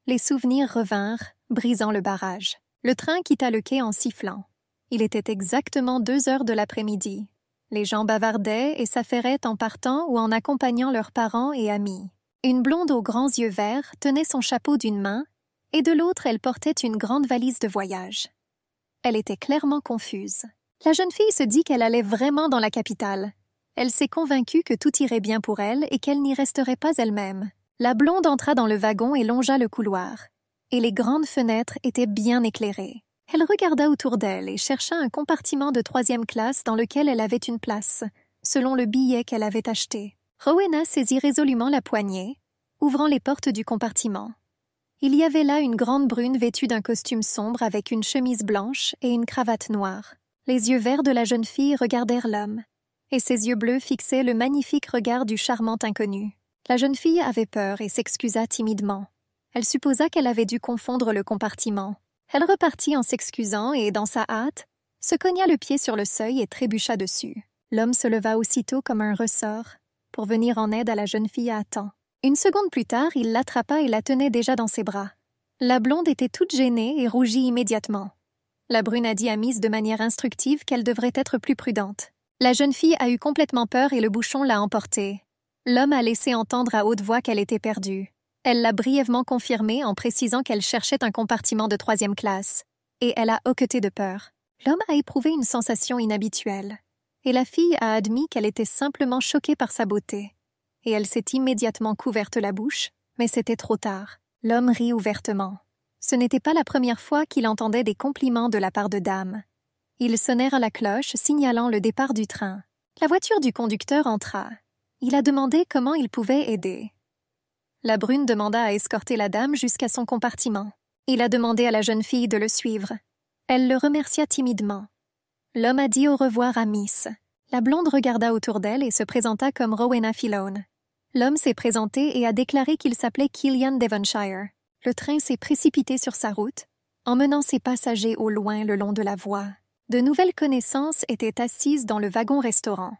Les souvenirs revinrent, brisant le barrage. Le train quitta le quai en sifflant. Il était exactement 2 heures de l'après-midi. Les gens bavardaient et s'affairaient en partant ou en accompagnant leurs parents et amis. Une blonde aux grands yeux verts tenait son chapeau d'une main et de l'autre elle portait une grande valise de voyage. Elle était clairement confuse. La jeune fille se dit qu'elle allait vraiment dans la capitale. Elle s'est convaincue que tout irait bien pour elle et qu'elle n'y resterait pas elle-même. La blonde entra dans le wagon et longea le couloir. Et les grandes fenêtres étaient bien éclairées. Elle regarda autour d'elle et chercha un compartiment de 3e classe dans lequel elle avait une place, selon le billet qu'elle avait acheté. Rowena saisit résolument la poignée, ouvrant les portes du compartiment. Il y avait là une grande brune vêtue d'un costume sombre avec une chemise blanche et une cravate noire. Les yeux verts de la jeune fille regardèrent l'homme, et ses yeux bleus fixaient le magnifique regard du charmant inconnu. La jeune fille avait peur et s'excusa timidement. Elle supposa qu'elle avait dû confondre le compartiment. Elle repartit en s'excusant et, dans sa hâte, se cogna le pied sur le seuil et trébucha dessus. L'homme se leva aussitôt comme un ressort pour venir en aide à la jeune fille à temps. Une seconde plus tard, il l'attrapa et la tenait déjà dans ses bras. La blonde était toute gênée et rougit immédiatement. La brune a dit à Miss de manière instructive qu'elle devrait être plus prudente. La jeune fille a eu complètement peur et le bouchon l'a emportée. L'homme a laissé entendre à haute voix qu'elle était perdue. Elle l'a brièvement confirmé en précisant qu'elle cherchait un compartiment de 3e classe. Et elle a hoqueté de peur. L'homme a éprouvé une sensation inhabituelle. Et la fille a admis qu'elle était simplement choquée par sa beauté. Et elle s'est immédiatement couverte la bouche, mais c'était trop tard. L'homme rit ouvertement. Ce n'était pas la première fois qu'il entendait des compliments de la part de dames. Ils sonnèrent à la cloche, signalant le départ du train. La voiture du conducteur entra. Il a demandé comment il pouvait aider. La brune demanda à escorter la dame jusqu'à son compartiment. Il a demandé à la jeune fille de le suivre. Elle le remercia timidement. L'homme a dit au revoir à Miss. La blonde regarda autour d'elle et se présenta comme Rowena Filone. L'homme s'est présenté et a déclaré qu'il s'appelait Killian Devonshire. Le train s'est précipité sur sa route, emmenant ses passagers au loin le long de la voie. De nouvelles connaissances étaient assises dans le wagon-restaurant.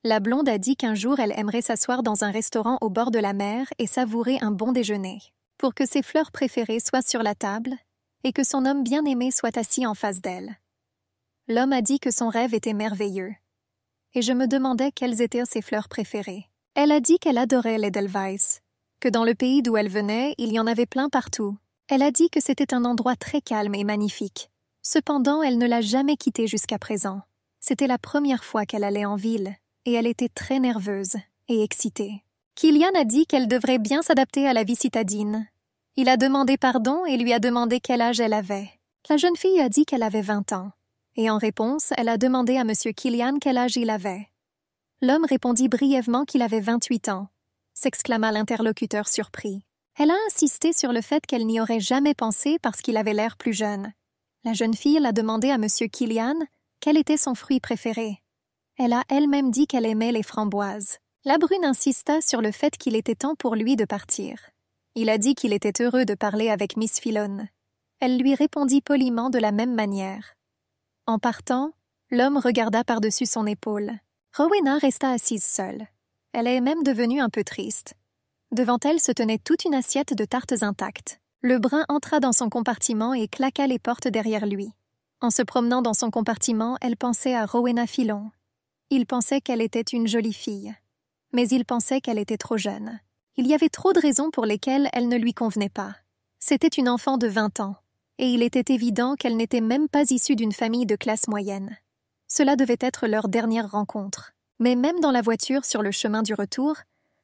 La blonde a dit qu'un jour elle aimerait s'asseoir dans un restaurant au bord de la mer et savourer un bon déjeuner, pour que ses fleurs préférées soient sur la table et que son homme bien-aimé soit assis en face d'elle. L'homme a dit que son rêve était merveilleux. Et je me demandais quelles étaient ses fleurs préférées. Elle a dit qu'elle adorait l'Edelweiss, que dans le pays d'où elle venait, il y en avait plein partout. Elle a dit que c'était un endroit très calme et magnifique. Cependant, elle ne l'a jamais quitté jusqu'à présent. C'était la première fois qu'elle allait en ville, et elle était très nerveuse et excitée. Killian a dit qu'elle devrait bien s'adapter à la vie citadine. Il a demandé pardon et lui a demandé quel âge elle avait. La jeune fille a dit qu'elle avait 20 ans, et en réponse, elle a demandé à M. Killian quel âge il avait. L'homme répondit brièvement qu'il avait 28 ans, s'exclama l'interlocuteur surpris. Elle a insisté sur le fait qu'elle n'y aurait jamais pensé parce qu'il avait l'air plus jeune. La jeune fille a demandé à M. Killian quel était son fruit préféré. Elle a elle-même dit qu'elle aimait les framboises. La brune insista sur le fait qu'il était temps pour lui de partir. Il a dit qu'il était heureux de parler avec Miss Filone. Elle lui répondit poliment de la même manière. En partant, l'homme regarda par-dessus son épaule. Rowena resta assise seule. Elle est même devenue un peu triste. Devant elle se tenait toute une assiette de tartes intactes. Le brun entra dans son compartiment et claqua les portes derrière lui. En se promenant dans son compartiment, elle pensait à Rowena Philon. Il pensait qu'elle était une jolie fille. Mais il pensait qu'elle était trop jeune. Il y avait trop de raisons pour lesquelles elle ne lui convenait pas. C'était une enfant de 20 ans, et il était évident qu'elle n'était même pas issue d'une famille de classe moyenne. Cela devait être leur dernière rencontre. Mais même dans la voiture sur le chemin du retour,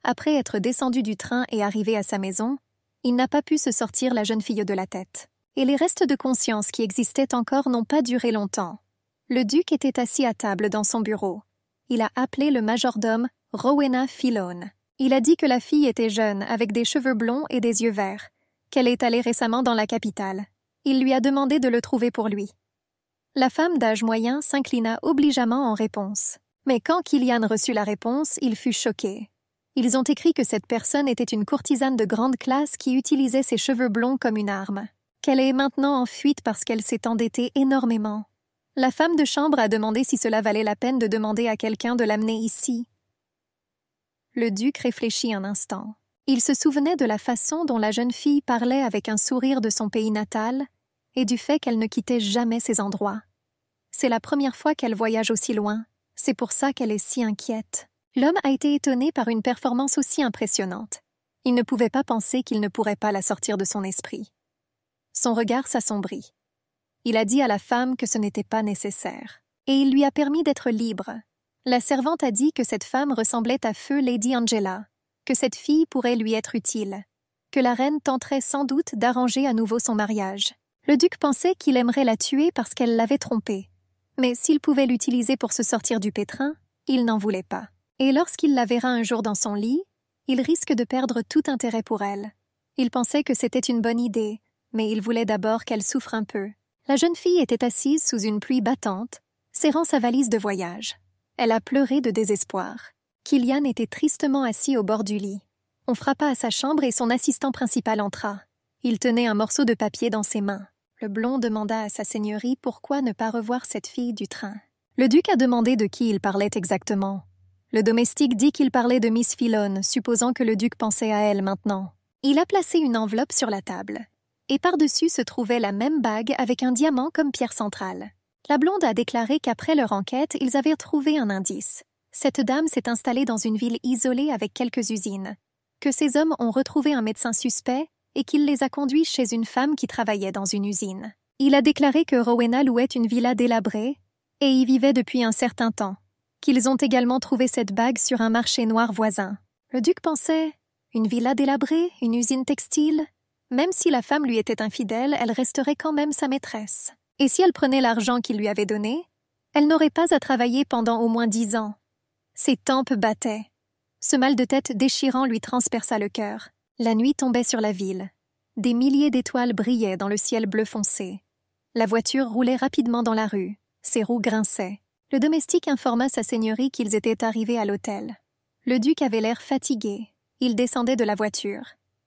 après être descendu du train et arrivé à sa maison, il n'a pas pu se sortir la jeune fille de la tête. Et les restes de conscience qui existaient encore n'ont pas duré longtemps. Le duc était assis à table dans son bureau. Il a appelé le majordome Rowena Philon. Il a dit que la fille était jeune, avec des cheveux blonds et des yeux verts, qu'elle est allée récemment dans la capitale. Il lui a demandé de le trouver pour lui. La femme d'âge moyen s'inclina obligeamment en réponse. Mais quand Killian reçut la réponse, il fut choqué. Ils ont écrit que cette personne était une courtisane de grande classe qui utilisait ses cheveux blonds comme une arme, qu'elle est maintenant en fuite parce qu'elle s'est endettée énormément. La femme de chambre a demandé si cela valait la peine de demander à quelqu'un de l'amener ici. Le duc réfléchit un instant. Il se souvenait de la façon dont la jeune fille parlait avec un sourire de son pays natal et du fait qu'elle ne quittait jamais ces endroits. C'est la première fois qu'elle voyage aussi loin. C'est pour ça qu'elle est si inquiète. L'homme a été étonné par une performance aussi impressionnante. Il ne pouvait pas penser qu'il ne pourrait pas la sortir de son esprit. Son regard s'assombrit. Il a dit à la femme que ce n'était pas nécessaire. Et il lui a permis d'être libre. La servante a dit que cette femme ressemblait à feu Lady Angela, que cette fille pourrait lui être utile, que la reine tenterait sans doute d'arranger à nouveau son mariage. Le duc pensait qu'il aimerait la tuer parce qu'elle l'avait trompé. Mais s'il pouvait l'utiliser pour se sortir du pétrin, il n'en voulait pas. Et lorsqu'il la verra un jour dans son lit, il risque de perdre tout intérêt pour elle. Il pensait que c'était une bonne idée, mais il voulait d'abord qu'elle souffre un peu. La jeune fille était assise sous une pluie battante, serrant sa valise de voyage. Elle a pleuré de désespoir. Killian était tristement assis au bord du lit. On frappa à sa chambre et son assistant principal entra. Il tenait un morceau de papier dans ses mains. Le blond demanda à sa seigneurie pourquoi ne pas revoir cette fille du train. Le duc a demandé de qui il parlait exactement. Le domestique dit qu'il parlait de Miss Philon, supposant que le duc pensait à elle maintenant. Il a placé une enveloppe sur la table. Et par-dessus se trouvait la même bague avec un diamant comme pierre centrale. La blonde a déclaré qu'après leur enquête, ils avaient trouvé un indice. Cette dame s'est installée dans une ville isolée avec quelques usines. Que ces hommes ont retrouvé un médecin suspect et qu'il les a conduits chez une femme qui travaillait dans une usine. Il a déclaré que Rowena louait une villa délabrée et y vivait depuis un certain temps. Qu'ils ont également trouvé cette bague sur un marché noir voisin. Le duc pensait, une villa délabrée, une usine textile. Même si la femme lui était infidèle, elle resterait quand même sa maîtresse. Et si elle prenait l'argent qu'il lui avait donné, elle n'aurait pas à travailler pendant au moins 10 ans. Ses tempes battaient. Ce mal de tête déchirant lui transperça le cœur. La nuit tombait sur la ville. Des milliers d'étoiles brillaient dans le ciel bleu foncé. La voiture roulait rapidement dans la rue. Ses roues grinçaient. Le domestique informa sa seigneurie qu'ils étaient arrivés à l'hôtel. Le duc avait l'air fatigué. Il descendait de la voiture.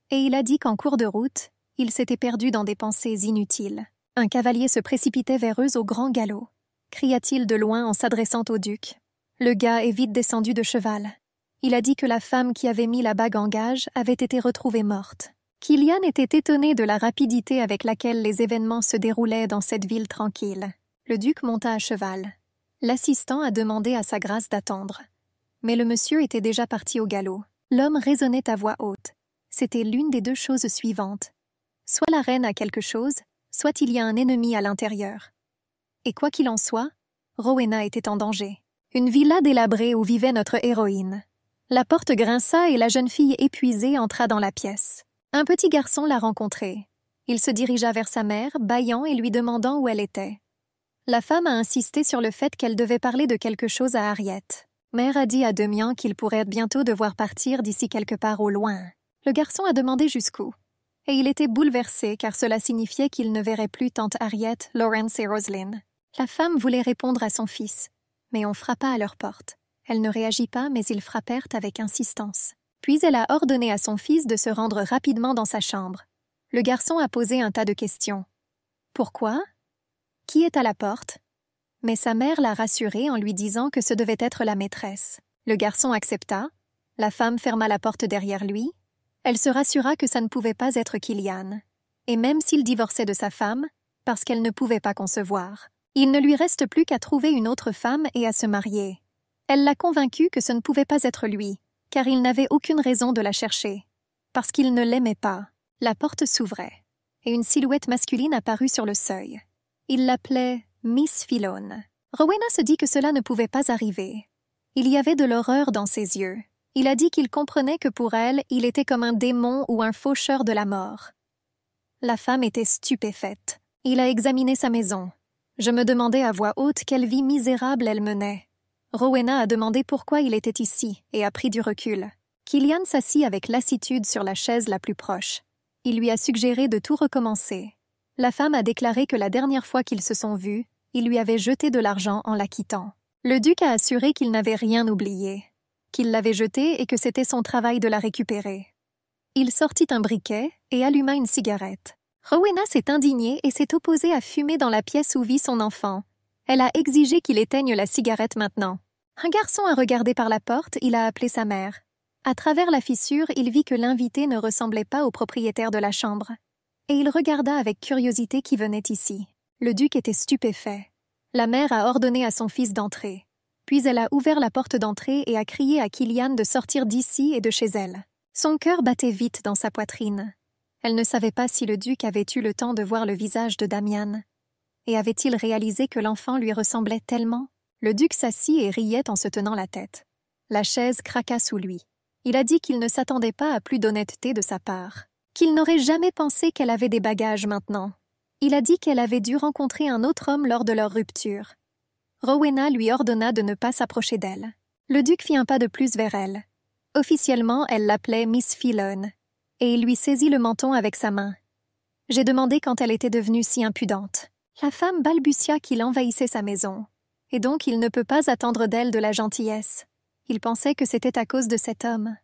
Et il a dit qu'en cours de route, il s'était perdu dans des pensées inutiles. Un cavalier se précipitait vers eux au grand galop, cria-t-il de loin en s'adressant au duc. Le gars est vite descendu de cheval. Il a dit que la femme qui avait mis la bague en gage avait été retrouvée morte. Killian était étonné de la rapidité avec laquelle les événements se déroulaient dans cette ville tranquille. Le duc monta à cheval. L'assistant a demandé à sa grâce d'attendre. Mais le monsieur était déjà parti au galop. L'homme raisonnait à voix haute. C'était l'une des deux choses suivantes. Soit la reine a quelque chose, soit il y a un ennemi à l'intérieur. Et quoi qu'il en soit, Rowena était en danger. Une villa délabrée où vivait notre héroïne. La porte grinça et la jeune fille épuisée entra dans la pièce. Un petit garçon l'a rencontrée. Il se dirigea vers sa mère, bâillant et lui demandant où elle était. La femme a insisté sur le fait qu'elle devait parler de quelque chose à Harriet. Mère a dit à Demian qu'il pourrait bientôt devoir partir d'ici quelque part au loin. Le garçon a demandé jusqu'où. Et il était bouleversé car cela signifiait qu'il ne verrait plus tante Harriet, Lawrence et Rosalind. La femme voulait répondre à son fils, mais on frappa à leur porte. Elle ne réagit pas, mais ils frappèrent avec insistance. Puis elle a ordonné à son fils de se rendre rapidement dans sa chambre. Le garçon a posé un tas de questions. Pourquoi? Qui est à la porte? Mais sa mère l'a rassuré en lui disant que ce devait être la maîtresse. Le garçon accepta, La femme ferma la porte derrière lui. Elle se rassura que ça ne pouvait pas être Kilian. Et même s'il divorçait de sa femme, parce qu'elle ne pouvait pas concevoir, il ne lui reste plus qu'à trouver une autre femme et à se marier. Elle l'a convaincu que ce ne pouvait pas être lui, car il n'avait aucune raison de la chercher. Parce qu'il ne l'aimait pas. La porte s'ouvrait, et une silhouette masculine apparut sur le seuil. Il l'appelait Miss Philone. Rowena se dit que cela ne pouvait pas arriver. Il y avait de l'horreur dans ses yeux. Il a dit qu'il comprenait que pour elle, il était comme un démon ou un faucheur de la mort. La femme était stupéfaite. Il a examiné sa maison. Je me demandais à voix haute quelle vie misérable elle menait. Rowena a demandé pourquoi il était ici et a pris du recul. Kilian s'assit avec lassitude sur la chaise la plus proche. Il lui a suggéré de tout recommencer. La femme a déclaré que la dernière fois qu'ils se sont vus, il lui avait jeté de l'argent en la quittant. Le duc a assuré qu'il n'avait rien oublié, qu'il l'avait jetée et que c'était son travail de la récupérer. Il sortit un briquet et alluma une cigarette. Rowena s'est indignée et s'est opposée à fumer dans la pièce où vit son enfant. Elle a exigé qu'il éteigne la cigarette maintenant. Un garçon a regardé par la porte, il a appelé sa mère. À travers la fissure, il vit que l'invité ne ressemblait pas au propriétaire de la chambre. Et il regarda avec curiosité qui venait ici. Le duc était stupéfait. La mère a ordonné à son fils d'entrer. Puis elle a ouvert la porte d'entrée et a crié à Kilian de sortir d'ici et de chez elle. Son cœur battait vite dans sa poitrine. Elle ne savait pas si le duc avait eu le temps de voir le visage de Damian. Et avait-il réalisé que l'enfant lui ressemblait tellement? Le duc s'assit et riait en se tenant la tête. La chaise craqua sous lui. Il a dit qu'il ne s'attendait pas à plus d'honnêteté de sa part, qu'il n'aurait jamais pensé qu'elle avait des bagages maintenant. Il a dit qu'elle avait dû rencontrer un autre homme lors de leur rupture. Rowena lui ordonna de ne pas s'approcher d'elle. Le duc fit un pas de plus vers elle. Officiellement, elle l'appelait Miss Philone, et il lui saisit le menton avec sa main. J'ai demandé quand elle était devenue si impudente. La femme balbutia qu'il envahissait sa maison, et donc il ne peut pas attendre d'elle de la gentillesse. Il pensait que c'était à cause de cet homme.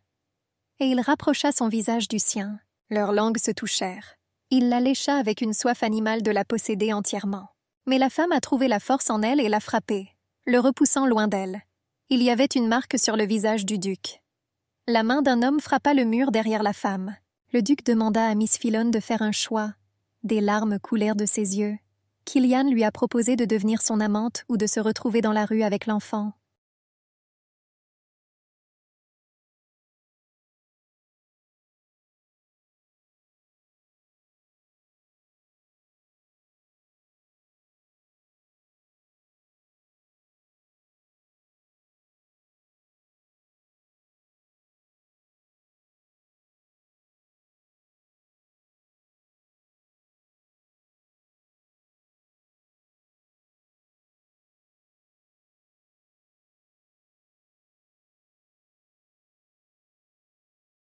Et il rapprocha son visage du sien. Leurs langues se touchèrent. Il la lécha avec une soif animale de la posséder entièrement. Mais la femme a trouvé la force en elle et l'a frappé, le repoussant loin d'elle. Il y avait une marque sur le visage du duc. La main d'un homme frappa le mur derrière la femme. Le duc demanda à Miss Philone de faire un choix. Des larmes coulèrent de ses yeux. Kilian lui a proposé de devenir son amante ou de se retrouver dans la rue avec l'enfant.